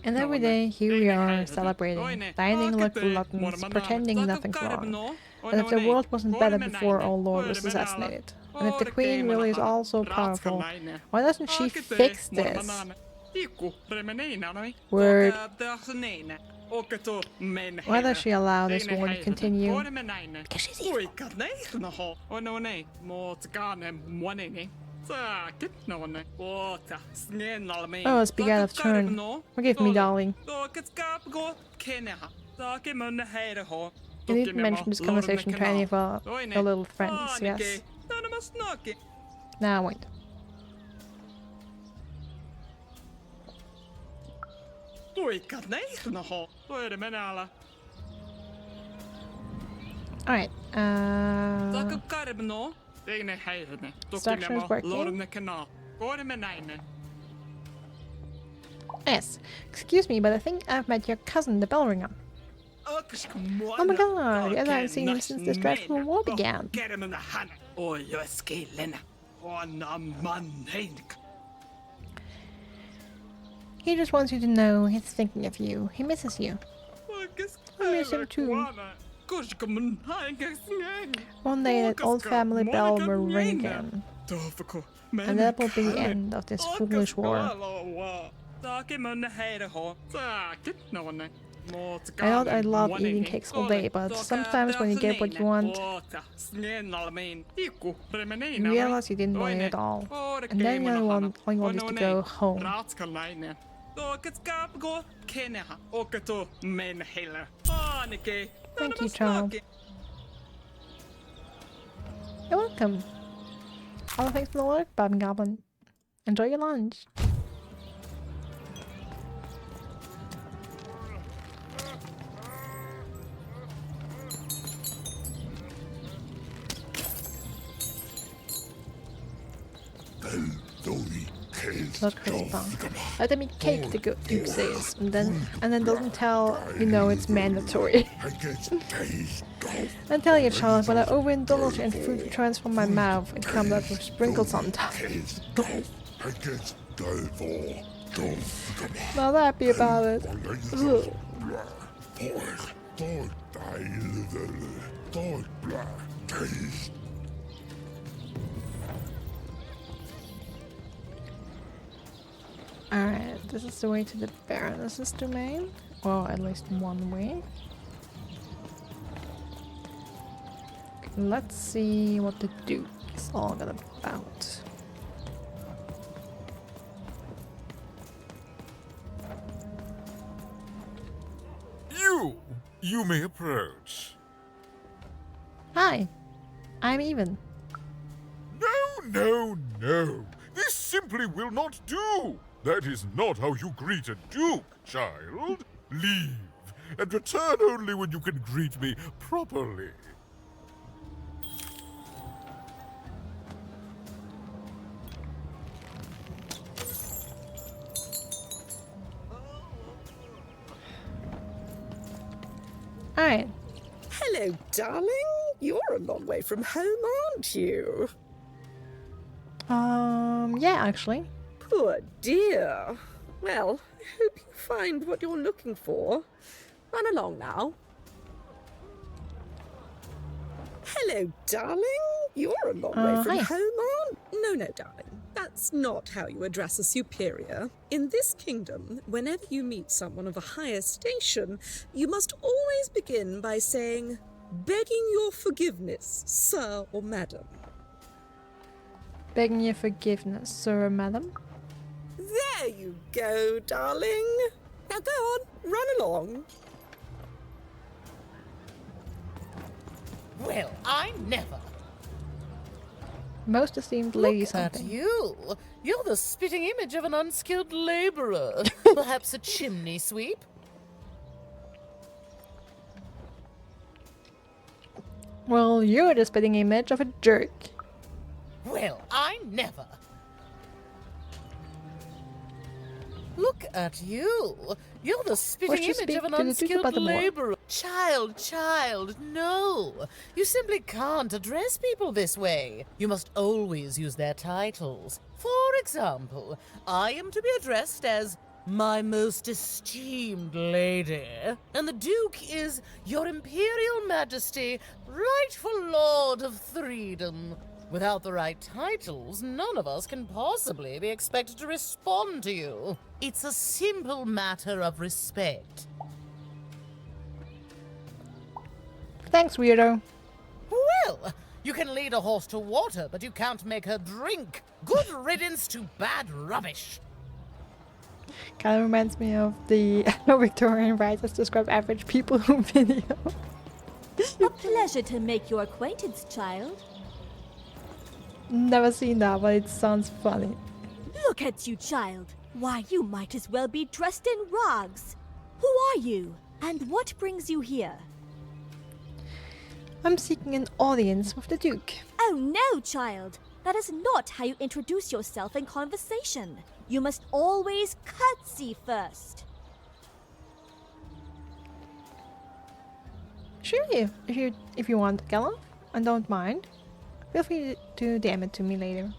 And every day, here we are, celebrating, dining like gluttons, pretending nothing's wrong. And if the world wasn't better before our Lord was assassinated, and if the Queen really is all so powerful, why doesn't she fix this? Word. Why does she allow this war to continue? Because she's evil. Oh, it's begun of turn. Forgive me, darling. You didn't mention this conversation to any of your little friends, yes? Now wait. Alright, Distraction is working. Yes. Excuse me, but I think I've met your cousin, the bell ringer. Oh my god, yes, I haven't seen him since this dreadful war began. He just wants you to know he's thinking of you. He misses you. I miss him too. One day that old family bell will ring again. And that will be the end of this foolish war. I know I love eating cakes all day, but sometimes when you get what you want, you realize you didn't want it at all. And then you all you want is to go home. Thank you, child. You're welcome. All thanks for the work, Bob and Goblin. Enjoy your lunch. Not crystal. Let me cake, the Duke says, and then doesn't tell, it's mandatory. And tell your child, when I overindulge and food returns from my mouth, it comes out with sprinkles on top. Not happy about it. Ugh. Alright, this is the way to the Baroness's domain. Or at least one way. Let's see what the Duke is all about. You may approach. Hi, I'm Even. No. This simply will not do. That is not how you greet a duke, child. Leave, and return only when you can greet me properly. Alright. Hello, darling. You're a long way from home, aren't you? Yeah, actually. Poor dear. Well, I hope you find what you're looking for. Run along now. Hello, darling. You're a long way from hi. home, aren't you? No, darling. That's not how you address a superior. In this kingdom, whenever you meet someone of a higher station, you must always begin by saying, "Begging your forgiveness, sir or madam." Begging your forgiveness, sir or madam. There you go, darling. Now go on, run along. Well, I never. Most esteemed lady Look at something. you. You're the spitting image of an unskilled laborer. Perhaps a chimney sweep? Well, you're the spitting image of a jerk. Well, I never. Look at you. You're the spitting you image speak of an to the Duke unskilled about the war? laborer. Child, no. You simply can't address people this way. You must always use their titles. For example, I am to be addressed as my most esteemed lady, and the Duke is Your Imperial Majesty, rightful Lord of Freedom. Without the right titles, none of us can possibly be expected to respond to you. It's a simple matter of respect. Thanks, weirdo. Well, you can lead a horse to water, but you can't make her drink. Good riddance to bad rubbish. Kind of reminds me of the Victorian writers describe average people video. A pleasure to make your acquaintance, child. Never seen that, but it sounds funny. Look at you, child. Why, you might as well be dressed in rags. Who are you? And what brings you here? I'm seeking an audience with the Duke. Oh no, child. That is not how you introduce yourself in conversation. You must always curtsy first. Sure, if you want, Gallum, and don't mind. Feel free to DM it to me later.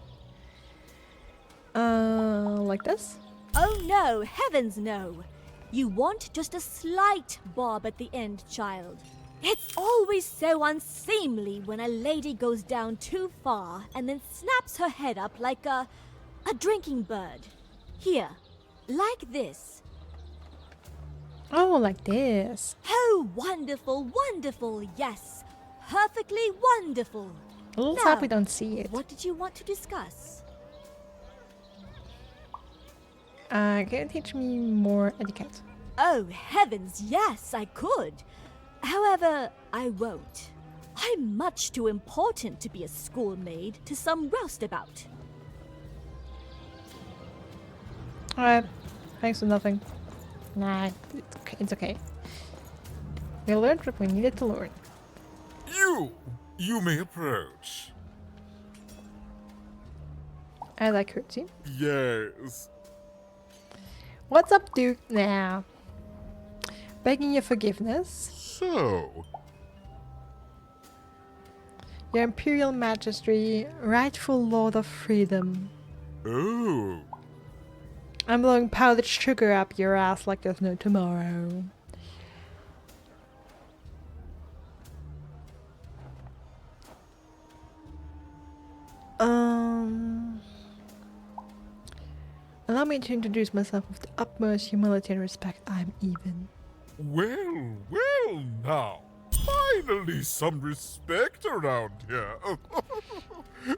Like this? Oh no, heavens no. You want just a slight bob at the end, child. It's always so unseemly when a lady goes down too far and then snaps her head up like a drinking bird. Here, like this. Oh, like this. Oh, wonderful, wonderful, yes. Perfectly wonderful. Let's Now, hope we don't see it. What did you want to discuss? Can you teach me more etiquette? Oh, heavens, yes, I could. However, I won't. I'm much too important to be a schoolmaid to some roustabout. Alright, thanks for nothing. Nah, it's okay. We learned what we needed to learn. You may approach. I like her too. Yes. What's up, Duke? Now, begging your forgiveness. So, Your Imperial Majesty, rightful Lord of Freedom. oh, I'm blowing powdered sugar up your ass like there's no tomorrow. Allow me to introduce myself with the utmost humility and respect. I'm even. well, well now. Finally some respect around here.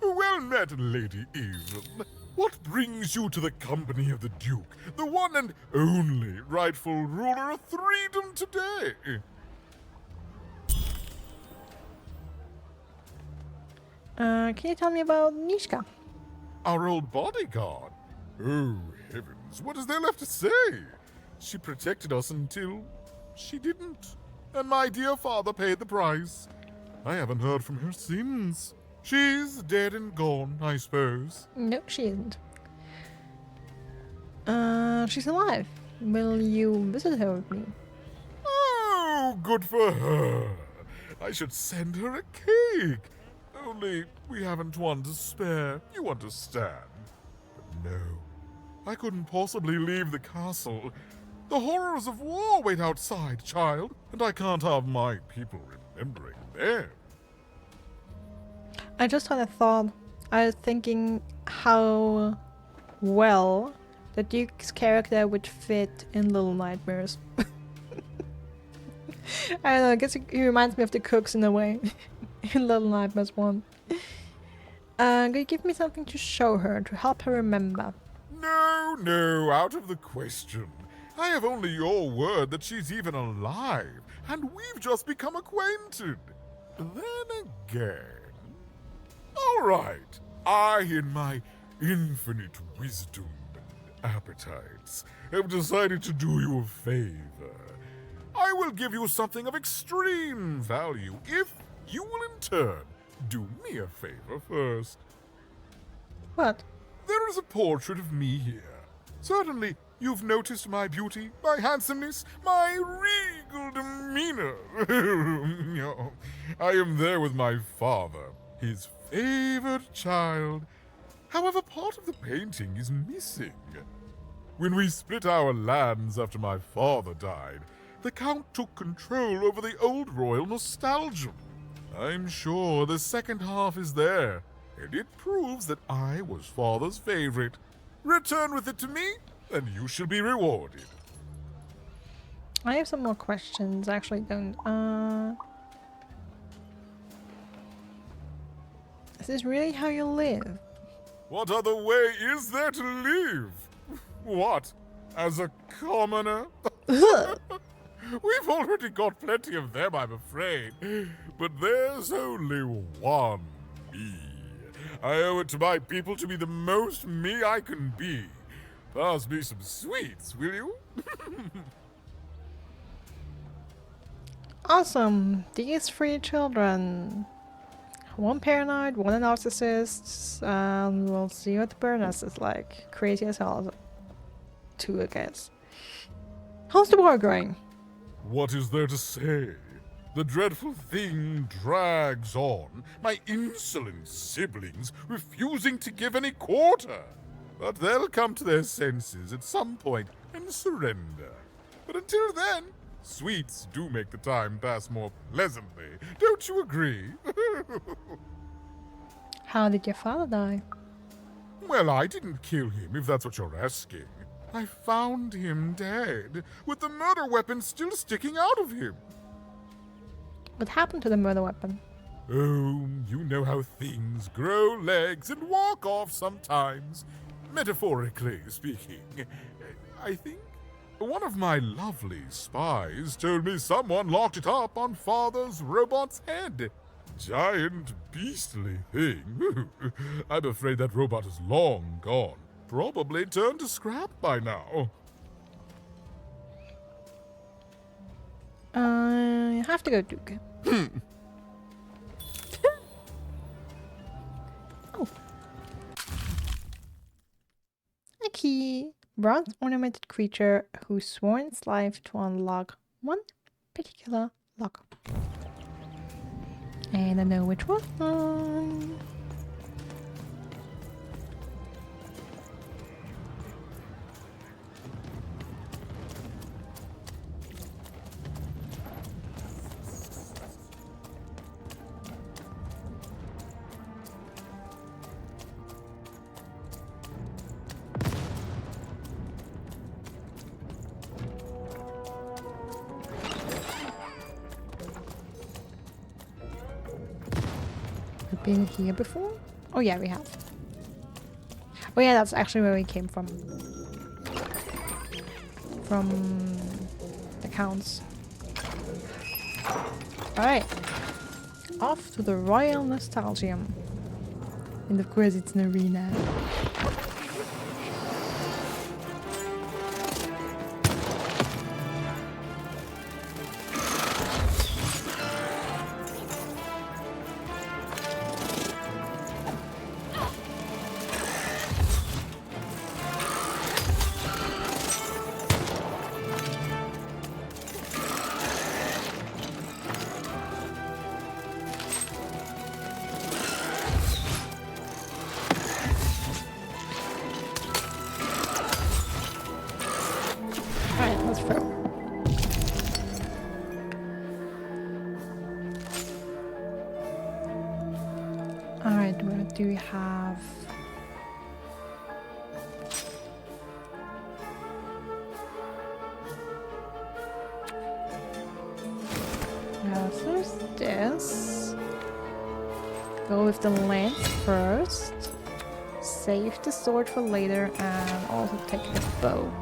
Well met, Lady Even. What brings you to the company of the Duke, the one and only rightful ruler of Freedom today? Can you tell me about Nishka? Our old bodyguard. Oh, heavens, what is there left to say? She protected us until she didn't. And my dear father paid the price. I haven't heard from her since. She's dead and gone, I suppose. No, she isn't. She's alive. Will you visit her with me? Oh, good for her. I should send her a cake. Only we haven't one to spare, you understand. But no, I couldn't possibly leave the castle. The horrors of war wait outside, child, and I can't have my people remembering them. I just had a thought. I was thinking how well the Duke's character would fit in Little Nightmares. I don't know, I guess he reminds me of the cooks in a way. In Little Nightmares 1. Could you give me something to show her, to help her remember? No, no, out of the question. I have only your word that she's even alive, and we've just become acquainted. Then again... All right, I, in my infinite wisdom and appetites, have decided to do you a favor. I will give you something of extreme value if you will in turn do me a favor first. What? There is a portrait of me here. Certainly, you've noticed my beauty, my handsomeness, my regal demeanor. I am there with my father, his favored child. However, part of the painting is missing. When we split our lands after my father died, the Count took control over the old royal nostalgia. I'm sure the second half is there, and it proves that I was father's favorite. Return with it to me, and you shall be rewarded. I have some more questions. I actually don't. Is this really how you live? What other way is there to live? What? As a commoner? We've already got plenty of them, I'm afraid. But there's only one me. I owe it to my people to be the most me I can be. Pass me some sweets, will you? Awesome. These 3 children. One paranoid, one a narcissist, and we'll see what the Burness is like. Crazy as hell. 2, I guess. How's the war going? What is there to say? The dreadful thing drags on, my insolent siblings refusing to give any quarter. But they'll come to their senses at some point and surrender. But until then, sweets do make the time pass more pleasantly. Don't you agree? How did your father die? Well, I didn't kill him, if that's what you're asking. I found him dead, with the murder weapon still sticking out of him. What happened to the murder weapon? Oh, you know how things grow legs and walk off sometimes. Metaphorically speaking. I think one of my lovely spies told me someone locked it up on Father's robot's head. Giant, beastly thing. I'm afraid that robot is long gone. Probably turned to scrap by now. I have to go, Duke. Oh. a key. Bronze ornamented creature who sworn its life to unlock one particular lock. And I know which one. Been here before? Oh yeah, we have. Oh yeah, that's actually where we came from. From the counts. Alright. Off to the Royal Nostalgium. And of course it's an arena. Alright, what do we have? Now there's this. Go with the lance first. Save the sword for later and also take the bow.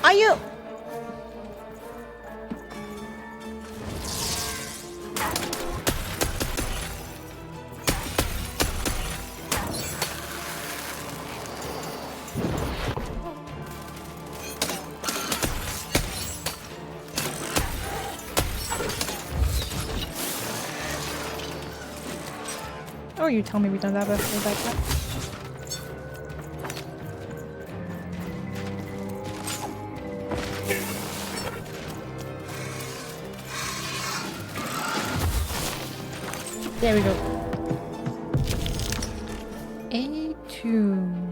Are you? Oh, you tell me we don't have a full backpack. There we go. A2.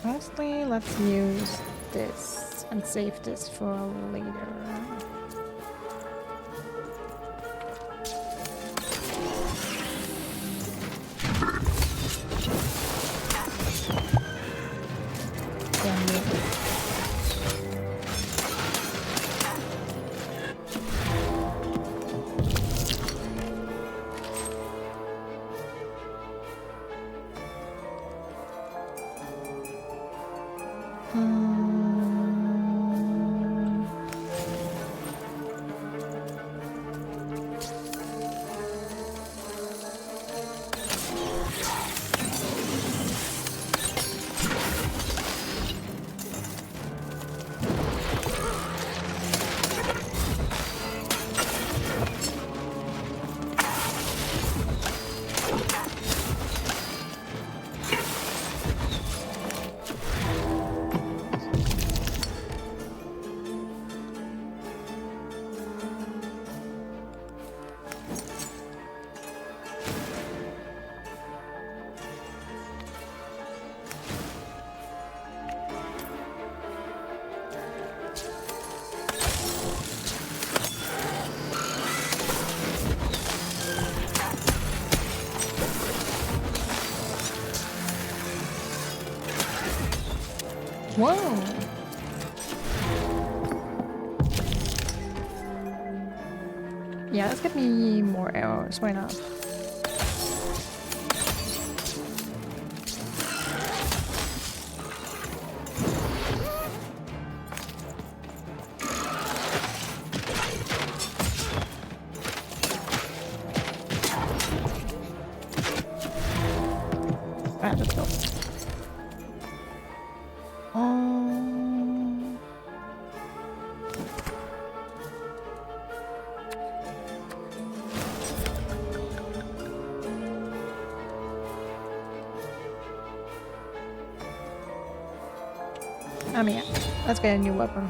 Honestly, let's use this and save this for later. Whoa! Yeah, let's get me more arrows. Why not? I mean, let's get a new weapon.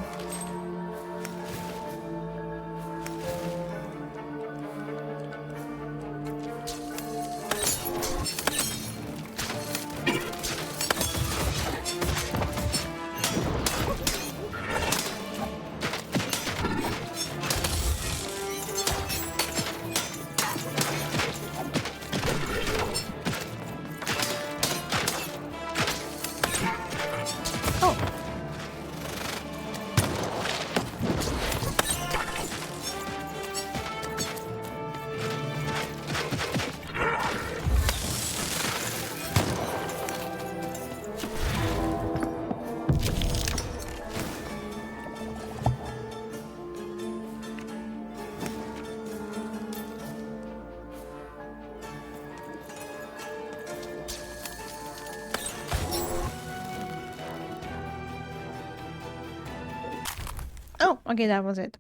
Oh, okay, that was it.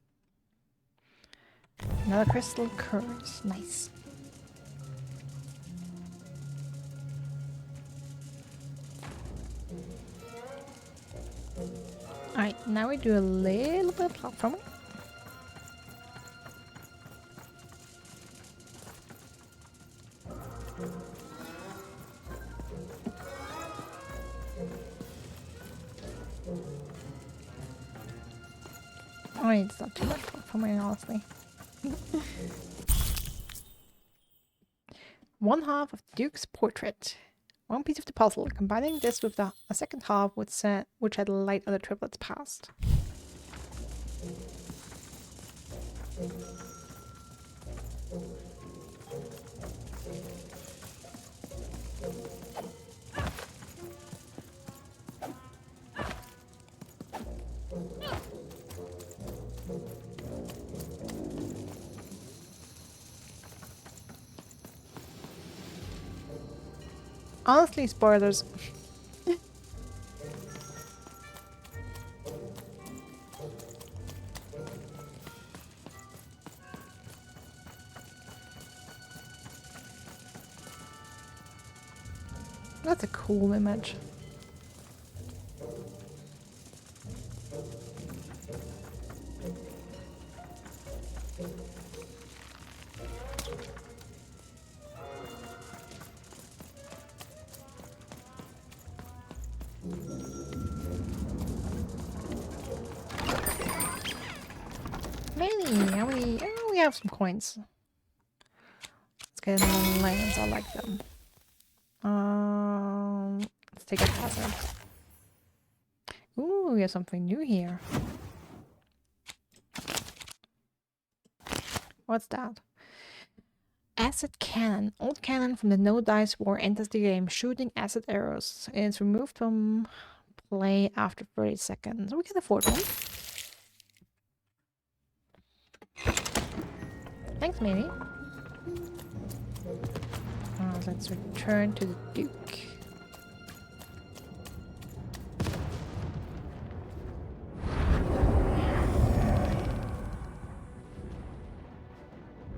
Another crystal curse. Nice. Alright, now we do a little bit of platforming. Oh, it's not too much platforming, honestly. One half of the Duke's portrait. One piece of the puzzle. Combining this with a second half would shed light on the triplets' past. Honestly, spoilers. That's a cool image. How many? Oh, we have some coins. Let's get another lands. I like them. Let's take a hazard. Ooh, we have something new here. What's that? Acid cannon. Old cannon from the No Dice War enters the game, shooting acid arrows. It's removed from play after 30 seconds. We can afford one. Thanks, maybe. Let's return to the Duke.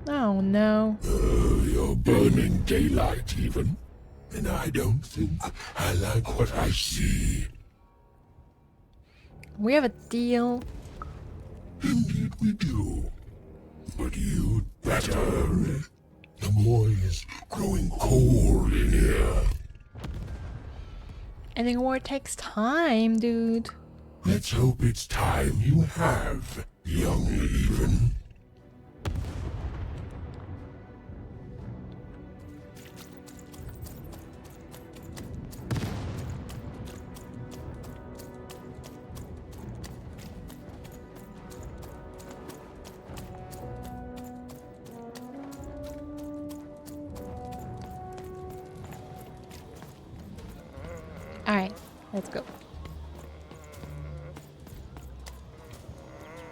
Oh no. You're burning daylight even. And I don't think I like what I see. We have a deal. Indeed we do. But you'd better hurry. The boy's growing cold in here. Ending war takes time, dude. Let's hope it's time you have, young even. Alright, let's go.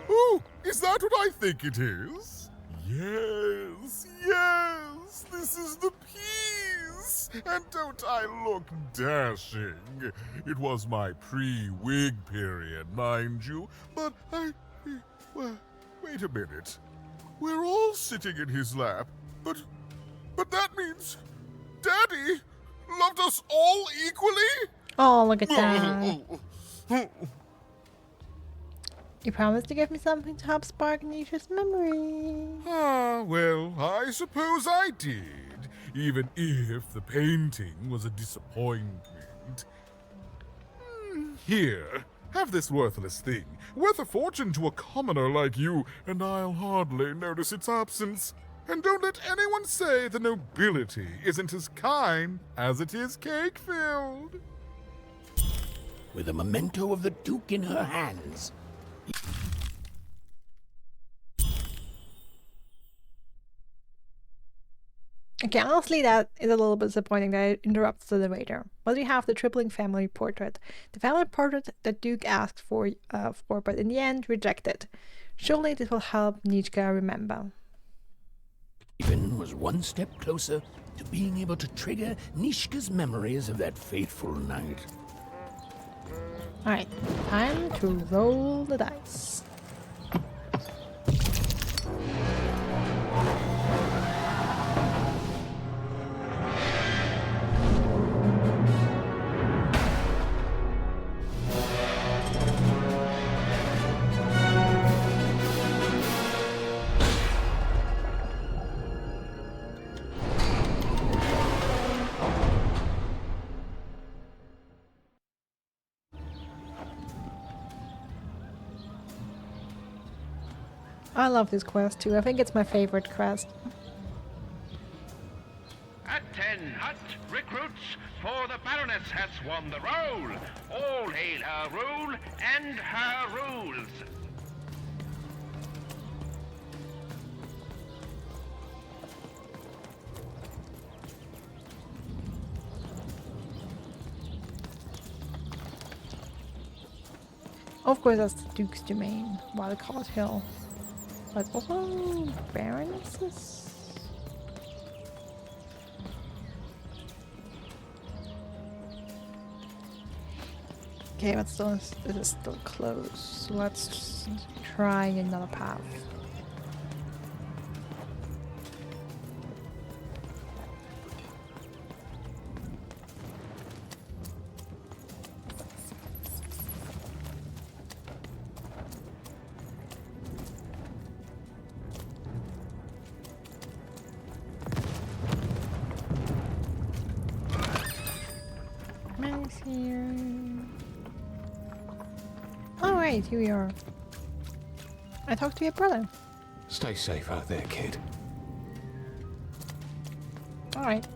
Ooh, is that what I think it is? Yes, yes, this is the piece! And don't I look dashing? It was my pre-wig period, mind you, but well, wait a minute. We're all sitting in his lap, but that means Daddy loved us all equally? Oh, look at that. You promised to give me something to help spark Nisha's memory. Ah, well, I suppose I did. Even if the painting was a disappointment. Here, have this worthless thing. Worth a fortune to a commoner like you, and I'll hardly notice its absence. And don't let anyone say the nobility isn't as kind as it is cake-filled. With a memento of the Duke in her hands. Okay, honestly, that is a little bit disappointing that it interrupts the narrator. But we have the tripling family portrait. The family portrait that Duke asked for, but in the end rejected. Surely this will help Nishka remember. Even was one step closer to being able to trigger Nishka's memories of that fateful night. Alright, time to roll the dice. I love this quest too. I think it's my favorite quest. At 10, hut recruits, for the Baroness has won the roll. All hail her rule and her rules. Of course, that's the Duke's domain, Wildcard Hill. But oh, Baronesses? Okay, but still, this is still close. So let's just try another path. Max here. Alright, here we are. I talked to your brother. Stay safe out there, kid. Alright.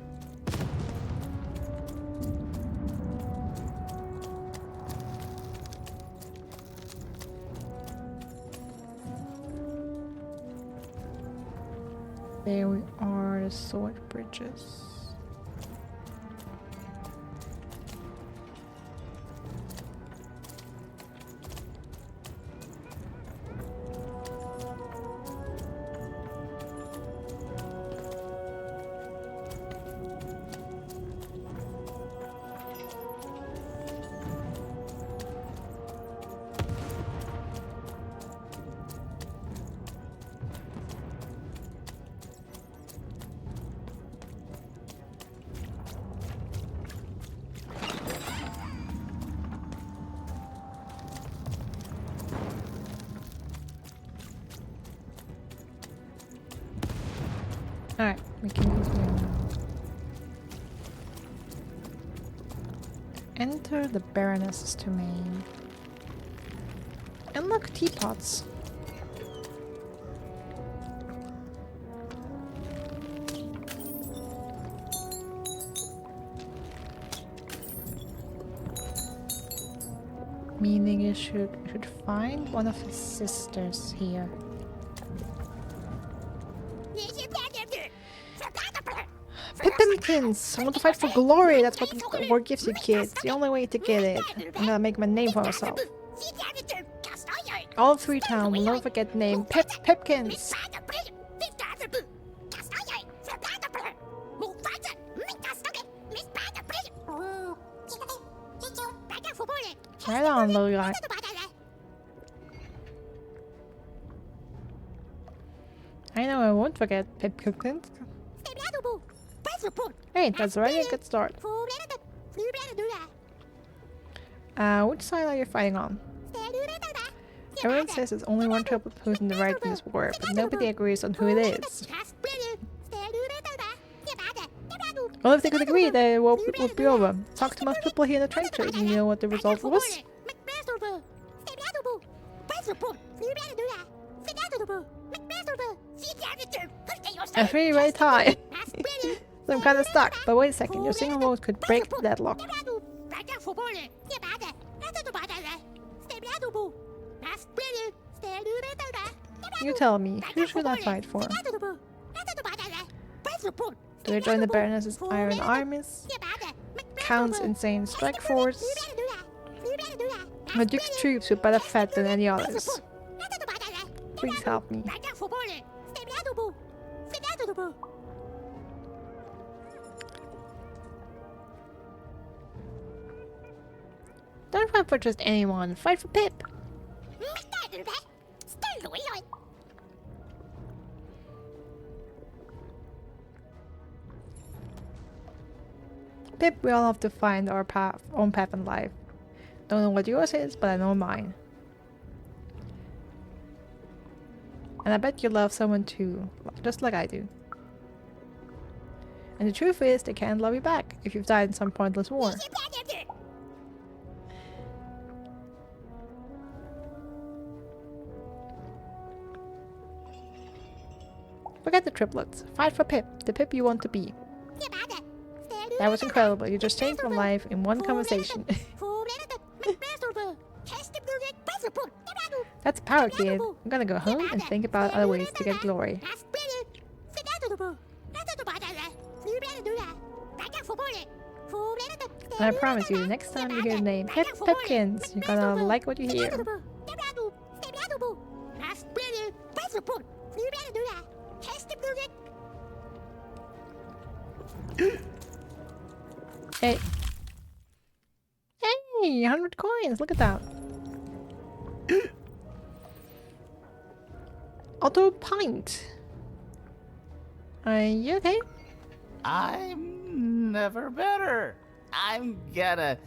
There we are, the sword bridges. Alright, we can use here now. Enter the Baroness's domain. And look, teapots. Meaning you should find one of his sisters here. Pippins! I want to fight for glory! That's what the war gives you, kids. The only way to get it. I'm gonna make my name for myself. All of Freetown will never forget the name Pipkins! Right on, little guy. I know I won't forget Pipkins. Hey, that's already a good start. Which side are you fighting on? Everyone says there's only one triplet who's in the right in this war, but nobody agrees on who it is. Well, if they could agree, then what would be over? Talk to most people here in the trenches, and you know what the result was? A 3-way tie. So I'm kind of stuck, but wait a second, your single vote could break the deadlock. You tell me, who should I fight for? Do I join the Baroness's Iron Armies? Count's insane strike force? My Duke's troops were better fed than any others. Please help me. Don't fight for just anyone, fight for Pip! Pip, we all have to find our own path in life. Don't know what yours is, but I know mine. And I bet you love someone too, just like I do. And the truth is, they can't love you back if you've died in some pointless war. Forget the triplets. Fight for Pip, the Pip you want to be. That was incredible. You just changed my life in one conversation. That's power, kid. I'm gonna go home and think about other ways to get glory. And I promise you, the next time you hear the name Pipkins, you're gonna like what you hear. Hey. Hey, 100 coins, look at that. Auto pint. Are you okay? I'm never better. I'm gonna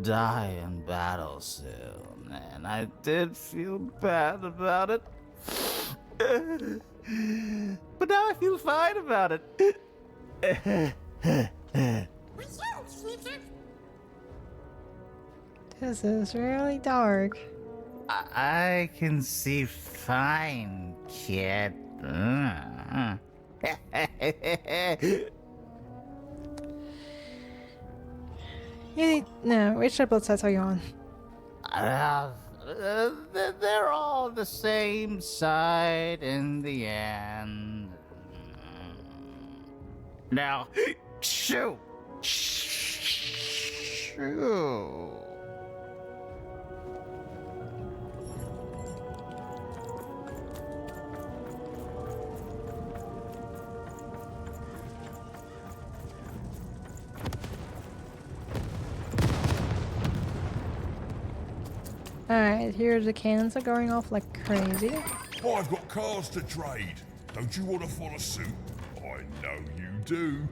die in battle soon, and I did feel bad about it. But now I feel fine about it. This is really dark. I can see fine, kid. No, which triplet sets are you on? They're all the same side in the end. Now, shoot! Shoot! Alright, here the cannons are going off like crazy. I've got cars to trade. Don't you want to follow suit? I know you do.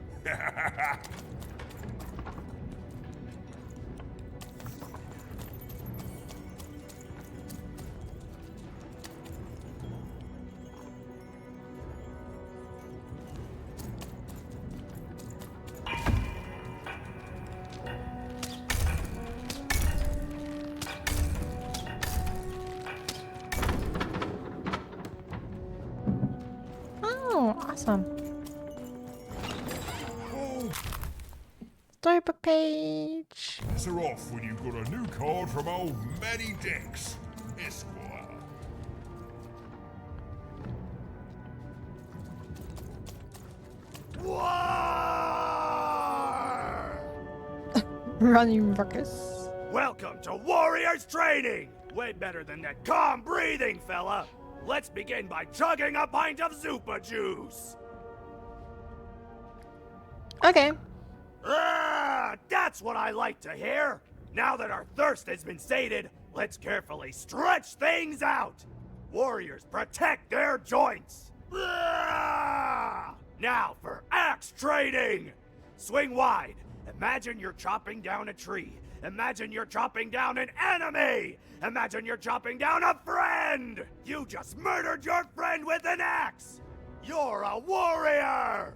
Oh, awesome. Storybook page. Pass her off when you've got a new card from old Matty Dex, Esquire. Running ruckus. Welcome to Warriors Training! Way better than that calm breathing, fella! Let's begin by chugging a pint of Zupa juice! Okay. That's what I like to hear! Now that our thirst has been sated, let's carefully stretch things out! Warriors protect their joints! Now for axe training! Swing wide. Imagine you're chopping down a tree, Imagine you're chopping down an enemy! Imagine you're chopping down a friend! You just murdered your friend with an axe! You're a warrior!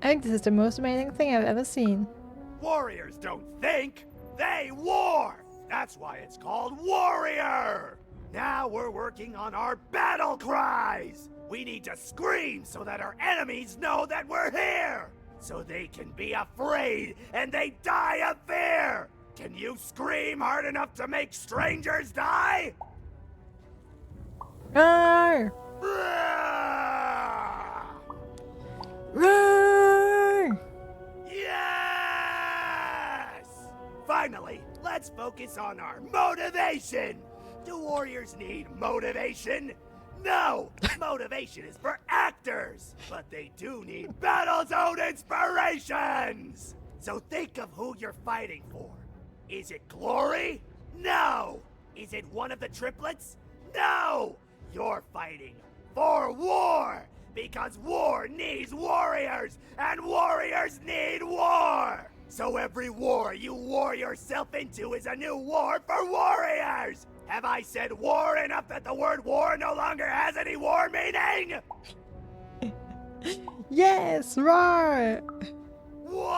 I think this is the most amazing thing I've ever seen. Warriors don't think, they war! That's why it's called Warrior! Now we're working on our battle cries! We need to scream so that our enemies know that we're here! So they can be afraid and they die of fear! Can you scream hard enough to make strangers die? Roar! Roar! Yes! Finally, let's focus on our motivation! Do warriors need motivation? No! Motivation is for actors! But they do need battle zone inspirations! So think of who you're fighting for. Is it glory? No! Is it one of the triplets? No! You're fighting for war! Because war needs warriors! And warriors need war! So every war you war yourself into is a new war for warriors! Have I said war enough that the word war no longer has any war meaning? Yes, roar! War!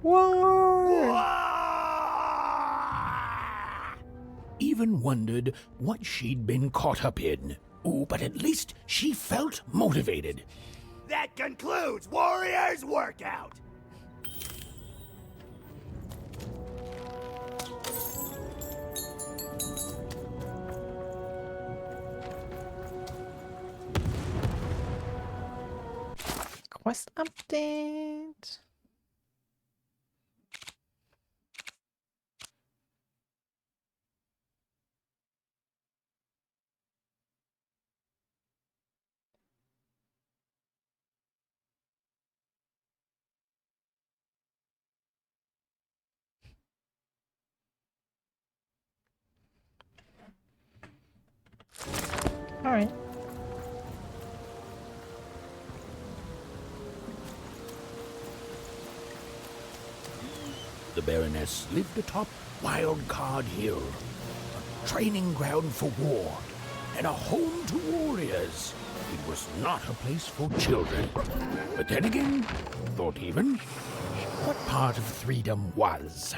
War! Even wondered what she'd been caught up in. Ooh, but at least she felt motivated. That concludes Warriors Workout! Quest update. All right. The Baroness lived atop Wildcard Hill, a training ground for war, and a home to warriors. It was not a place for children. But then again, thought even, what part of freedom was?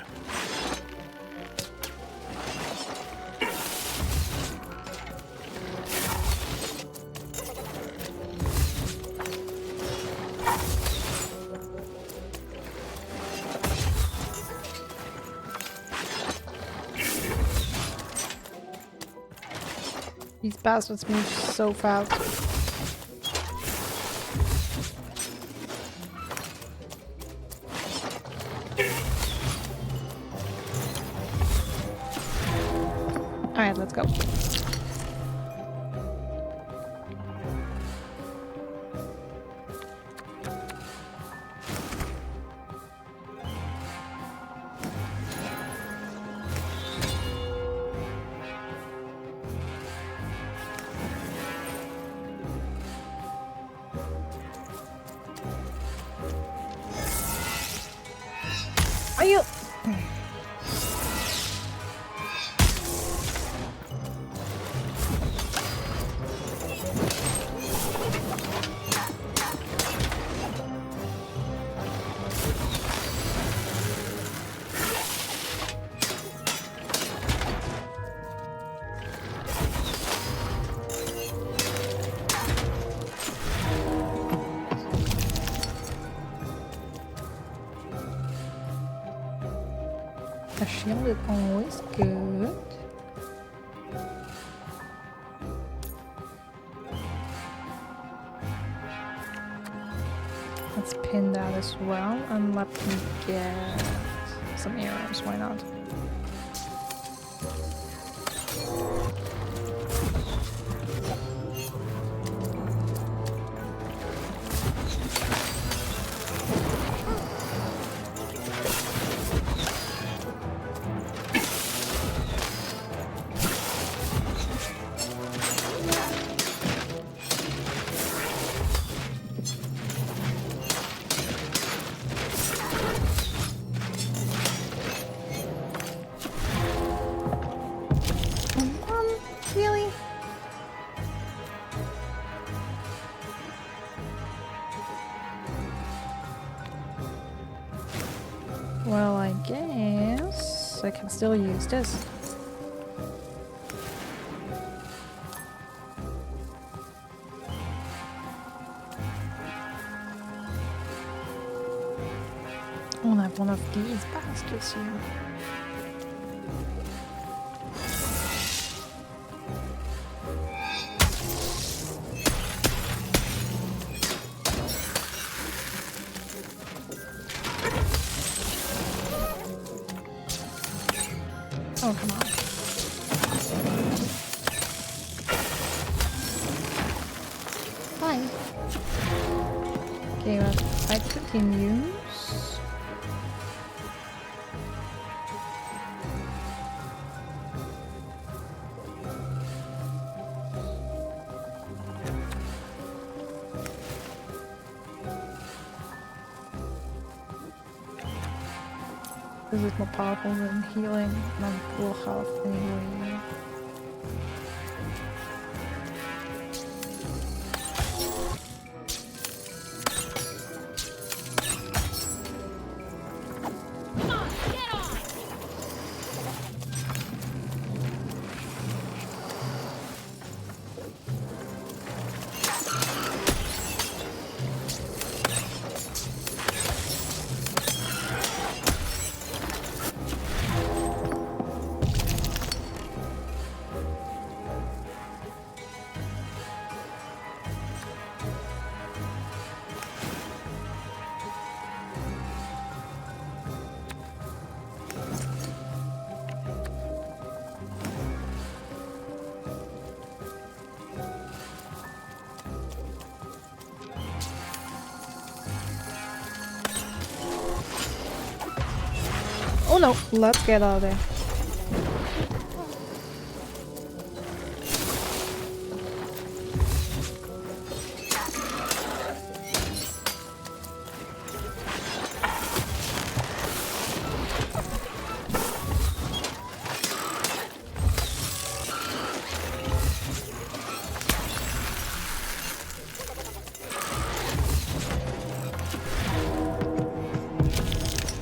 These bastards move so fast. Alright, let's go. Are you? A shield is always good. Let's pin that as well, and let me get some arrows, why not? Well, I guess I can still use this. Oh, and I have one of these bastards here. Oh, come on. Fine. Okay, well, fight continues. This is more powerful than healing, and I'm full health anyway. Oh no, let's get out of there.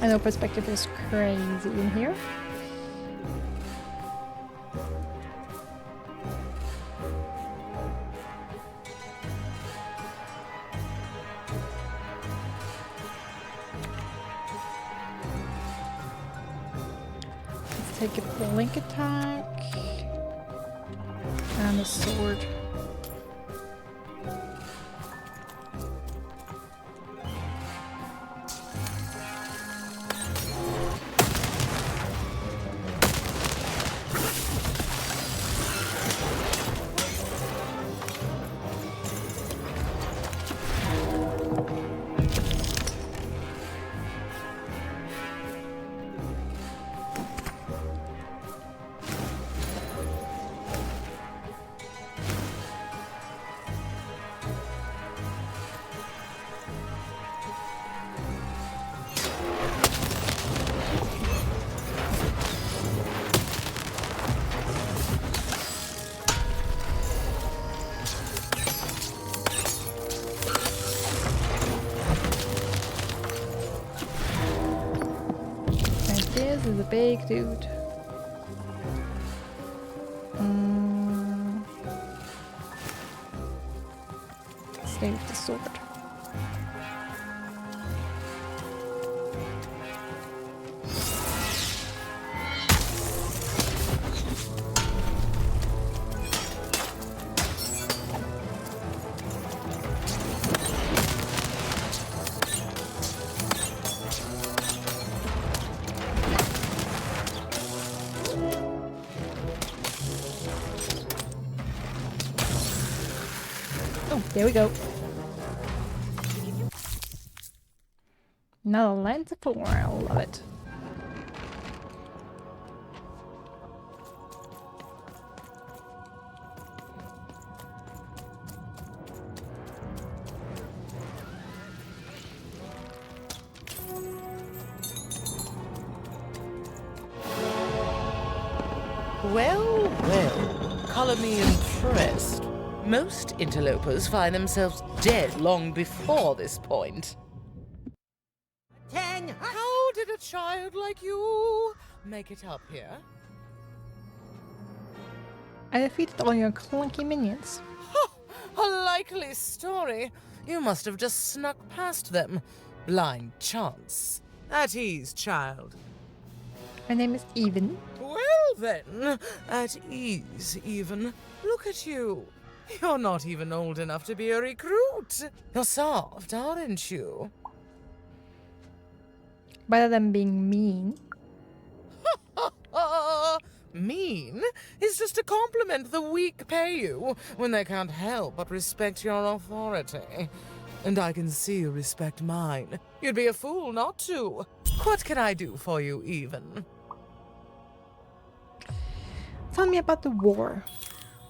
I know perspective is crazy in here. Let's take a blink attack and a sword. This is a big dude. Stay with the sword. There we go. Another lens of 4, I love it. Well, well, colour me impressed. Most interlopers find themselves dead long before this point. How did a child like you make it up here? I defeated all your clunky minions. A likely story. You must have just snuck past them. Blind chance. At ease, child. My name is Even. Well then, at ease, Even. Look at you. You're not even old enough to be a recruit. You're soft, aren't you? Better than being mean. Mean is just a compliment the weak pay you when they can't help but respect your authority. And I can see you respect mine. You'd be a fool not to. What can I do for you, Even? Tell me about the war.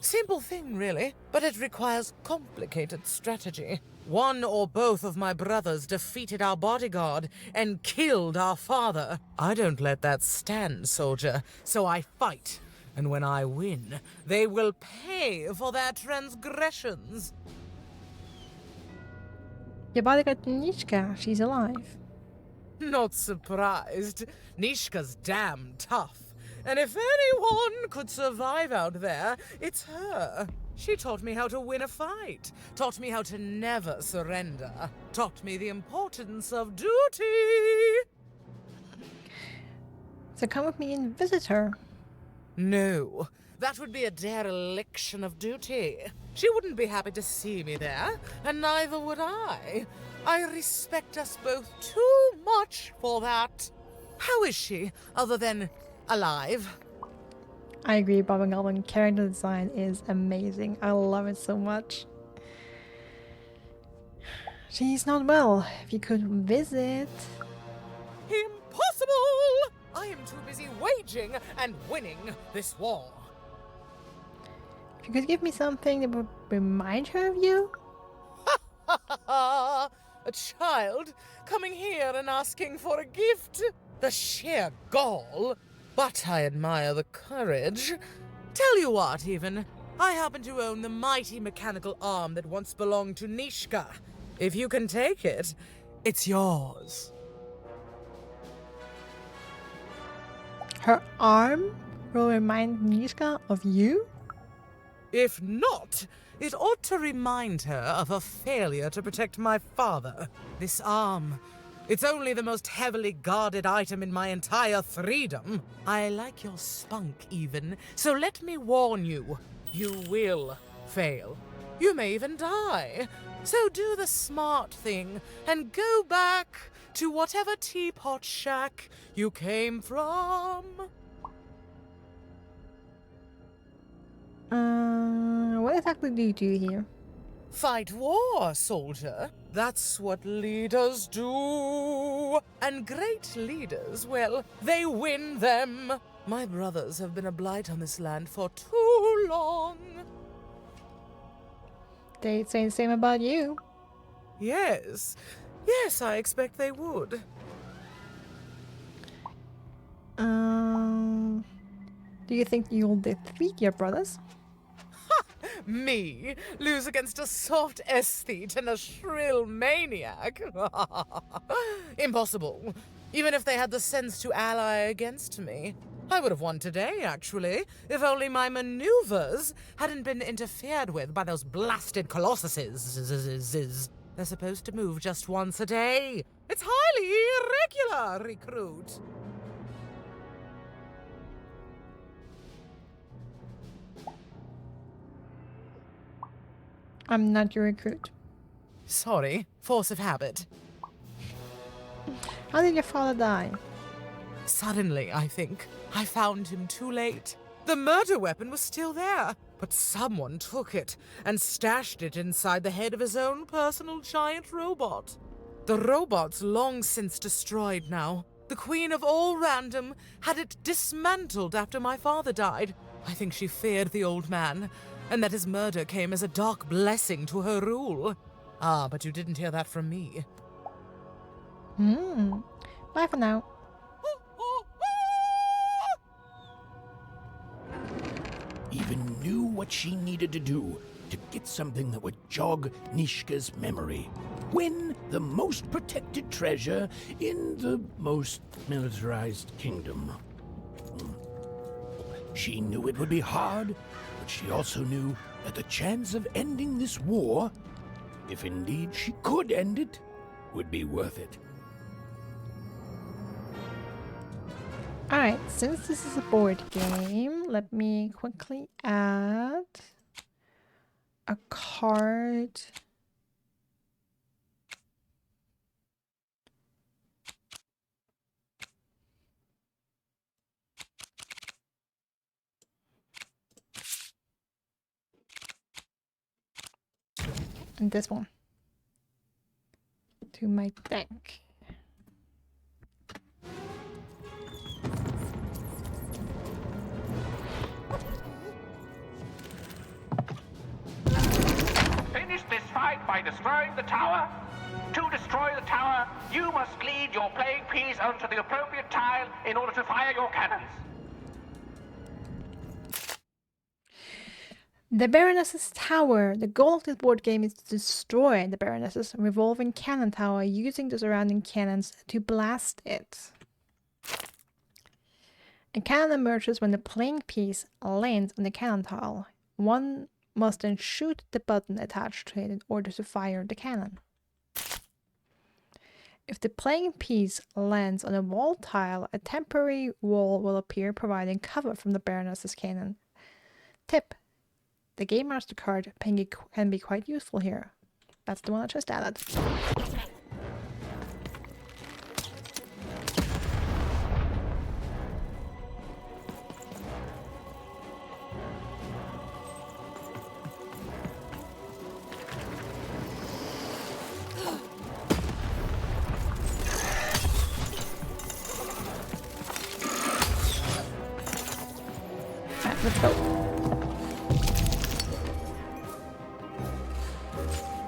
Simple thing, really, but it requires complicated strategy. One or both of my brothers defeated our bodyguard and killed our father. I don't let that stand, soldier, so I fight. And when I win, they will pay for their transgressions. Your bodyguard Nishka, she's alive. Not surprised. Nishka's damn tough. And if anyone could survive out there, it's her. She taught me how to win a fight, taught me how to never surrender, taught me the importance of duty. So come with me and visit her. No, that would be a dereliction of duty. She wouldn't be happy to see me there, and neither would I. I respect us both too much for that. How is she, other than alive? I agree, Bob and Goblin character design is amazing. I love it so much. She's not well. If you could visit. Impossible! I am too busy waging and winning this war. If you could give me something that would remind her of you? A child coming here and asking for a gift? The sheer gall. But I admire the courage. Tell you what, Even. I happen to own the mighty mechanical arm that once belonged to Nishka. If you can take it, it's yours. Her arm will remind Nishka of you? If not, it ought to remind her of her failure to protect my father. This arm, it's only the most heavily guarded item in my entire threedom. I like your spunk, Even, so let me warn you. You will fail. You may even die. So do the smart thing and go back to whatever teapot shack you came from. What exactly do you do here? Fight war, soldier. That's what leaders do. And great leaders, well, they win them. My brothers have been a blight on this land for too long. They'd say the same about you. Yes. Yes, I expect they would. Do you think you'll defeat your brothers? Me? Lose against a soft aesthete and a shrill maniac? Impossible. Even if they had the sense to ally against me. I would have won today, actually, if only my maneuvers hadn't been interfered with by those blasted colossuses. They're supposed to move just once a day. It's highly irregular, recruit. I'm not your recruit. Sorry, force of habit. How did your father die? Suddenly, I think. I found him too late. The murder weapon was still there, but someone took it and stashed it inside the head of his own personal giant robot. The robot's long since destroyed now. The Queen of All Random had it dismantled after my father died. I think she feared the old man, and that his murder came as a dark blessing to her rule. Ah, but you didn't hear that from me. Bye for now. Even knew what she needed to do to get something that would jog Nishka's memory. win the most protected treasure in the most militarized kingdom. She knew it would be hard, but she also knew that the chance of ending this war, if indeed she could end it, would be worth it. Alright, since this is a board game, let me quickly add a card. And this one to my deck. Finish this fight by destroying the tower. To destroy the tower, you must lead your playing piece onto the appropriate tile in order to fire your cannons. The Baroness's Tower. The goal of this board game is to destroy the Baroness's revolving cannon tower using the surrounding cannons to blast it. A cannon emerges when the playing piece lands on the cannon tile. One must then shoot the button attached to it in order to fire the cannon. If the playing piece lands on a wall tile, a temporary wall will appear providing cover from the Baroness's cannon. Tip: the Game Master card can be quite useful here. That's the one I just added. Alright, let's go.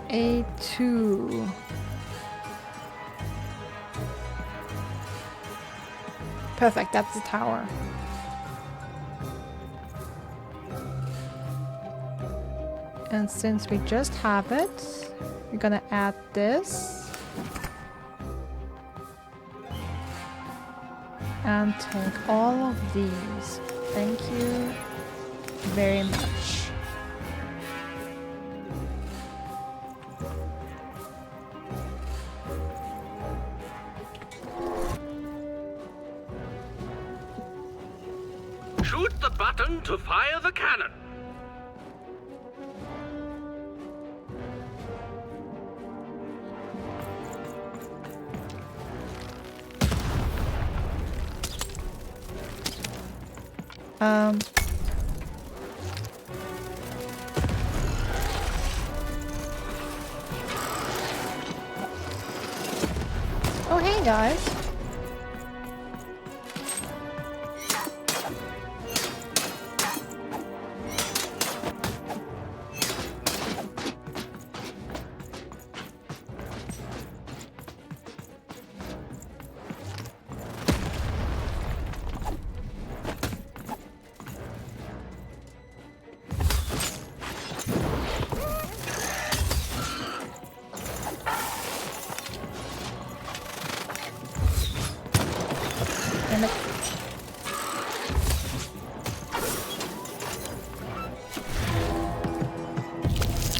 A2. Perfect, that's the tower. And since we just have it, we're gonna add this. And take all of these. Thank you very much. Shoot the button to fire the cannon. Oh, hey guys.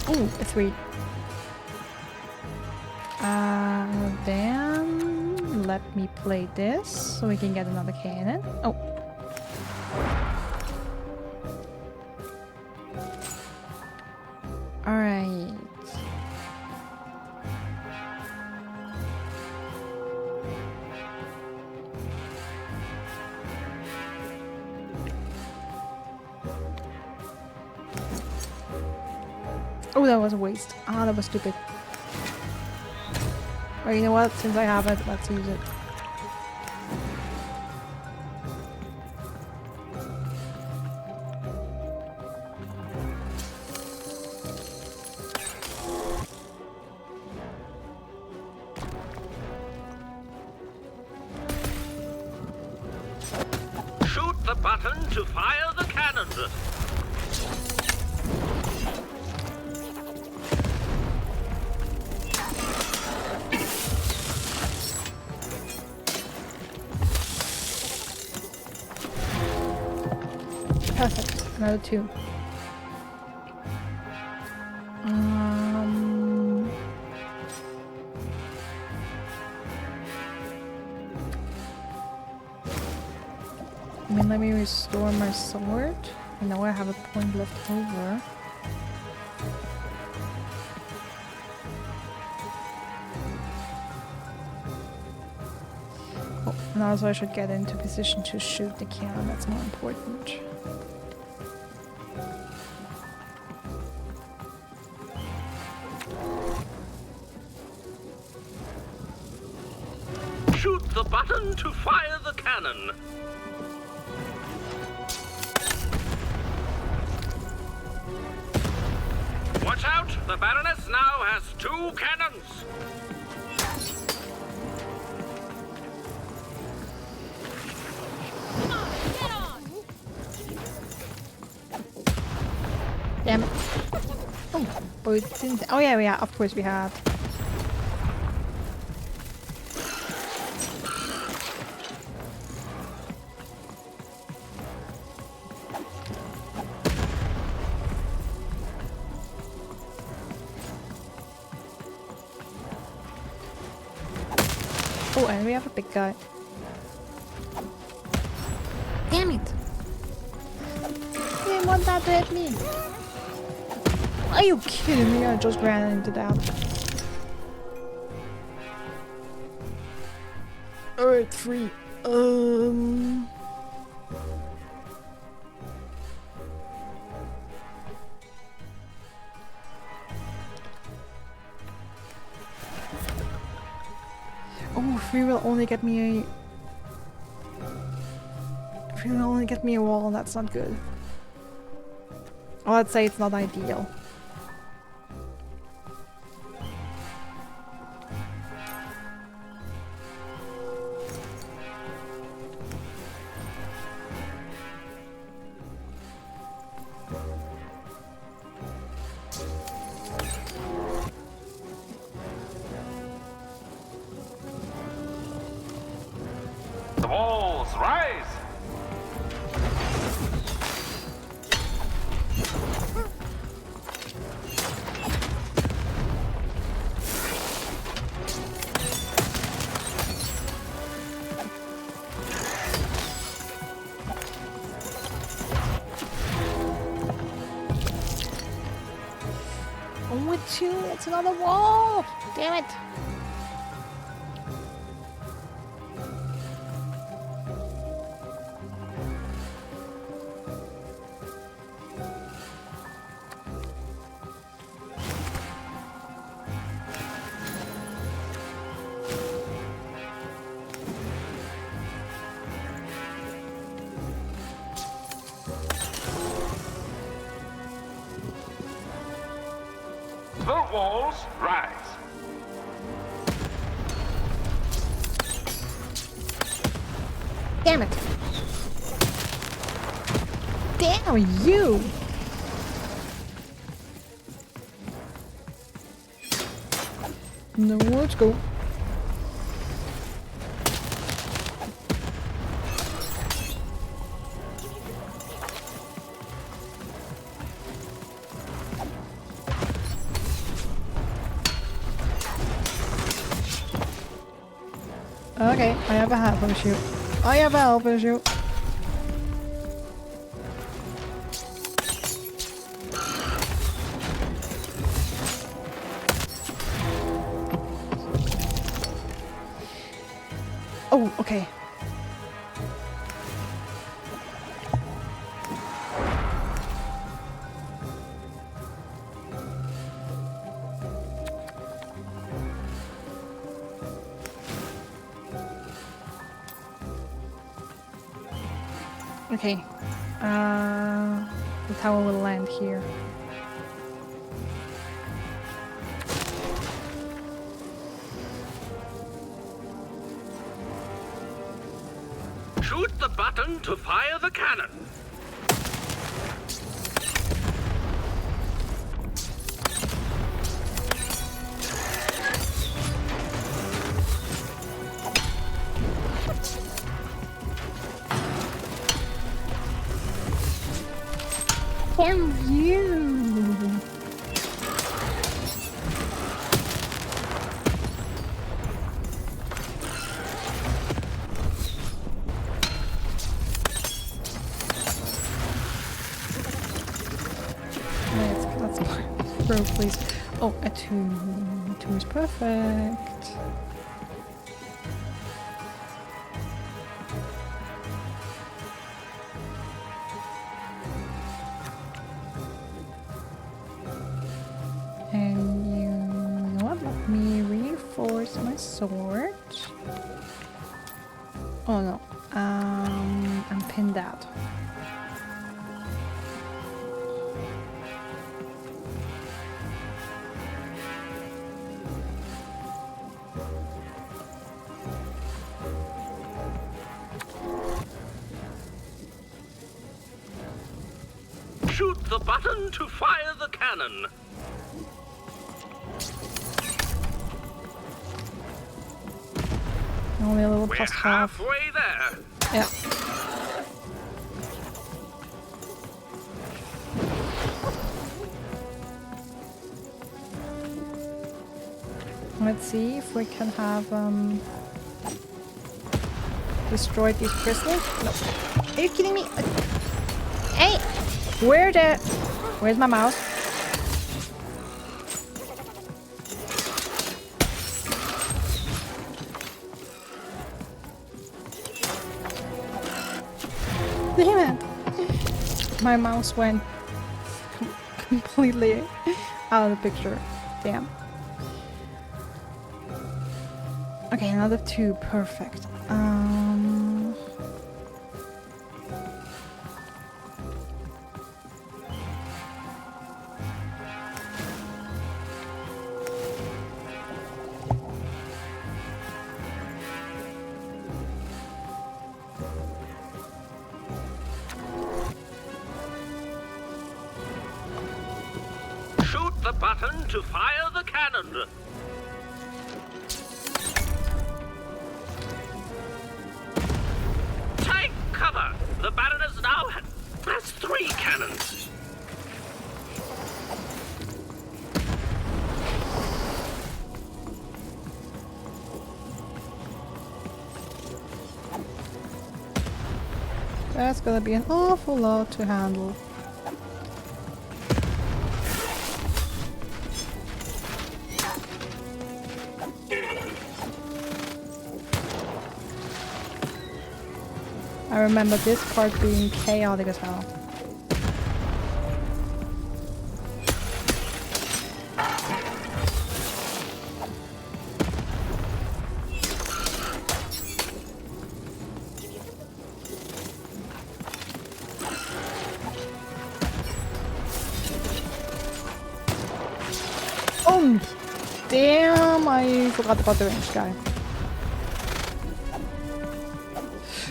Ooh, a 3. Then let me play this so we can get another cannon. Oh. Alright. Oh, that was a waste. Ah, that was stupid. Well, you know what? Since I have it, let's use it. Shoot the button to fire the cannon. Perfect. Another 2. I mean, let me restore my sword. And now I have a point left over. Oh, and also I should get into position to shoot the cannon. That's more important. Shoot the button to fire the cannon. Watch out! The Baroness now has 2 cannons! Damn it. Oh, but we didn't. Oh, yeah, of course we had. Oh, and we have a big guy. Damn it! I didn't want that to hit me. Are you kidding me? I just ran into that. Alright, 3. Oh, 3 will only get me a... 3 will only get me a wall, that's not good. Oh, let's say it's not ideal. The walls rise! Oh, it's 2! It's another wall! Damn it! The walls rise. Damn it! Damn you! No, let's go. Okay, I have a half of a shoot. I have a half of a shoot. Oh, okay. Okay. The tower will land here. Shoot the button to fire the cannon. for you. Let's throw, please. Oh, a 2. 2 is perfect. And you know what? Let me reinforce my sword. Oh no, I'm pinned out. Shoot the button to fire the cannon. Only a little We're plus half. halfway there. Yeah. Let's see if we can have destroyed these prisoners. No. Are you kidding me? Hey! Where's my mouse? Damn it! My mouse went completely out of the picture. Damn. Okay, another 2. Perfect. Shoot the button to fire the cannon. Take cover. The Baroness now has 3 cannons. That's gonna be an awful lot to handle. I remember this part being chaotic as hell. Oh, damn, I forgot about the range guy.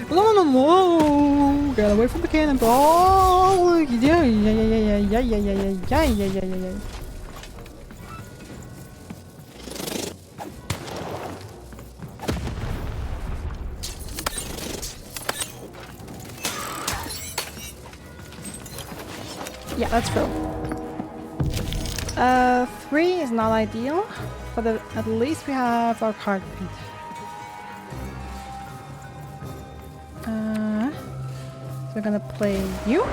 No! Get away from the cannonball! Yeah. Yeah, that's true. 3 is not ideal, but at least we have our card beat. So we're gonna play you.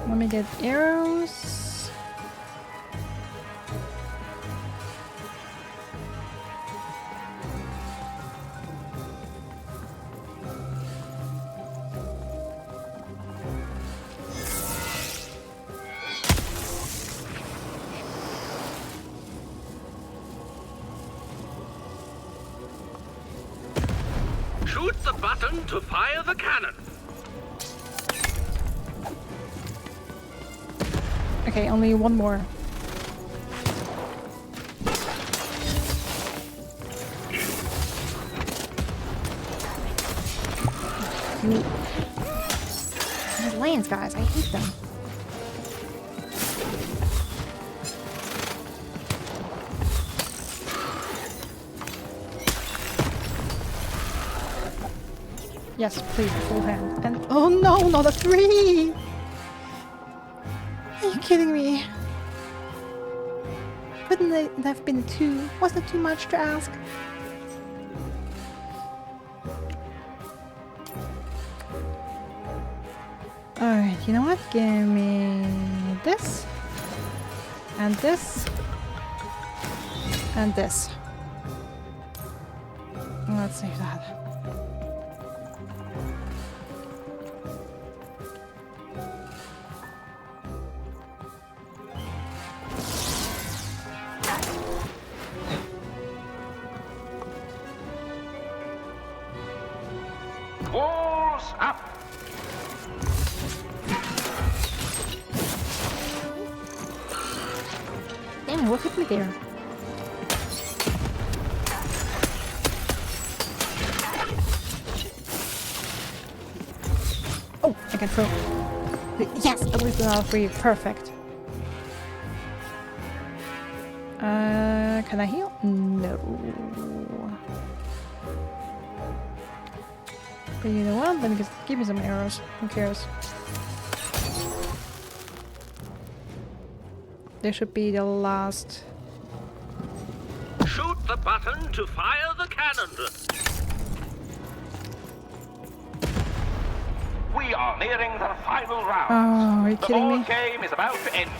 Let me get arrows. Shoot the button to fire the cannon. Okay, only one more. me. These lanes, guys, I hate them. Yes, please, full hand. And oh no, not a 3! Are you kidding me? Couldn't it have been a 2? Was it too much to ask? Alright, you know what? Give me this. And this. And this. Let's save that. Walls up! Damn it, what hit me there? Oh, I can throw. Yes, at least now 3. Perfect. Can I heal? No. But you know what? Let me just give me some arrows. Who cares? This should be the last. Shoot the button to fire the cannon. We are nearing the final round. Oh, are you the kidding board me? game is about to end.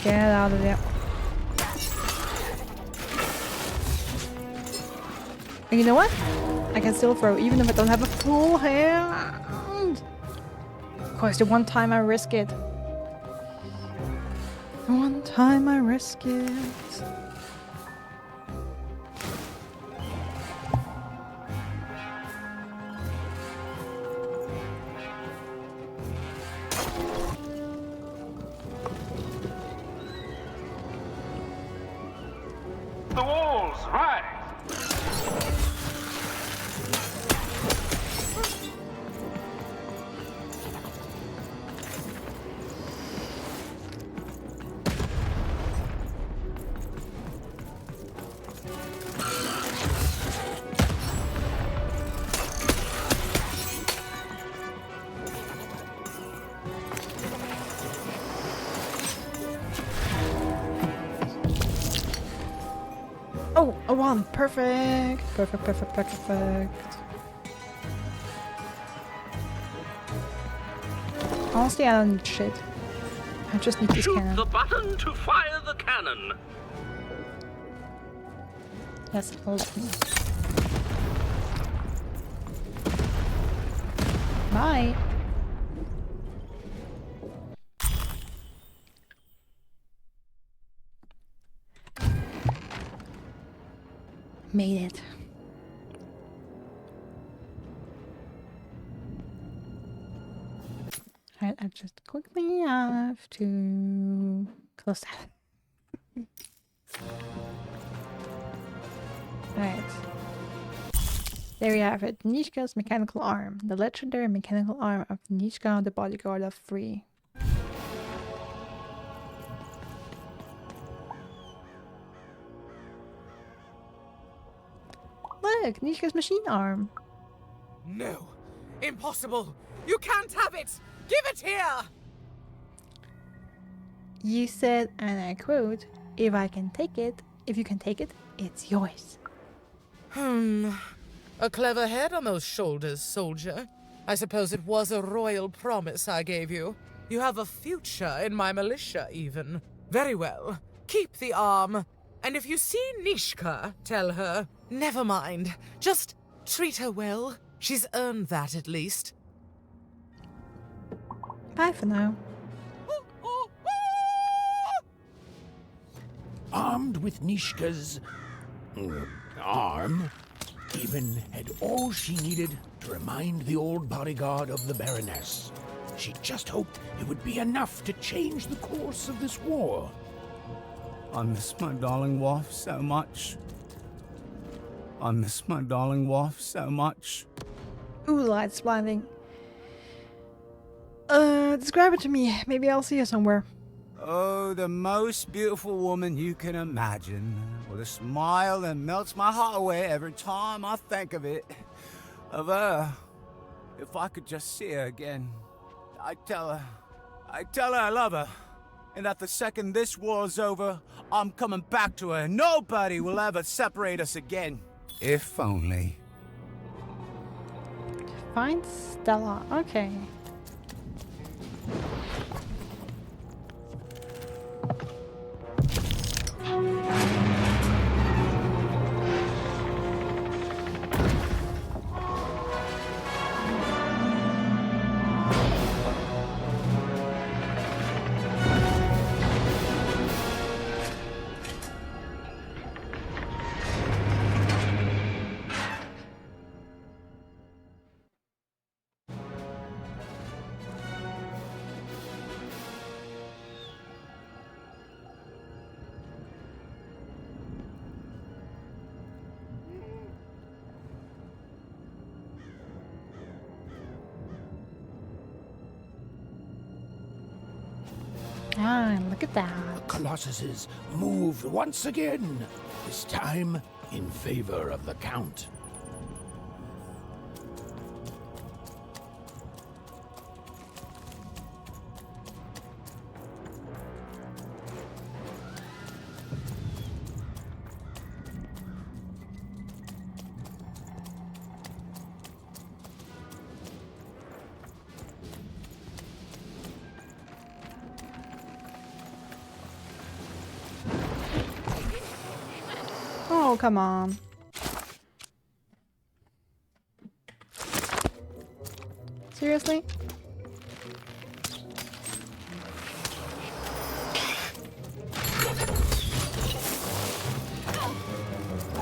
Get out of there. And you know what? I can still throw even if I don't have a full hand. Of course, the one time I risk it. The one time I risk it. The walls rise. Oh, a 1. Perfect. Perfect, perfect, perfect. Honestly, I don't need shit. I just need this Shoot cannon. the button to fire the cannon. Yes, let me. Bye. Made it. Alright, I just quickly have to close that. Alright. There we have it. Nishka's mechanical arm. The legendary mechanical arm of Nishka, the bodyguard of 3. Look, Nishka's machine arm. No. Impossible. You can't have it. Give it here. You said, and I quote, if I can take it, if you can take it, it's yours. A clever head on those shoulders, soldier. I suppose it was a royal promise I gave you. You have a future in my militia, even. Very well. Keep the arm. And if you see Nishka, tell her, never mind. Just treat her well. She's earned that, at least. Bye for now. Armed with Nishka's arm, Even had all she needed to remind the old bodyguard of the Baroness. She just hoped it would be enough to change the course of this war. I miss my darling wife so much. I miss my darling wife so much. Ooh, lights blinding. Describe it to me. Maybe I'll see her somewhere. Oh, the most beautiful woman you can imagine, with a smile that melts my heart away every time I think of it. Of her. If I could just see her again, I'd tell her I love her, and that the second this war's over, I'm coming back to her. Nobody will ever separate us again. If only. Find Stella. Okay. Ah, look at that. The Colossuses moved once again, this time in favor of the Count. Oh, come on. Seriously?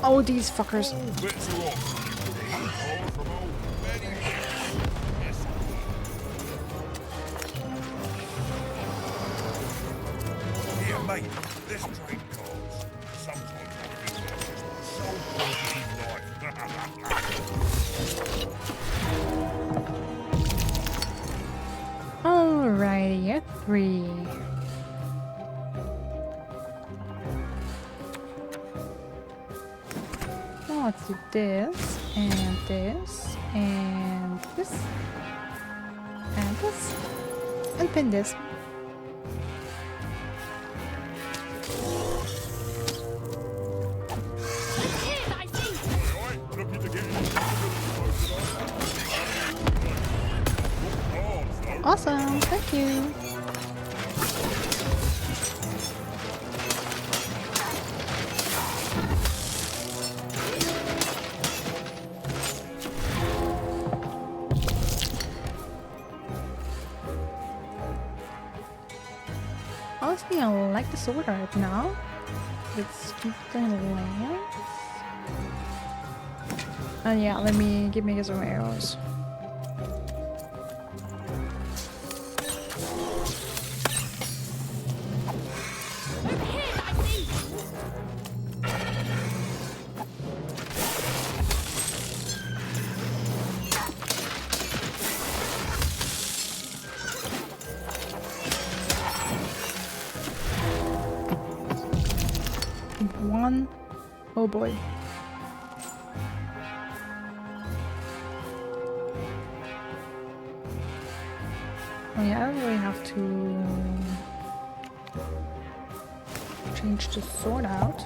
Oh, these fuckers. Here, mate, this train calls. Sometimes I feel like it's so positive life. Alrighty, at 3. Now let's do this, and this, and this, and this, and pin this. Awesome, thank you. Honestly, I like the sword art now. It's kind of lance. And yeah, give me some arrows. One. Oh boy. Oh yeah, I don't really have to change the sword out.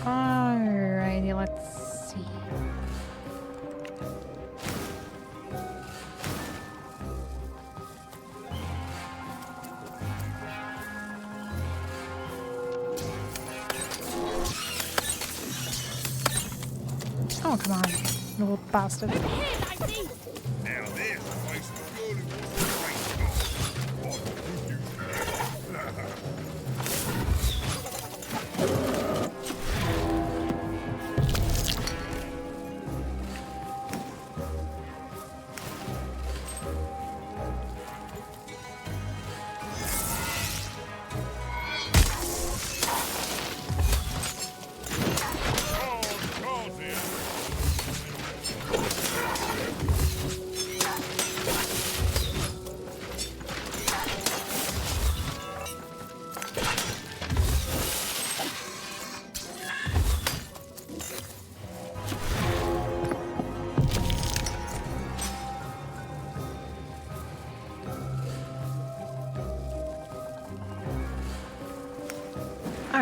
Alrighty, let's see. Oh, come on, little bastard. Now there's a place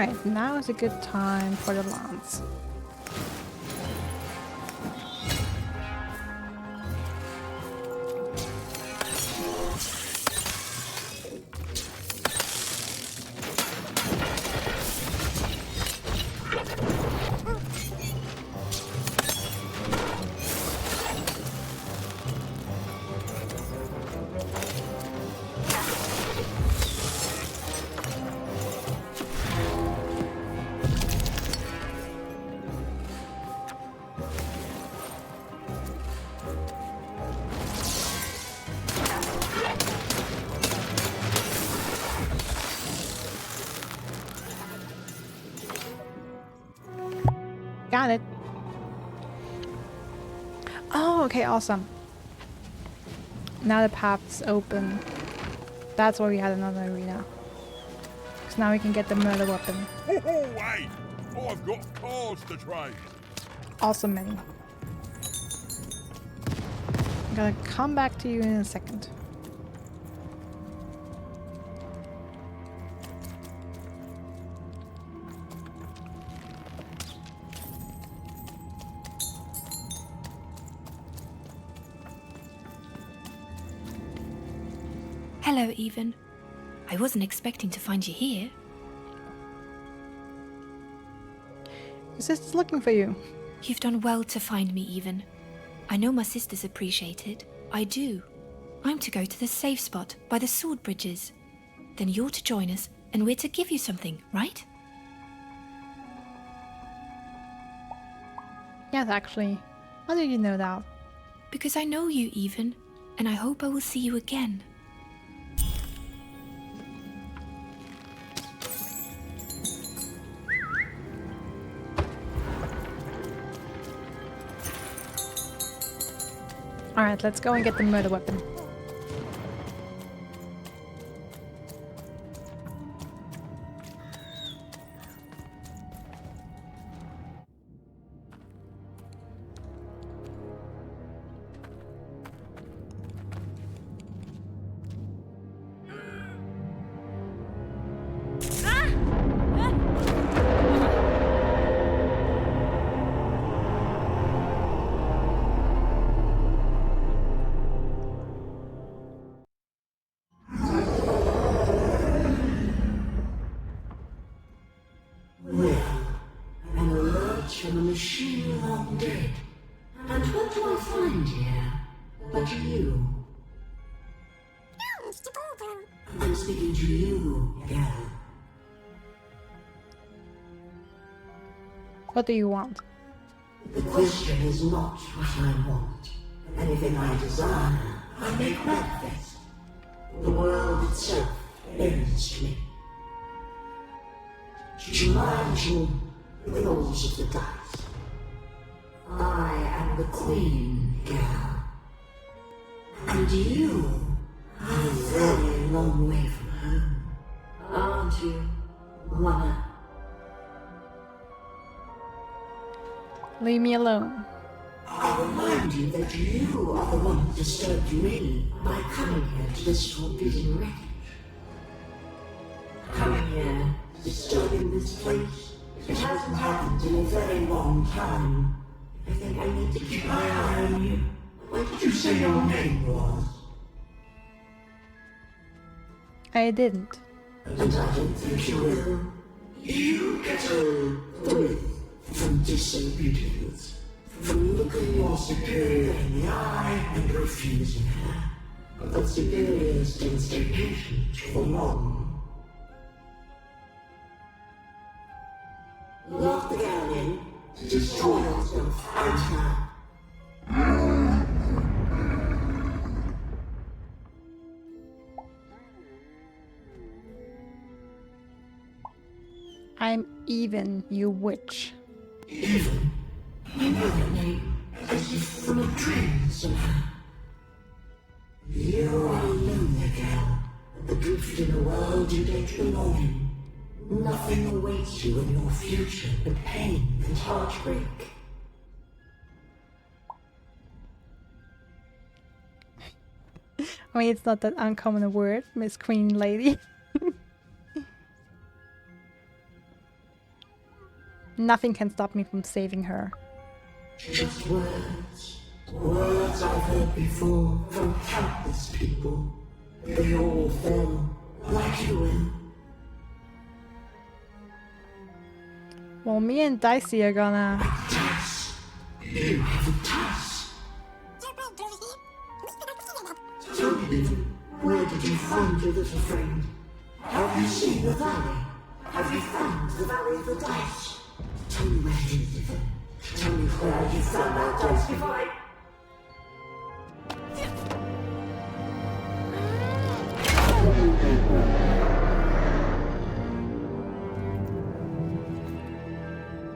Alright, now is a good time for the lance. Got it. Oh, okay, awesome. Now the path's open. That's why we had another arena. So now we can get the murder weapon. Oh, hey! I've got cars to trade. Awesome, Minnie. I'm gonna come back to you in a second. Hello, Even. I wasn't expecting to find you here. Your sister's looking for you. You've done well to find me, Even. I know my sisters appreciate it. I do. I'm to go to the safe spot by the sword bridges. Then you're to join us, and we're to give you something, right? Yes, actually. How did you know that? Because I know you, Even, and I hope I will see you again. Alright, let's go and get the murder weapon. From a machine long dead. And what do I find here but you? I'm speaking to you, Gal. What do you want? The question is not what I want. Anything I desire, I make manifest. The world itself bends to me. To manage the rolls of the dice. I am the queen, Gal. And you are a very long way from home, aren't you, Wanna? Leave me alone. I remind you that you are the one who disturbed me by coming here to this forbidden wreckage. Coming here, disturbing this place. It hasn't happened in a very long time. I think I need to keep my eye on you. What did you say your name was? I didn't. And I don't think you will. You get a thrill from disobedience. From looking your superior in the eye and refusing her. But superiors don't stay patient for long. Lock the gal in, destroy yourself and her. I'm Even, you witch. Even? I know that name, as if from a dream somehow. You are lonely, gal, adrift in a world you don't belong in. Nothing awaits you in your future but pain and heartbreak. I mean, it's not that uncommon a word, Miss Queen Lady. Nothing can stop me from saving her. Just words. Words I've heard before from countless people. They all fell like you will. Well, me and Dicey are gonna... You have a task. Tell me, where did you find your little friend? Have you seen the valley? Have you found the valley of the dice? Tell me where you live. Tell me where you found that dice divine.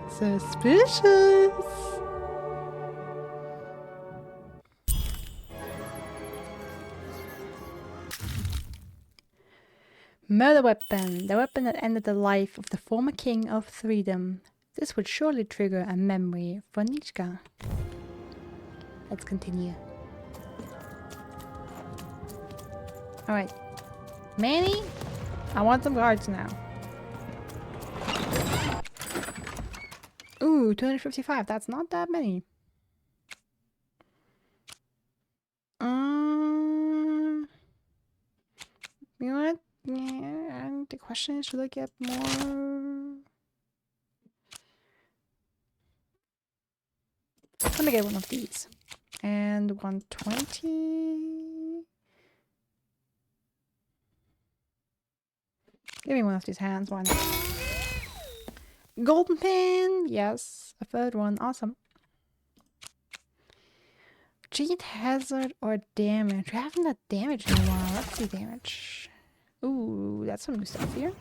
Suspicious. Murder weapon. The weapon that ended the life of the former king of Freedom. This would surely trigger a memory for Nishka. Let's continue. Alright. Manny, I want some guards now. Ooh, 255. That's not that many. You know what? Yeah, and the question is, should I get more? Let me get one of these. And 120. Give me one of these hands, why not? Golden pin! Yes, a third one. Awesome. Cheat, hazard, or damage. We haven't had damage in a while. Let's see damage. Ooh, that's some new stuff here.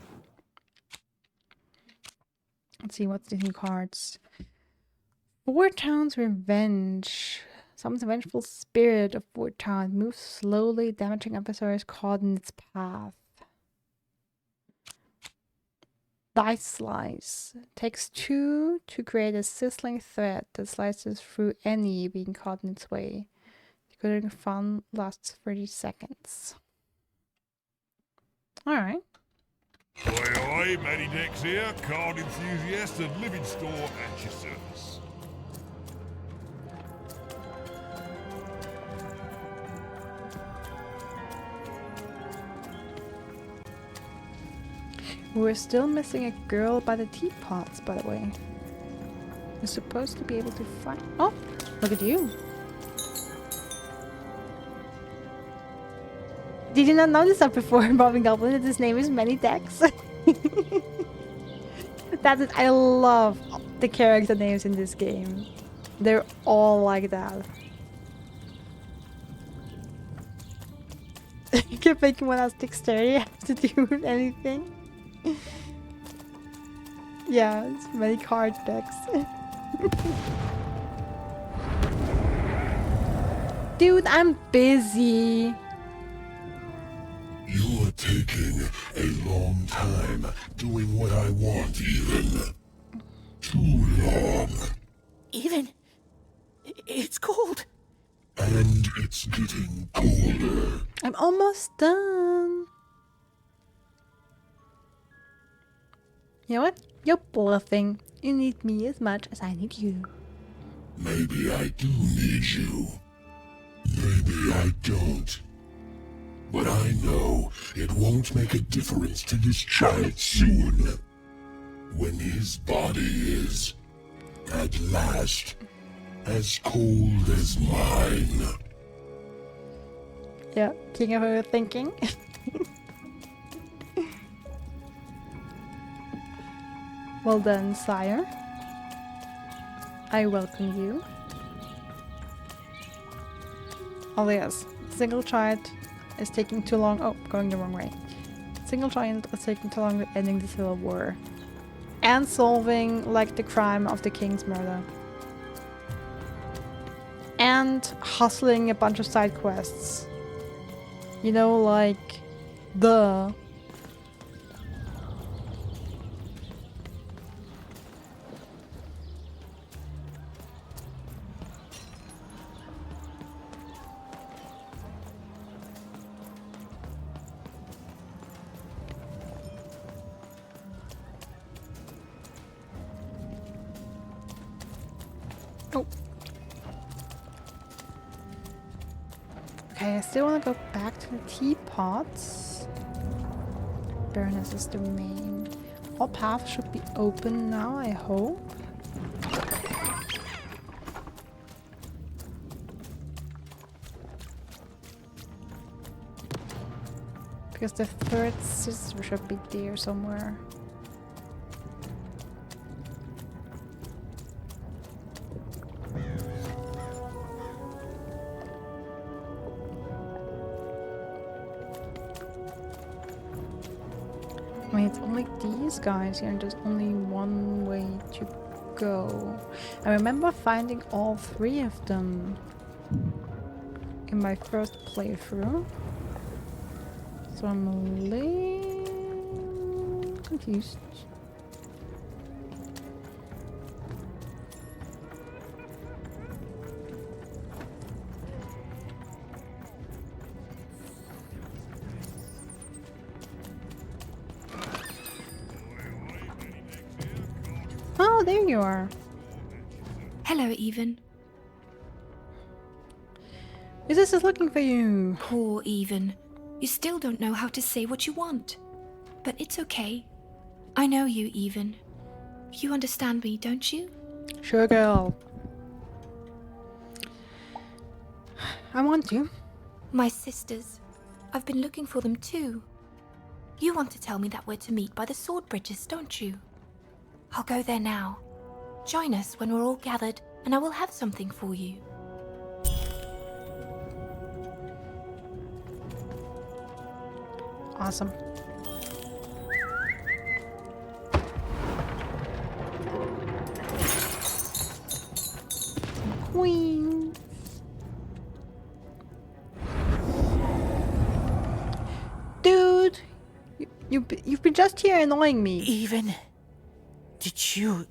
Let's see, what's these new cards? Fort Town's Revenge. Summons a vengeful spirit of Fort Town. Moves slowly, damaging adversaries caught in its path. Dice Slice. Takes 2 to create a sizzling thread that slices through any being caught in its way. Decoding fun lasts 30 seconds. Alright. Oi, oi, Matty Dex here, card enthusiast and living store at your service. We're still missing a girl by the teapots, by the way. We're supposed to be able to find... Oh, look at you. Did you not notice that before, Bobbing Goblin, that his name is Many Dex? That's it. I love the character names in this game. They're all like that. You can make one has dexterity have to do with anything. Yeah, it's many card decks. Dude, I'm busy. You're taking a long time doing what I want, even. Too long. Even? It's cold. And it's getting colder. I'm almost done. You know what? You're bluffing. You need me as much as I need you. Maybe I do need you. Maybe I don't. But I know it won't make a difference to this child soon. When his body is, at last, as cold as mine. Yeah, king of overthinking. Well done, sire. I welcome you. Oh yes, single child is taking too long. Oh, going the wrong way. Single child is taking too long with ending the civil war. And solving, like, the crime of the king's murder. And hustling a bunch of side quests. You know, like, the... Okay, I still want to go back to the teapots. Baroness's domain. All paths should be open now, I hope. Because the third sister should be there somewhere. I mean, it's only these guys here and there's only one way to go. I remember finding all three of them in my first playthrough. So I'm a little confused. Oh, there you are. Hello, Even. This is looking for you. Poor Even. You still don't know how to say what you want. But it's okay. I know you, Even. You understand me, don't you? Sure, girl. I want you. My sisters. I've been looking for them too. You want to tell me that we're to meet by the sword bridges, don't you? I'll go there now. Join us when we're all gathered, and I will have something for you. Awesome. Queen. Dude, you've been just here annoying me. Even, did you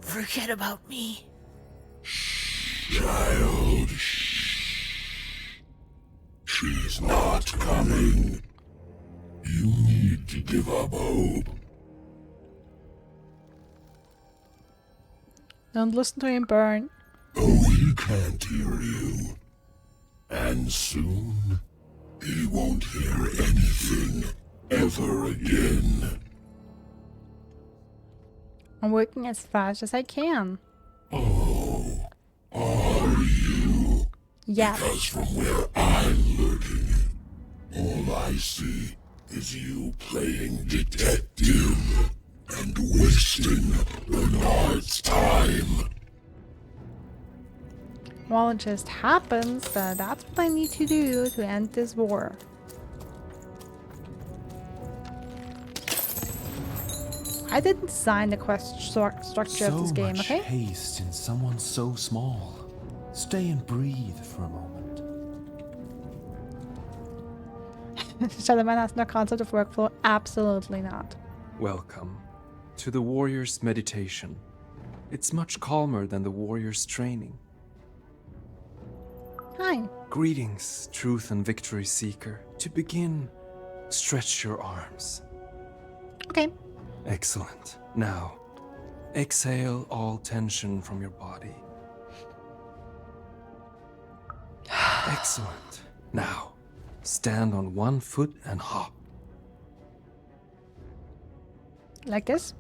forget about me? Child, she's not coming. You need to give up hope. Don't listen to him, Burn. Oh, he can't hear you. And soon, he won't hear anything ever again. I'm working as fast as I can. Oh, are you? Yeah. Because from where I'm looking, all I see is you playing detective and wasting Bernard's time. Well, it just happens that that's what I need to do to end this war. I didn't design the quest structure of this game, okay? So much haste in someone so small. Stay and breathe for a moment. Shadowman has no concept of workflow. Absolutely not. Welcome to the warrior's meditation. It's much calmer than the warrior's training. Hi. Greetings, truth and victory seeker. To begin, stretch your arms. Okay. Excellent. Now, exhale all tension from your body. Excellent. Now, stand on one foot and hop. Like this?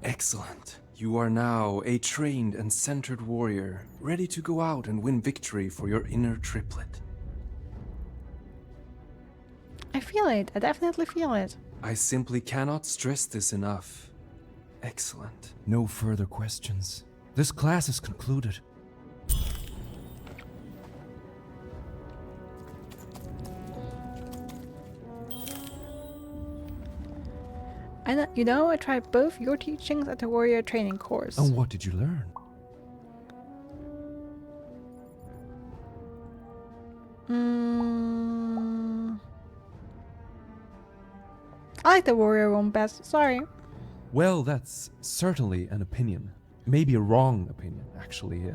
Excellent. You are now a trained and centered warrior, ready to go out and win victory for your inner triplet. I feel it. I definitely feel it. I simply cannot stress this enough. Excellent. No further questions. This class is concluded. I tried both your teachings at the warrior training course. And what did you learn? I like the warrior one best. Sorry. Well, that's certainly an opinion. Maybe a wrong opinion, actually.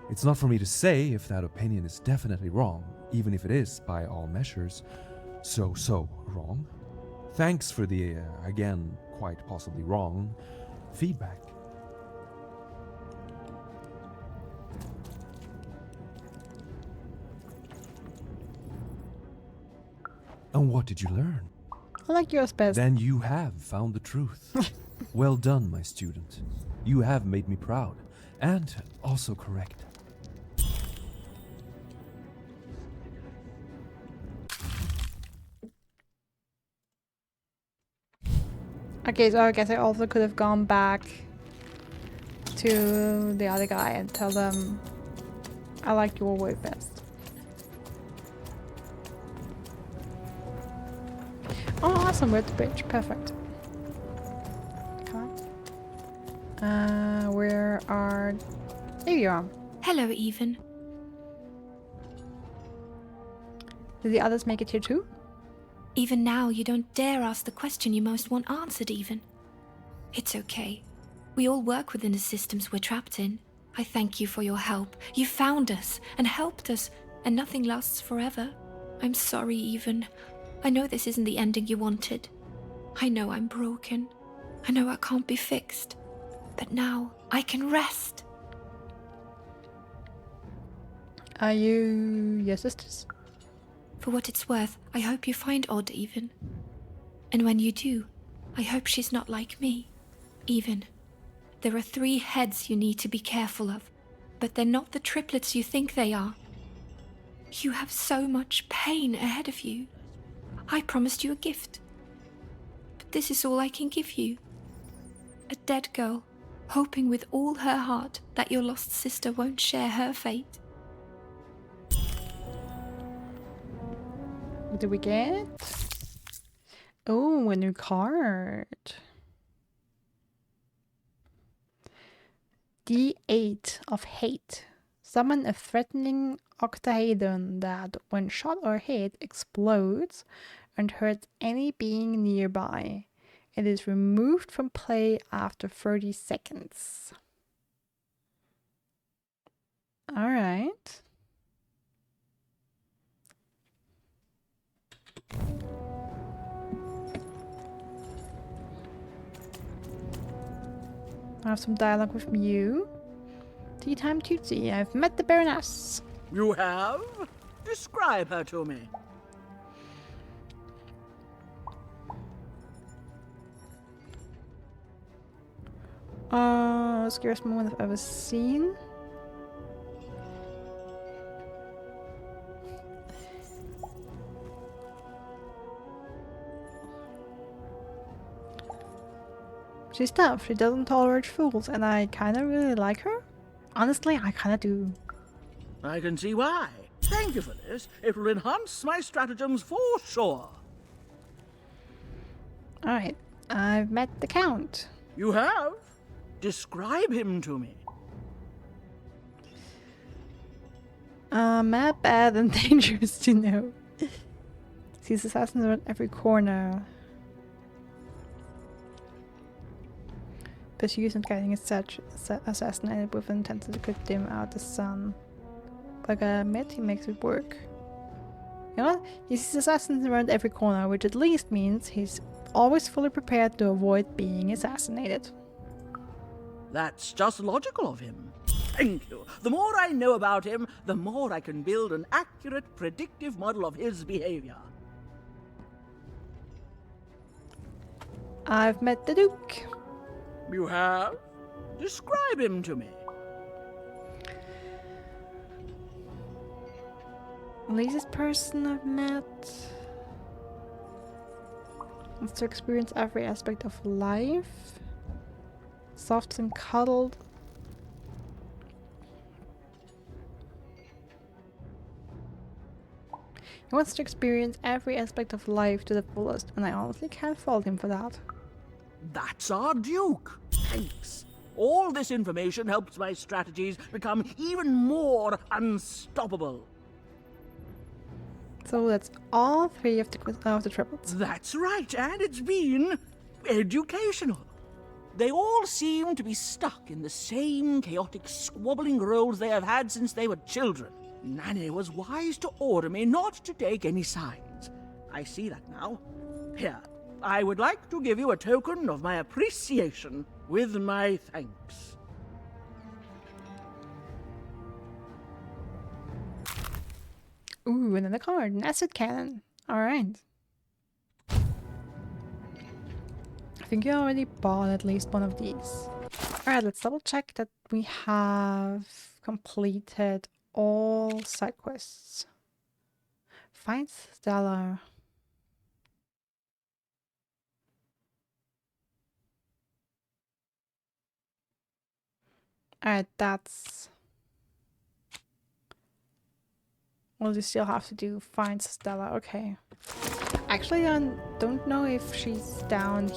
It's not for me to say if that opinion is definitely wrong, even if it is, by all measures, so wrong. Thanks for the, again, quite possibly wrong feedback. And what did you learn? I like yours best. Then you have found the truth. Well done, my student. You have made me proud, and also correct. Okay, so I guess I also could have gone back to the other guy and tell them I like your way best. Oh, awesome, we're at the bridge. Perfect. Come on. Where are... There you are. Hello, Even. Did the others make it here too? Even now, you don't dare ask the question you most want answered, Even. It's okay. We all work within the systems we're trapped in. I thank you for your help. You found us and helped us, and nothing lasts forever. I'm sorry, Even. I know this isn't the ending you wanted. I know I'm broken. I know I can't be fixed. But now, I can rest. Are you your sisters? For what it's worth, I hope you find Odd, Even. And when you do, I hope she's not like me. Even. There are 3 heads you need to be careful of, but they're not the triplets you think they are. You have so much pain ahead of you. I promised you a gift. But this is all I can give you. A dead girl, hoping with all her heart that your lost sister won't share her fate. What do we get? Oh, a new card. D8 of Hate. Summon a threatening octahedron that, when shot or hit, explodes and hurts any being nearby. It is removed from play after 30 seconds. Alright. I have some dialogue with you. Tea time, Tootsie. I've met the Baroness. You have? Describe her to me. Scariest moment I've ever seen. She's tough, she doesn't tolerate fools, and I kinda really like her. Honestly, I kinda do. I can see why. Thank you for this. It will enhance my stratagems for sure. Alright, I've met the Count. You have? Describe him to me. Mad, bad, and dangerous to know. Sees assassins around every corner. Pursues and guiding assassinated with intent to could dim out the sun. Like I admit, he makes it work. You know what? He sees assassins around every corner, which at least means he's always fully prepared to avoid being assassinated. That's just logical of him. Thank you. The more I know about him, the more I can build an accurate, predictive model of his behavior. I've met the Duke. You have? Describe him to me. Latest person I've met wants to experience every aspect of life. Soft and cuddled. He wants to experience every aspect of life to the fullest, and I honestly can't fault him for that. That's our Duke. Thanks. All this information helps my strategies become even more unstoppable. So that's all 3 of the triplets. That's right, and it's been educational. They all seem to be stuck in the same chaotic, squabbling roles they have had since they were children. Nanny was wise to order me not to take any sides. I see that now. Here, I would like to give you a token of my appreciation with my thanks. Ooh, another card, an acid cannon. Alright. think you already bought at least one of these. Alright, let's double check that we have completed all side quests. Find Stella. Alright, that's... Well, you still have to do find Stella, okay. Actually, I don't know if she's down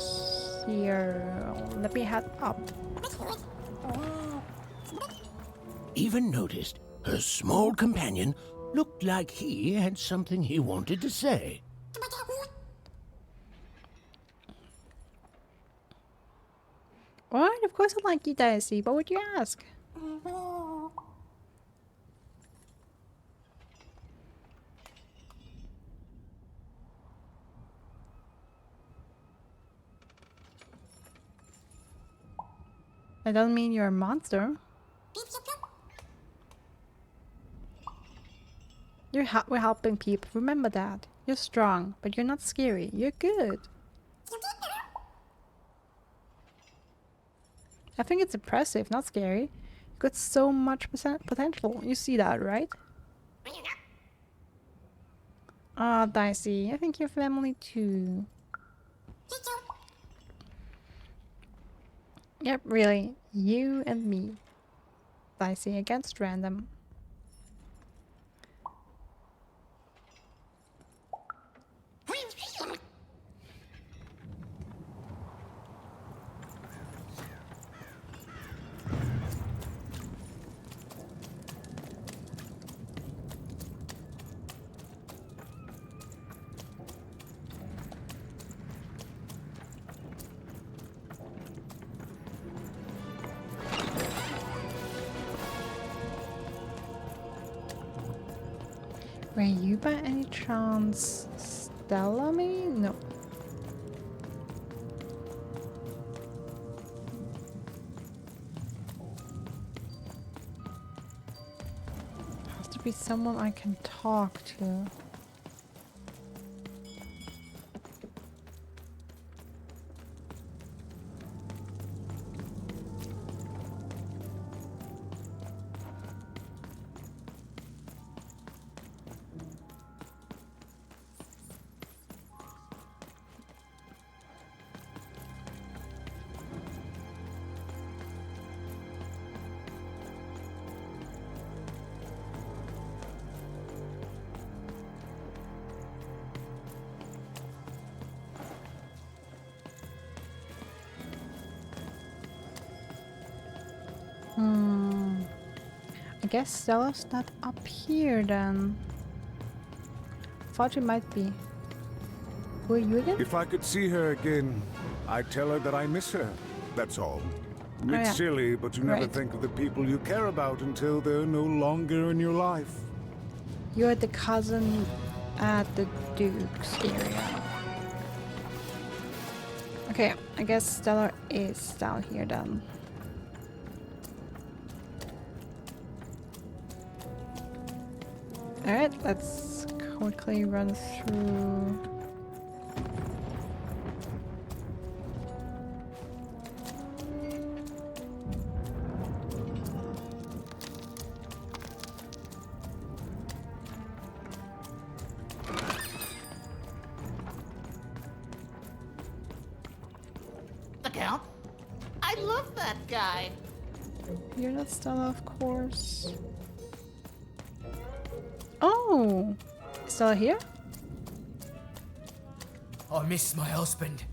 here. Let me head up. Even noticed her small companion looked like he had something he wanted to say. What? Of course I like you, Daisy. What would you ask? I don't mean you're a monster. We're helping people. Remember that. You're strong, but you're not scary. You're good. I think it's impressive, not scary. You've got so much potential. You see that, right? Ah, oh, Dicey, I think you're family too. Yep, really. You and me. Dicey against random. Were you by any chance Stella maybe? No. Has to be someone I can talk to. I guess Stella's not up here then. Thought she might be. Who are you again? If I could see her again, I'd tell her that I miss her. That's all. It's yeah. silly, but you never Right. think of the people you care about until they're no longer in your life. You're the cousin at the Duke's area. Okay, I guess Stella is down here then. Alright, let's quickly run through. The Count? I love that guy. You're not Stella, of course. Oh! Is Stella here? I miss my husband.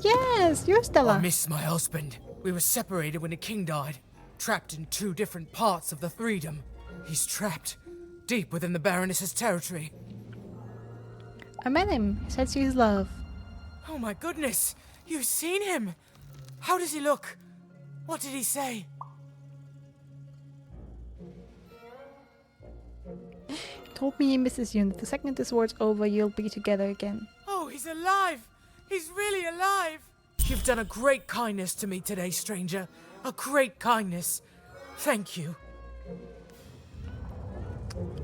Yes, you're Stella. I miss my husband. We were separated when the king died, trapped in two different parts of the Freedom. He's trapped deep within the Baroness's territory. I met him. He said she's love. Oh my goodness! You've seen him! How does he look? What did he say? He told me he misses you, and the second this war's over, you'll be together again. Oh, he's alive! He's really alive! You've done a great kindness to me today, stranger. A great kindness. Thank you.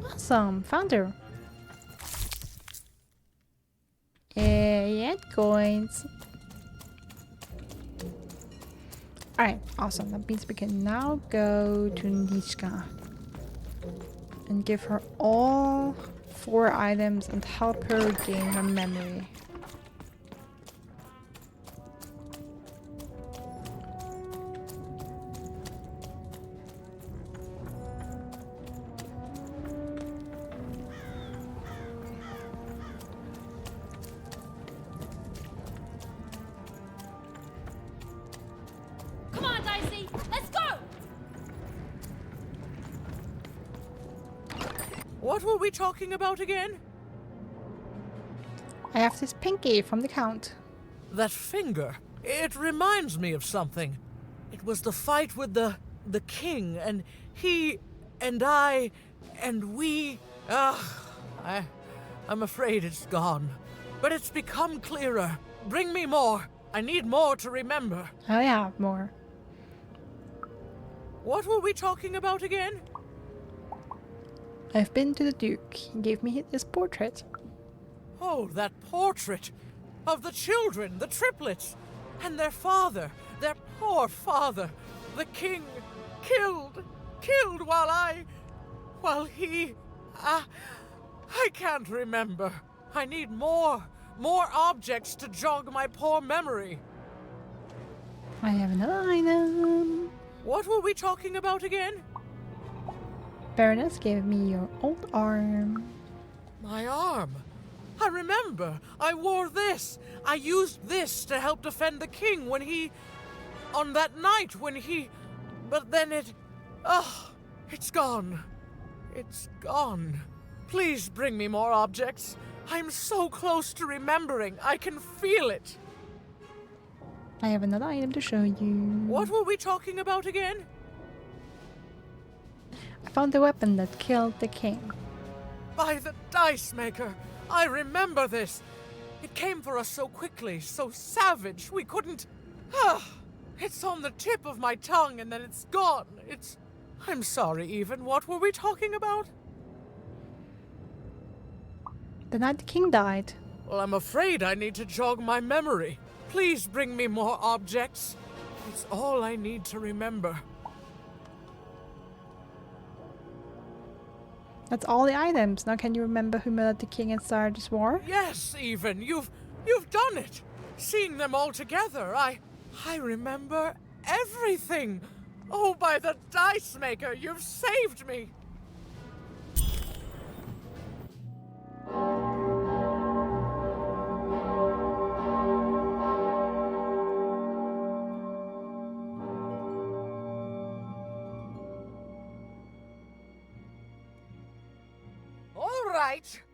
Awesome, found her. Yeah, coins. Alright, awesome. That means we can now go to Nishka and give her all 4 items and help her gain her memory. Come on, Dicey, let's go! What were we talking about again? I have this pinky from the Count. That finger. It reminds me of something. It was the fight with the king, and he and I and we. I'm afraid it's gone. But it's become clearer. Bring me more. I need more to remember. I have more. What were we talking about again? I've been to the Duke. He gave me this portrait. Oh, that portrait of the children, the triplets, and their father, their poor father, the king, killed while he, I can't remember. I need more objects to jog my poor memory. I have another item. What were we talking about again? Baroness gave me your old arm. My arm? I remember. I wore this. I used this to help defend the king when he... on that night when he... But then it... it's gone. It's gone. Please bring me more objects. I'm so close to remembering. I can feel it. I have another item to show you. What were we talking about again? I found the weapon that killed the king. By the dice maker! I remember this! It came for us so quickly, so savage, we couldn't... It's on the tip of my tongue and then it's gone. I'm sorry, even. What were we talking about? The night the king died. Well, I'm afraid I need to jog my memory. Please bring me more objects. It's all I need to remember. That's all the items. Now can you remember who murdered the king and started this war? Yes, even. You've done it. Seeing them all together, I remember everything. Oh, by the dice maker, you've saved me.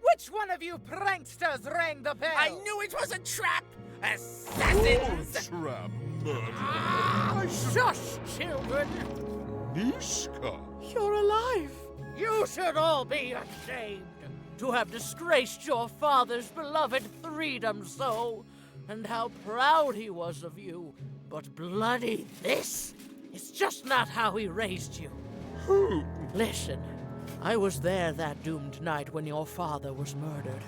Which one of you pranksters rang the bell? I knew it was a trap! Assassins! Trap, murder. Shush, children! Nishka! You're alive! You should all be ashamed to have disgraced your father's beloved freedom so, and how proud he was of you. But bloody this! It's just not how he raised you. Who? Listen. I was there that doomed night when your father was murdered.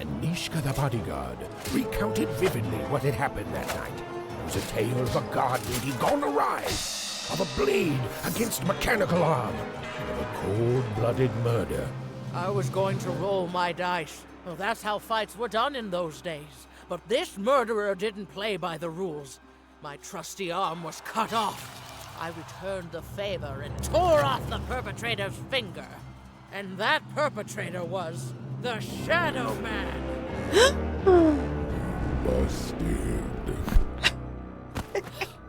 And Nishka the bodyguard recounted vividly what had happened that night. It was a tale of a guard duty gone awry, of a blade against mechanical arm, and of a cold-blooded murder. I was going to roll my dice. Well, that's how fights were done in those days. But this murderer didn't play by the rules. My trusty arm was cut off. I returned the favor and tore off the perpetrator's finger. And that perpetrator was the Shadow Man. Busted.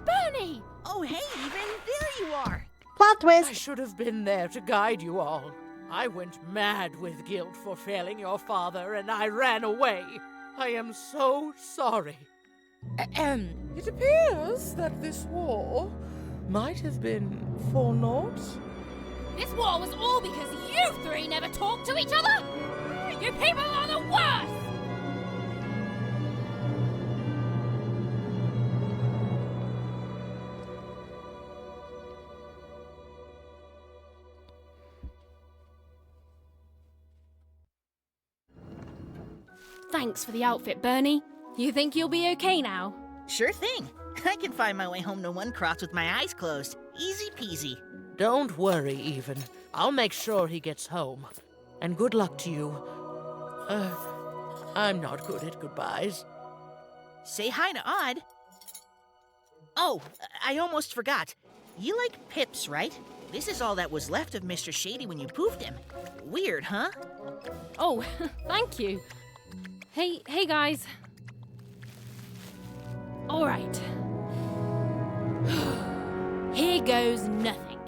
Bernie! Oh, hey, even there you are. Plot twist! I should have been there to guide you all. I went mad with guilt for failing your father, and I ran away. I am so sorry. It appears that this war might have been for naught. This war was all because you three never talked to each other! You people are the worst! Thanks for the outfit, Bernie. You think you'll be okay now? Sure thing. I can find my way home to One Cross with my eyes closed. Easy peasy. Don't worry, Even. I'll make sure he gets home. And good luck to you. I'm not good at goodbyes. Say hi to Odd. Oh, I almost forgot. You like pips, right? This is all that was left of Mr. Shady when you poofed him. Weird, huh? Oh, thank you. Hey guys. All right. Here goes nothing.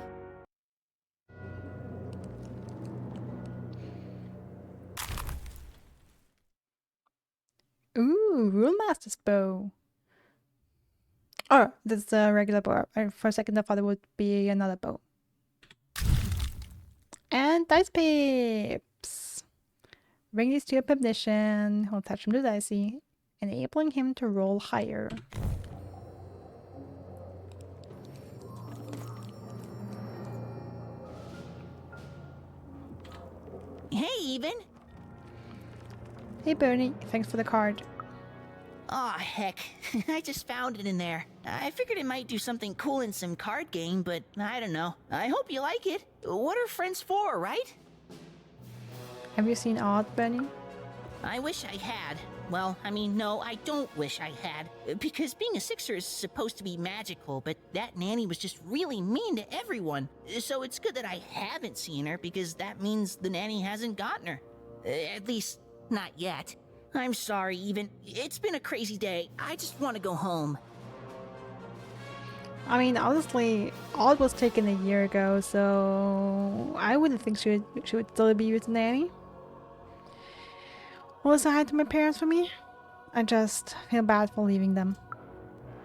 Ooh, Rule Master's bow. Oh, that's a regular bow. For a second, I thought it would be another bow. And dice pips. Bring these to your technician. He'll attach them to dicey, enabling him to roll higher. Hey, Even. Hey, Bernie. Thanks for the card. Aw, heck. I just found it in there. I figured it might do something cool in some card game, but I don't know. I hope you like it. What are friends for, right? Have you seen Odd, Bernie? I wish I had. Well, I mean, no, I don't wish I had. Because being a Sixer is supposed to be magical, but that nanny was just really mean to everyone. So it's good that I haven't seen her, because that means the nanny hasn't gotten her. At least, not yet. I'm sorry, Even. It's been a crazy day. I just want to go home. I mean, honestly, Odd was taken a year ago, so I wouldn't think she would still be with the nanny. Will say hi to my parents for me? I just feel bad for leaving them.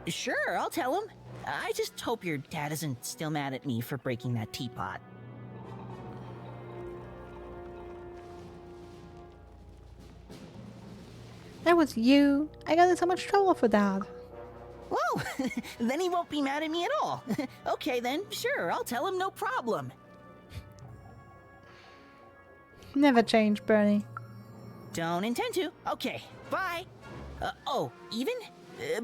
Sure, I'll tell him. I just hope your dad isn't still mad at me for breaking that teapot. That was you. I got in so much trouble for that. Well, then he won't be mad at me at all. Okay then, sure, I'll tell him, no problem. Never change, Bernie. Don't intend to. Okay, bye. Oh, Even?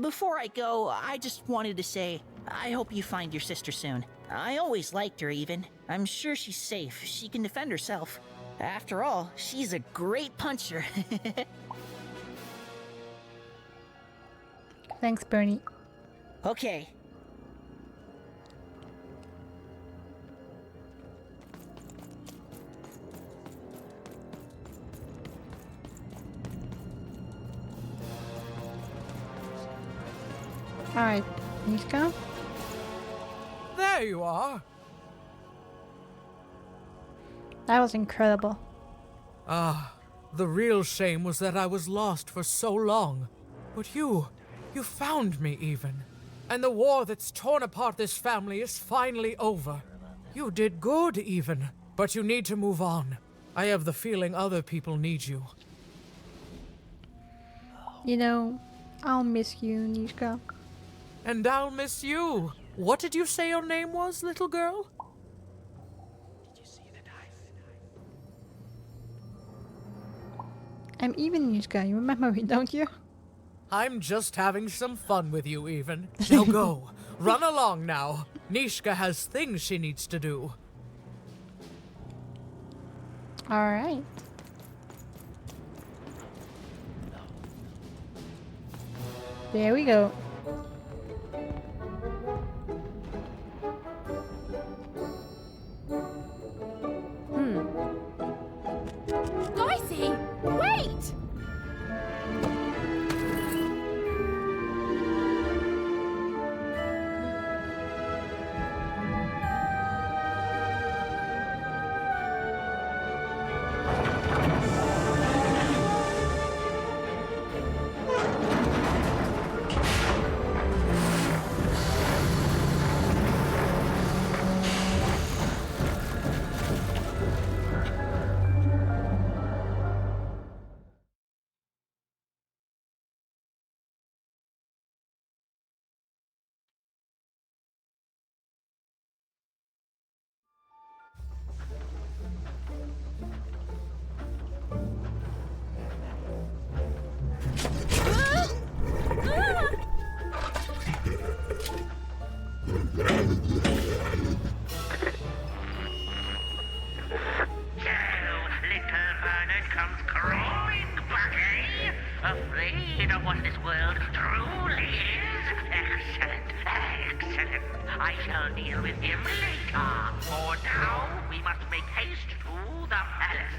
Before I go, I just wanted to say, I hope you find your sister soon. I always liked her, Even. I'm sure she's safe. She can defend herself. After all, she's a great puncher. Thanks, Bernie. Okay. Alright, Nishka? There you are. That was incredible. Ah, the real shame was that I was lost for so long. But you found me, Even. And the war that's torn apart this family is finally over. You did good, Even. But you need to move on. I have the feeling other people need you. You know, I'll miss you, Nishka. And I'll miss you. What did you say your name was, little girl? I'm Even, Nishka. You remember me, don't you? I'm just having some fun with you, Even. Now go. Run along now. Nishka has things she needs to do. Alright. There we go. Dicey, wait! comes crawling back, eh? Afraid of what this world truly is? Excellent, excellent. I shall deal with him later. For now, we must make haste to the palace.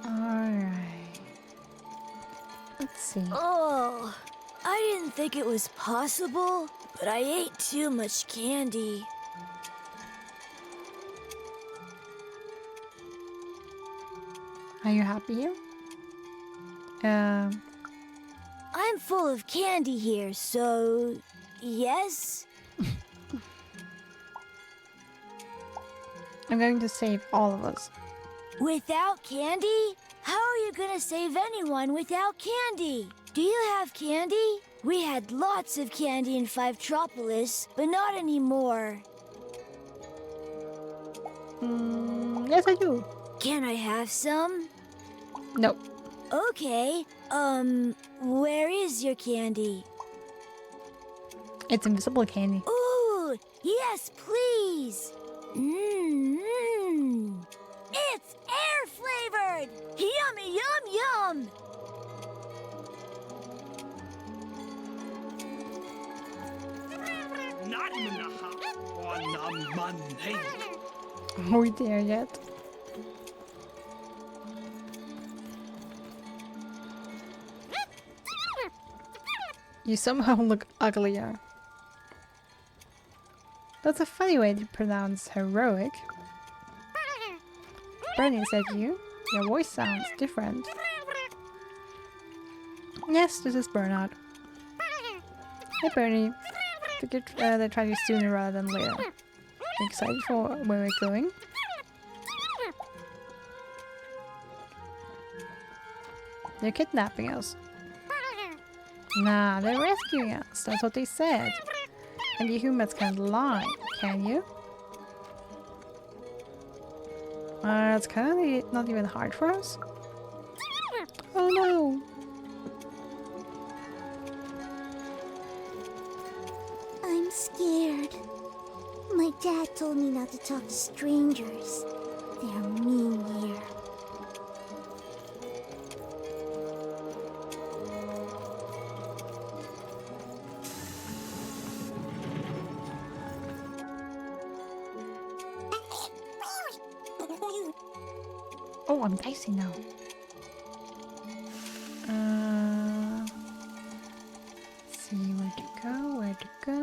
Alright. Let's see. Oh, I didn't think it was possible, but I ate too much candy. Are you happy here? I'm full of candy here, so yes? I'm going to save all of us. Without candy? How are you gonna save anyone without candy? Do you have candy? We had lots of candy in Fivetropolis, but not anymore. Yes, I do. Can I have some? No. Okay. Where is your candy? It's invisible candy. Ooh, yes, please. Mmm. It's air flavored. Yummy, yum, yum. Are we there yet? You somehow look uglier. That's a funny way to pronounce heroic. Bernie said you. Your voice sounds different. Yes, this is Bernard. Hey Bernie. Figured they'd try you sooner rather than later. You excited for where we're going? They're kidnapping us. Nah, they're rescuing us. That's what they said. And you humans can't lie, can you? It's kind of not even hard for us. Oh no! I'm scared. My dad told me not to talk to strangers. They're mean here. Oh, I'm dicey now. Let's see where to go, where to go.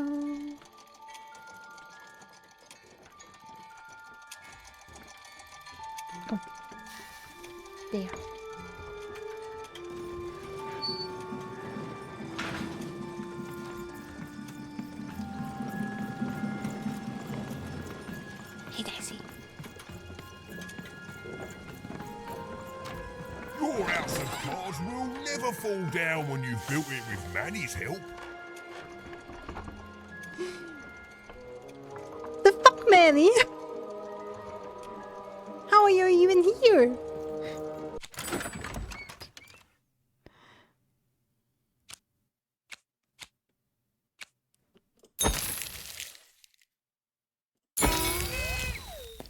Oh. There. Hey, Daisy. Your house of cards will never fall down when you've built it with Manny's help. The fuck, Manny? How are you even here?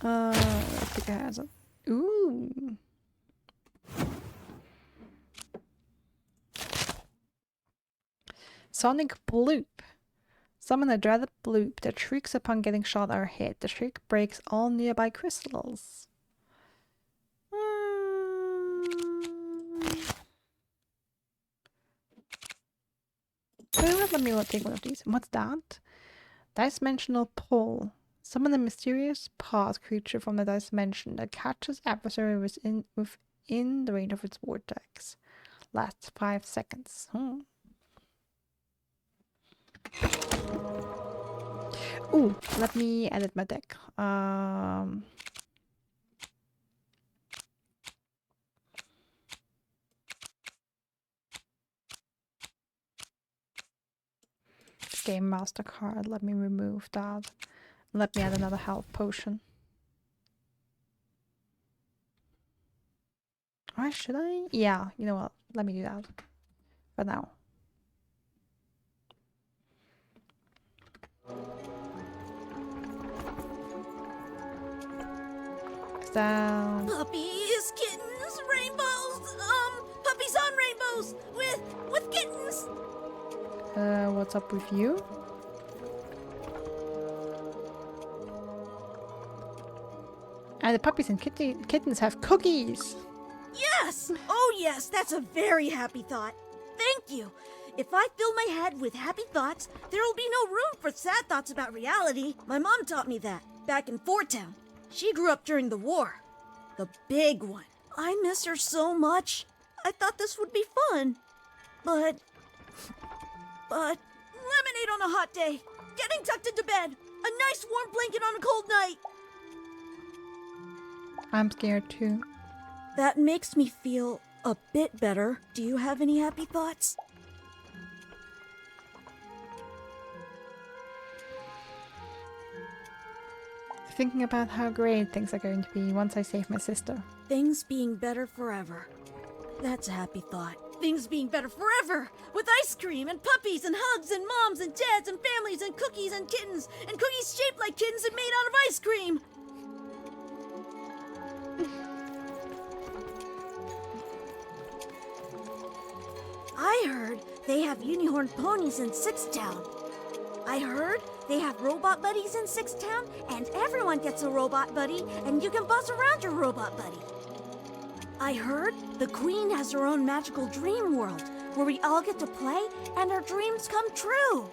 I think it has a... Ooh. Sonic Bloop. Summon a dreaded bloop that shrieks upon getting shot or hit. The shriek breaks all nearby crystals. Let me take one of these. What's that? Dimensional Pull. Summon a mysterious paws creature from the dimension that catches adversary within the range of its vortex. Lasts 5 seconds. Ooh, let me edit my deck. Game Master card. Let me remove that. Let me add another health potion. Or should I? Yeah, you know what? Let me do that for now. Down. Puppies, kittens, rainbows, puppies on rainbows with kittens. What's up with you? And the puppies and kittens have cookies. Yes! Oh yes, that's a very happy thought. Thank you. If I fill my head with happy thoughts, there will be no room for sad thoughts about reality. My mom taught me that back in Fort Town. She grew up during the war. The big one. I miss her so much. I thought this would be fun. But lemonade on a hot day, getting tucked into bed, a nice warm blanket on a cold night. I'm scared too. That makes me feel a bit better. Do you have any happy thoughts? Thinking about how great things are going to be once I save my sister. Things being better forever. That's a happy thought. Things being better forever! With ice cream and puppies and hugs and moms and dads and families and cookies and kittens and cookies shaped like kittens and made out of ice cream! I heard they have unicorn ponies in Sixth Town. I heard they have robot buddies in Sixth Town, and everyone gets a robot buddy, and you can boss around your robot buddy. I heard the Queen has her own magical dream world, where we all get to play, and our dreams come true.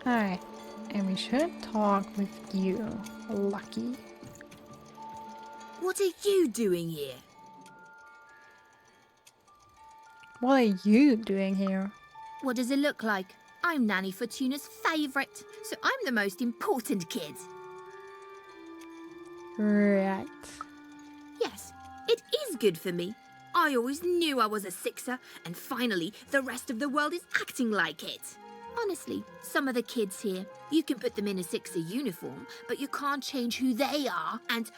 Alright, and we should talk with you, Lucky. What are you doing here? What are you doing here? What does it look like? I'm Nanny Fortuna's favourite, so I'm the most important kid. Right. Yes, it is good for me. I always knew I was a sixer, and finally, the rest of the world is acting like it. Honestly, some of the kids here, you can put them in a sixer uniform, but you can't change who they are, and...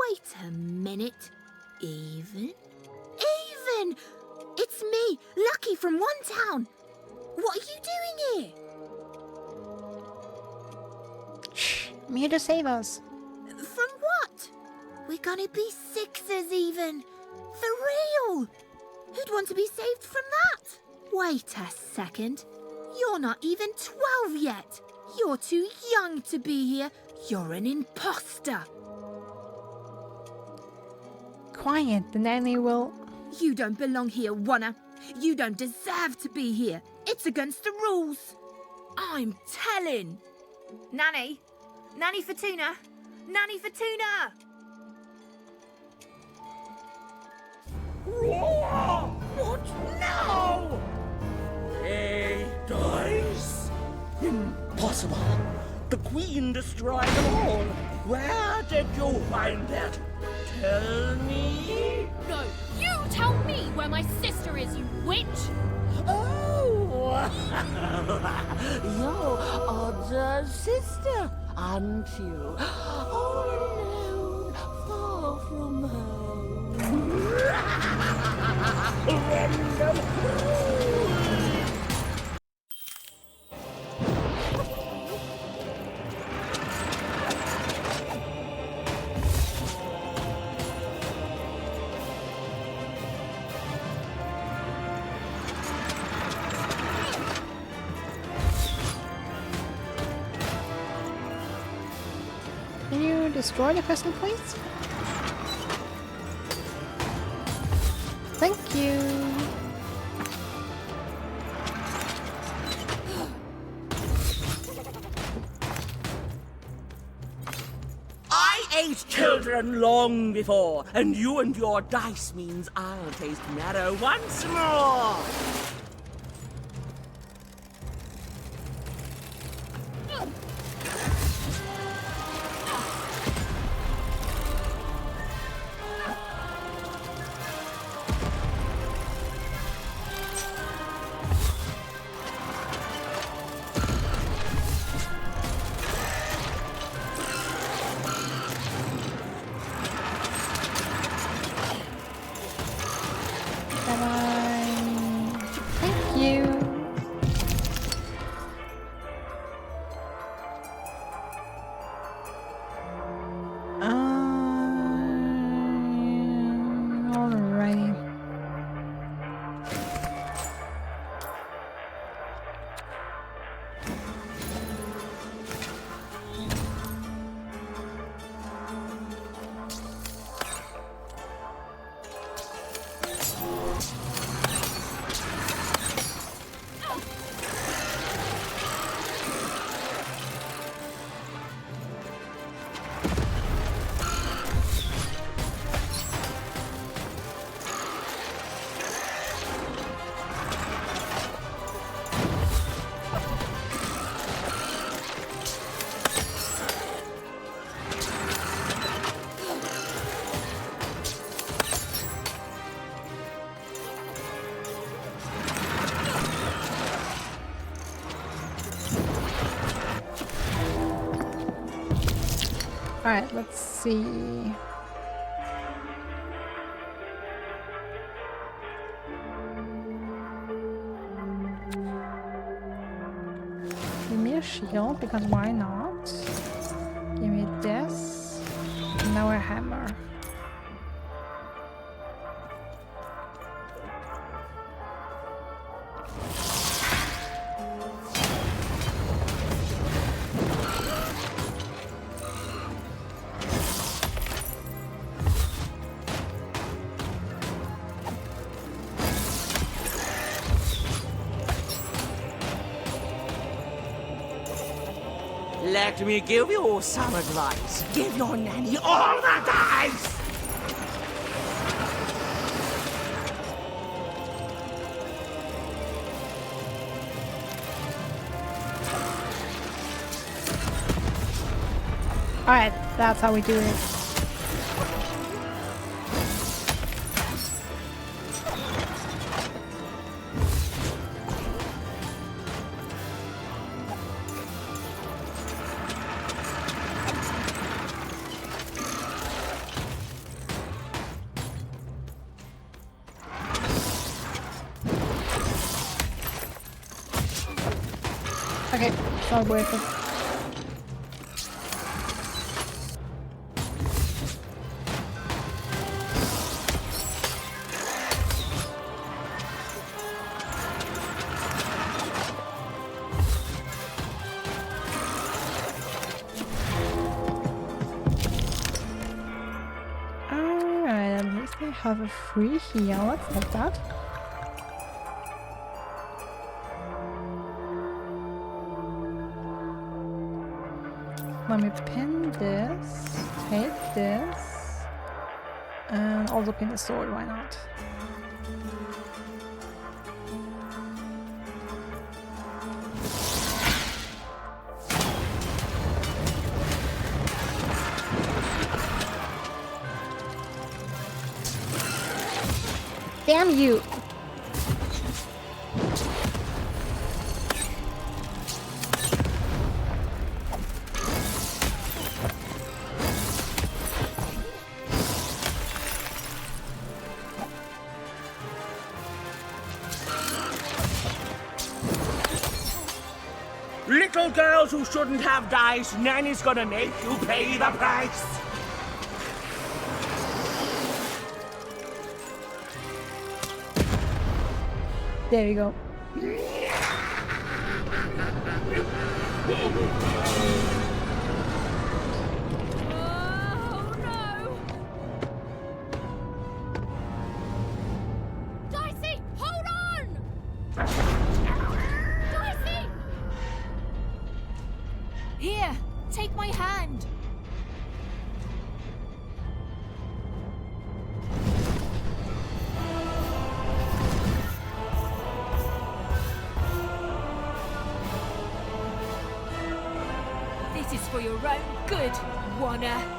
Wait a minute. Even? It's me, Lucky from One Town. What are you doing here? Shh, I'm here to save us. From what? We're gonna be sixers even. For real. Who'd want to be saved from that? Wait a second. You're not even 12 yet. You're too young to be here. You're an imposter. Quiet, the nanny will... You don't belong here, Wanna. You don't deserve to be here. It's against the rules. I'm telling. Nanny! Nanny Fortuna! Nanny Fortuna! What now? A dice? Impossible. The Queen destroyed them all. Where did you find that? Tell me. No, you tell me where my sister is, you witch! Oh! Your other sister, aren't you? All alone, far from home. Random. Can you destroy the person, please? Thank you. I ate children long before, and you and your dice means I'll taste marrow once more. Alright, let's see. Give me a shield, because why not? Give me this. Now a hammer. Let me give you some advice. Give your nanny all the dice! Alright, that's how we do it. Okay, it's not worth it. Alright, at least we have a free heal. Let's take that. Let me pin this, take this, and also pin the sword, why not? Damn you! Little girls who shouldn't have dice, Nanny's gonna make you pay the price! There you go. Dicey, hold on! Dicey! Here, take my hand. This is for your own good, Wanna.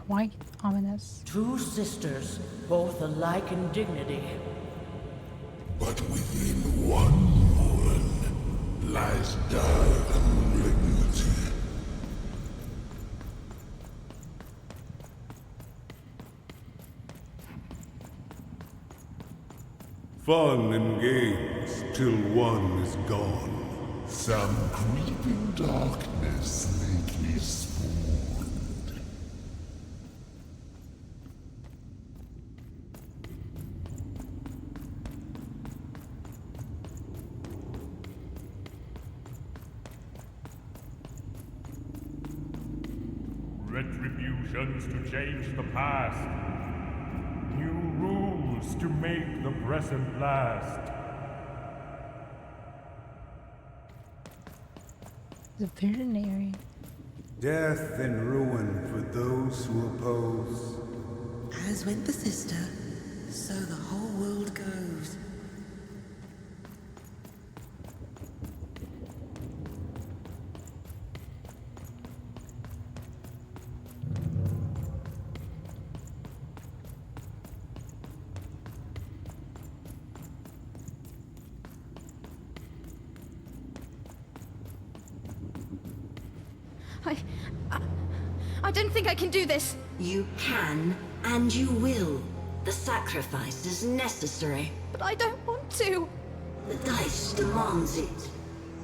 Quite ominous. Two sisters, both alike in dignity. But within one woman lies dark malignity. Fun and games till one is gone. Some creeping darkness lately spawned. Retributions to change the past. New rules to make the present last. The visionary. Death and ruin for those who oppose. As went the sister, so the whole world goes. I don't think I can do this. You can, and you will. The sacrifice is necessary. But I don't want to. The dice demands it.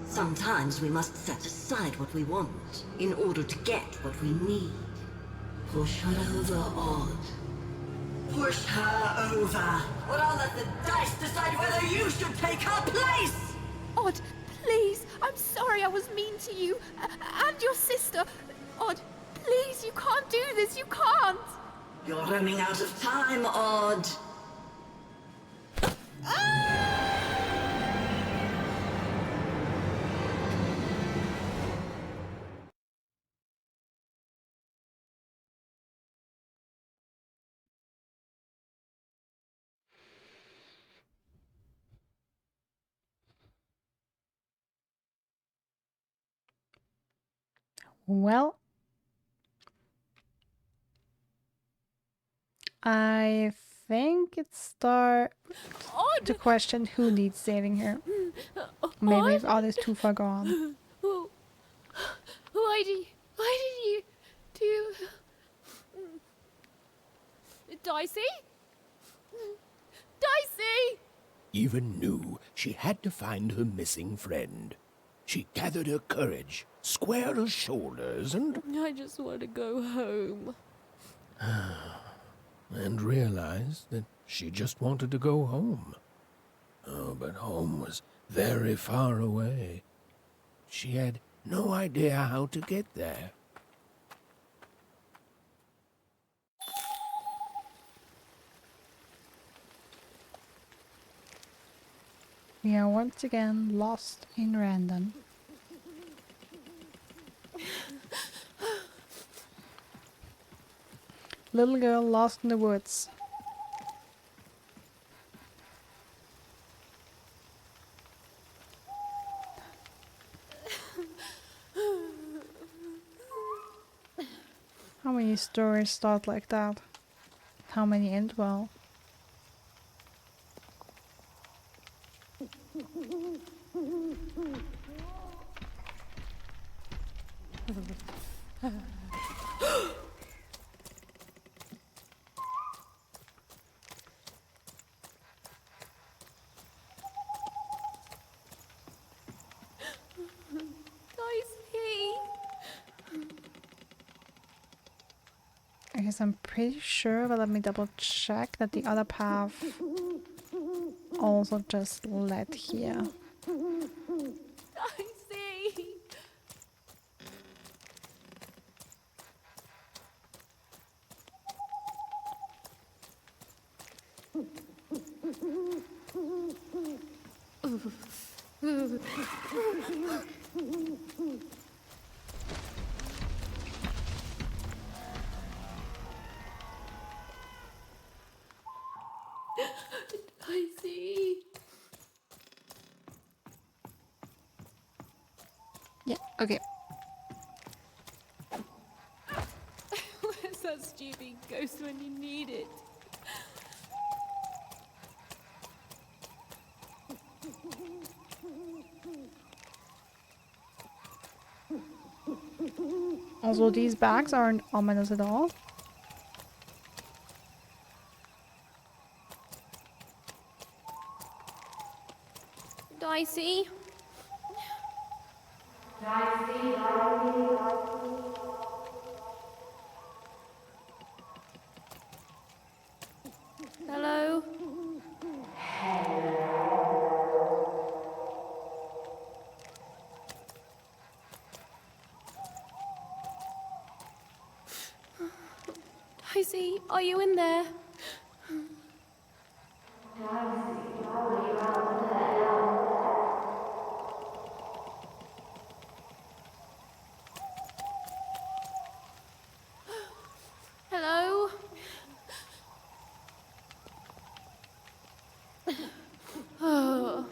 Sometimes we must set aside what we want in order to get what we need. Push her over, Odd. Push her over. Or I'll let the dice decide whether you should take her place! Odd, please. I'm sorry I was mean to you. And your sister. Odd, please, you can't do this. You can't. You're running out of time, Odd. Well, I think it's time to question who needs saving here. Maybe if all is too far gone. Why did you do... Dicey? Dicey! Eva knew she had to find her missing friend. She gathered her courage, squared her shoulders, and I just want to go home. and realized that she just wanted to go home. Oh, but home was very far away. She had no idea how to get there. We are once again lost in random. Little girl lost in the woods. How many stories start like that? How many end well? I guess I'm pretty sure, but let me double check that the other path also just led here. Dicey! Dicey! Yeah, okay. Where's that stupid ghost when you need it? Also, these bags aren't ominous at all. Dicey? Hello? Rosie, are you in there? Hello? Oh.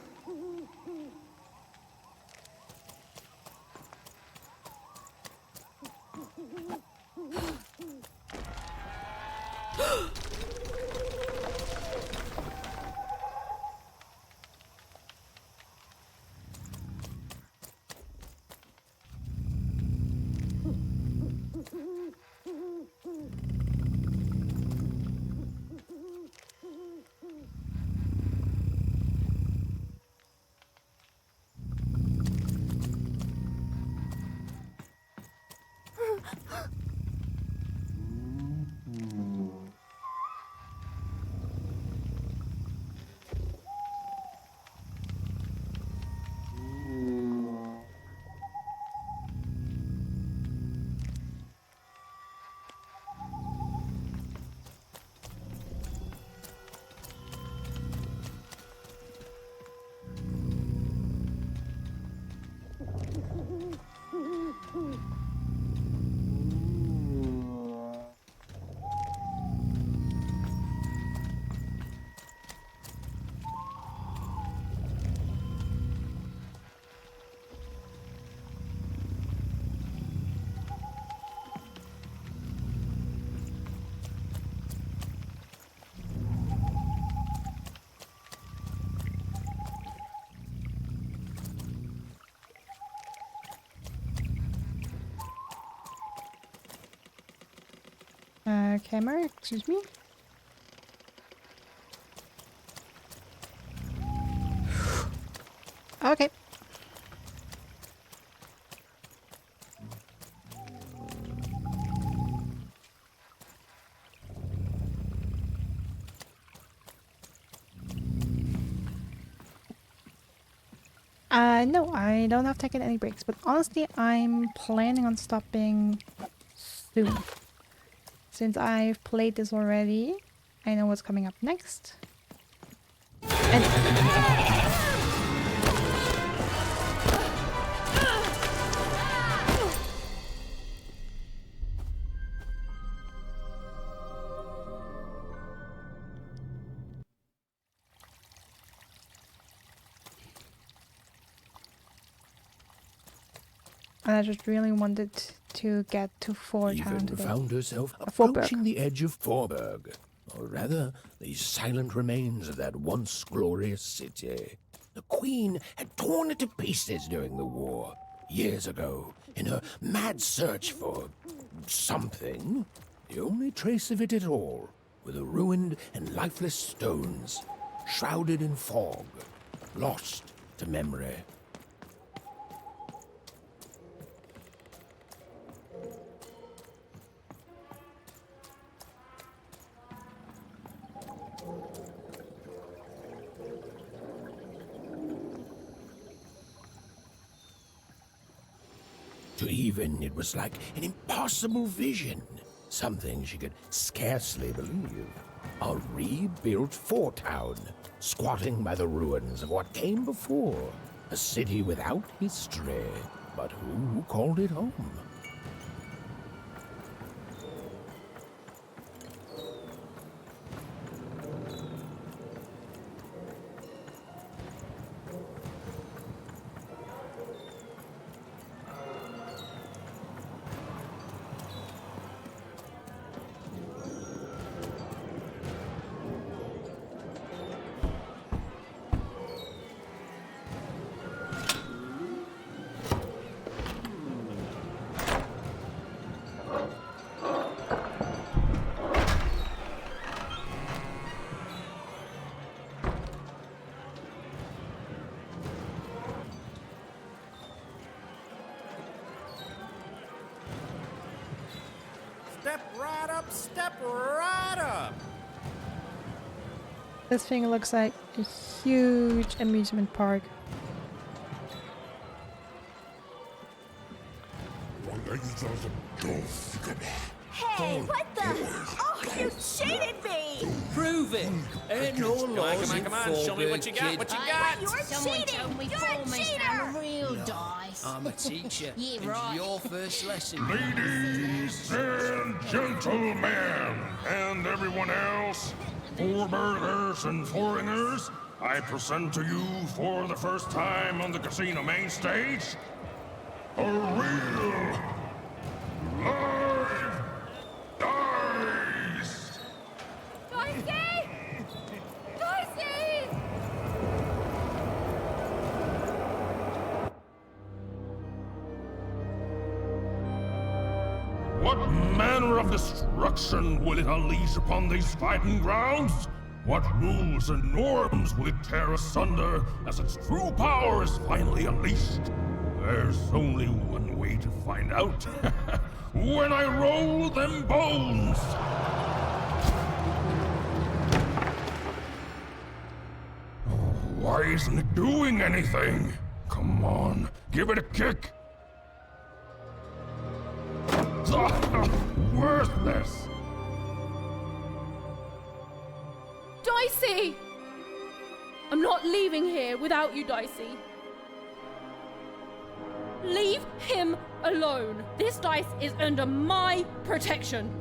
Camera, excuse me. Okay. No, I don't have taken any breaks, but honestly, I'm planning on stopping soon. Since I've played this already, I know what's coming up next. And I just really wanted to get to Town Even today. found herself Forberg. approaching the edge of Forberg, or rather, the silent remains of that once glorious city. The Queen had torn it to pieces during the war, years ago, in her mad search for something. The only trace of it at all were the ruined and lifeless stones, shrouded in fog, lost to memory. To Even, it was like an impossible vision, something she could scarcely believe. A rebuilt town, squatting by the ruins of what came before, a city without history, but who called it home? Step right up! This thing looks like a huge amusement park. Hey, what the? Oh, you cheated me! Prove it. Ain't no laws Come on, show me what you got, what you got. You're Someone cheating! told me You're a performance cheater! I'm a real dice. I'm a teacher. Yeah, and right. your first lesson. Ladies and gentlemen, and everyone else, poor burgers and foreigners, I present to you for the first time on the casino main stage, a real live dice! Dicey! Dicey! What manner of destruction will it unleash upon these fighting grounds? What rules and norms will it tear asunder as its true power is finally unleashed? There's only one way to find out. When I roll them bones! Why isn't it doing anything? Come on, give it a kick! Worthless! Dicey! I'm not leaving here without you, Dicey. Leave him alone. This dice is under my protection.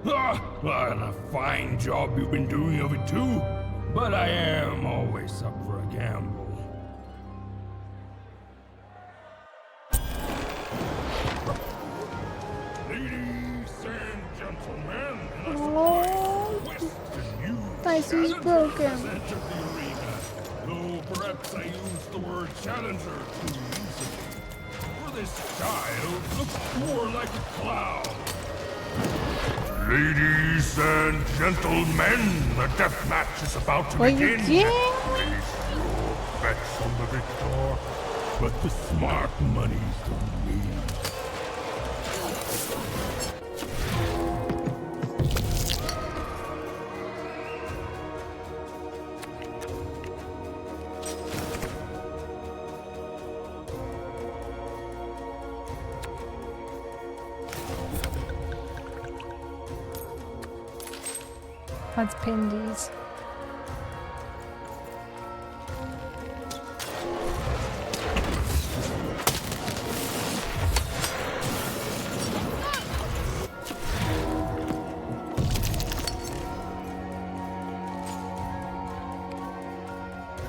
And a fine job you've been doing of it too. But I am always up for a gamble. Ladies and gentlemen, Dicey's broken. Though perhaps I used the word challenger too easily. For this child looks more like a clown. Ladies and gentlemen, the death match is about to begin. Place your bets on the victor, but the smart money's on me. Let's pin these.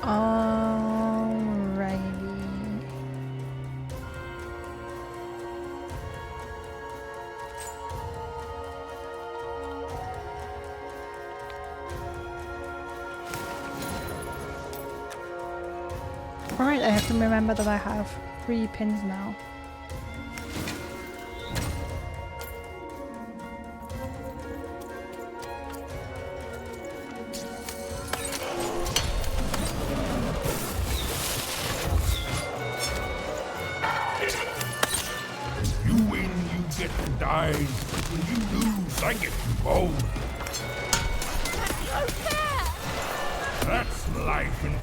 Alrighty. Alright, I have to remember that I have 3 pins now. You win, you get to die. When you lose, I get to go. That's life and...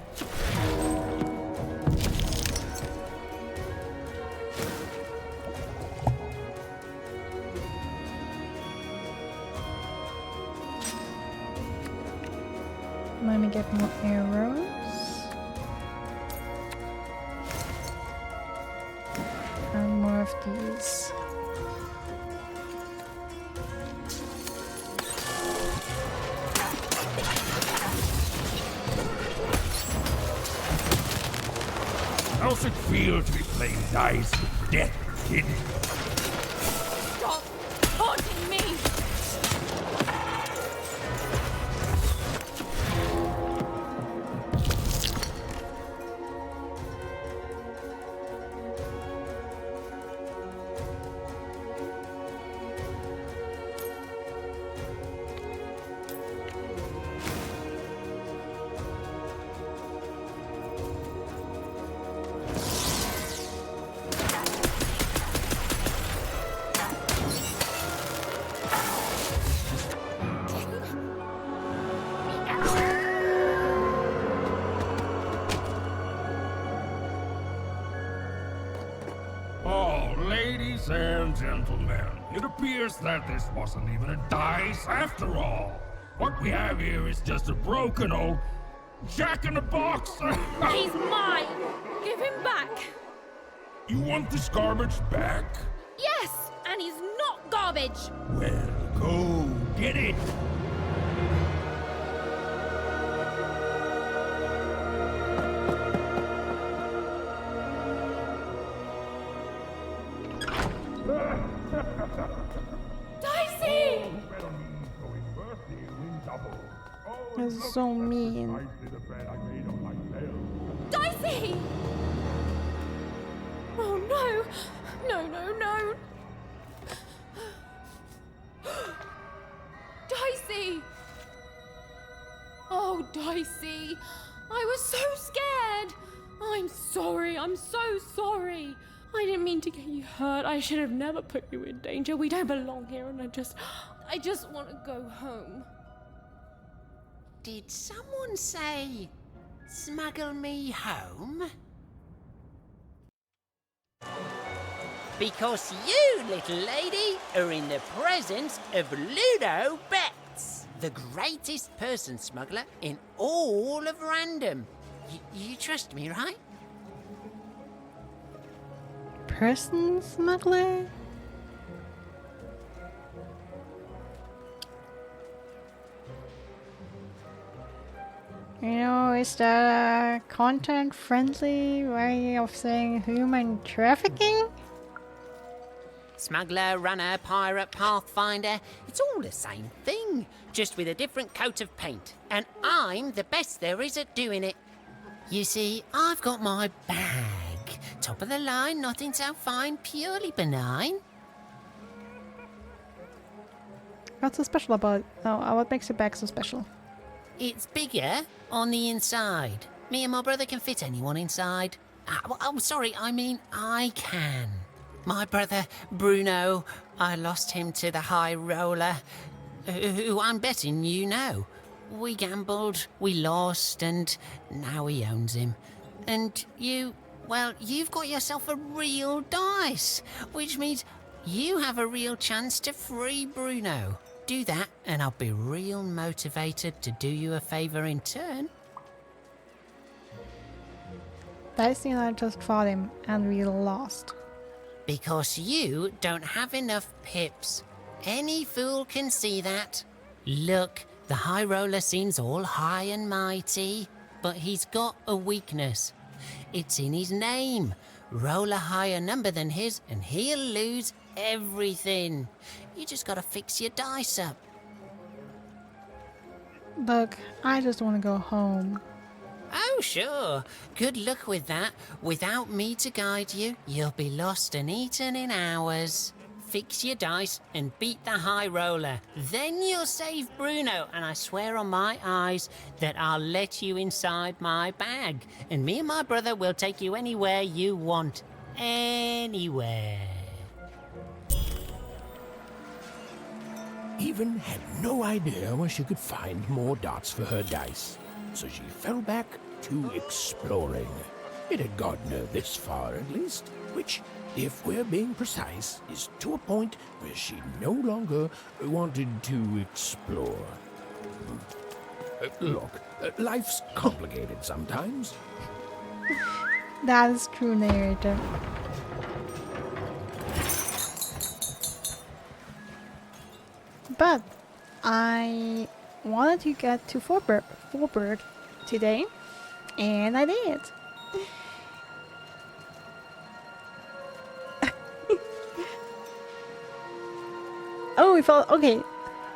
Let me get more arrows. And more of these. How's it feel to be playing dice with death, kid? Stop taunting me! gentlemen, it appears that this wasn't even a dice after all. What we have here is just a broken old jack-in-the-box. He's mine! Give him back! You want this garbage back? Yes! And he's not garbage! Well, go get it. Dicey! This is so mean. Dicey! Oh no! No, no, no! Dicey! Oh, Dicey! I was so scared! I'm sorry, I'm so sorry! I didn't mean to get you hurt. I should have never put you in danger. We don't belong here, and I just want to go home. Did someone say, smuggle me home? Because you, little lady, are in the presence of Ludo Betts, the greatest person smuggler in all of Random. You trust me, right? Person smuggler? You know, is that a content-friendly way of saying human trafficking? Smuggler, runner, pirate, pathfinder, it's all the same thing, just with a different coat of paint. And I'm the best there is at doing it. You see, I've got my bag. Top of the line, nothing so fine, purely benign. What's so special about it? No, what makes your bag so special? It's bigger on the inside. Me and my brother can fit anyone inside. Oh, sorry, I mean I can. My brother, Bruno, I lost him to the High Roller, who I'm betting you know. We gambled, we lost, and now he owns him. And you, well, you've got yourself a real dice, which means you have a real chance to free Bruno. Do that, and I'll be real motivated to do you a favour in turn. Dicey and I just fought him, and we lost. Because you don't have enough pips. Any fool can see that. Look, the High Roller seems all high and mighty, but he's got a weakness. It's in his name. Roll a higher number than his, and he'll lose everything. You just gotta fix your dice up. Look, I just want to go home. Oh, sure. Good luck with that. Without me to guide you, you'll be lost and eaten in hours. Fix your dice and beat the High Roller. Then you'll save Bruno, and I swear on my eyes that I'll let you inside my bag. And me and my brother will take you anywhere you want. Anywhere. Even had no idea where she could find more dots for her dice, so she fell back to exploring. It had gotten her this far at least, which, if we're being precise, is to a point where she no longer wanted to explore. Look, life's complicated sometimes. That is true, narrator. But I wanted to get to Forberg today, and I did. Oh, we felt okay.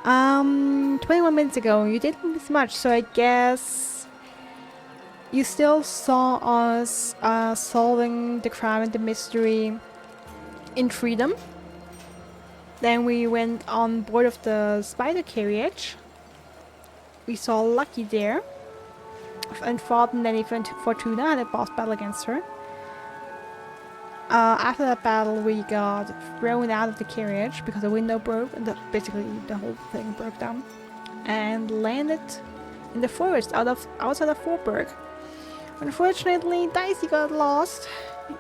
21 minutes ago, you didn't miss much, so I guess you still saw us solving the crime and the mystery in freedom. Then we went on board of the spider carriage. We saw Lucky there and fought Nanny Fortuna, had a boss battle against her. After that battle, we got thrown out of the carriage because the window broke, and basically the whole thing broke down, and landed in the forest outside of Forberg. Unfortunately, Dicey got lost,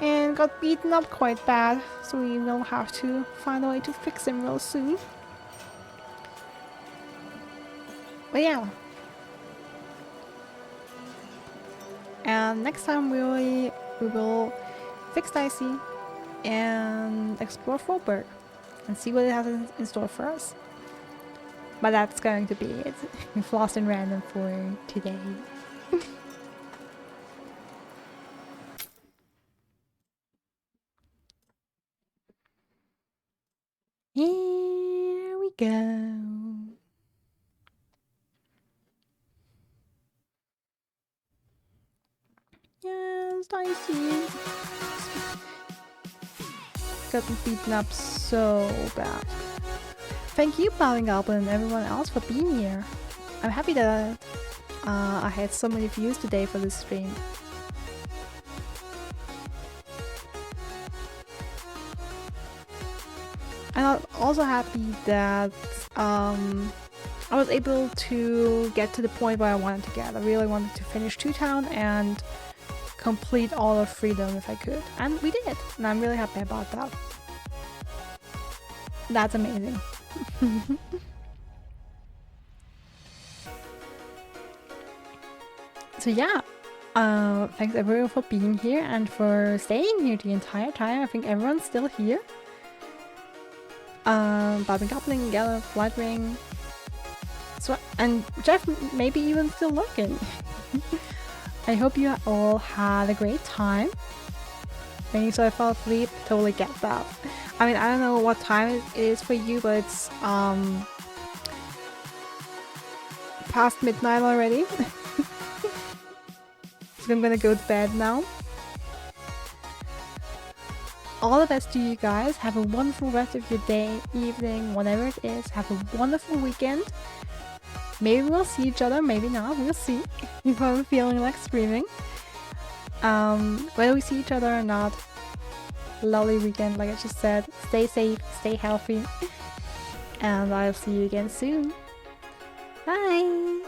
and got beaten up quite bad, so we will have to find a way to fix him real soon. But yeah. And next time we will fix Dicey and explore Fallberg and see what it has in store for us. But that's going to be it. Floss and random for today. Here we go. Yes, Dicey. Gotten beaten up so bad. Thank you, Plowing Goblin, and everyone else for being here. I'm happy that I had so many views today for this stream. And I'm also happy that I was able to get to the point where I wanted to get. I really wanted to finish 2 Town and complete all of Freedom if I could. And we did, and I'm really happy about that. That's amazing. So yeah, thanks everyone for being here and for staying here the entire time. I think everyone's still here. Bobby Goblin, Gallop, Bloodring, so, and Jeff maybe even still lurking. I hope you all had a great time. Maybe so I fell asleep, totally get that. I mean, I don't know what time it is for you, but it's past midnight already. So I'm gonna go to bed now. All the best to you guys. Have a wonderful rest of your day, evening, whatever it is. Have a wonderful weekend. Maybe we'll see each other, maybe not. We'll see if I'm feeling like screaming. Whether we see each other or not. Lovely weekend, like I just said. Stay safe, stay healthy. And I'll see you again soon. Bye!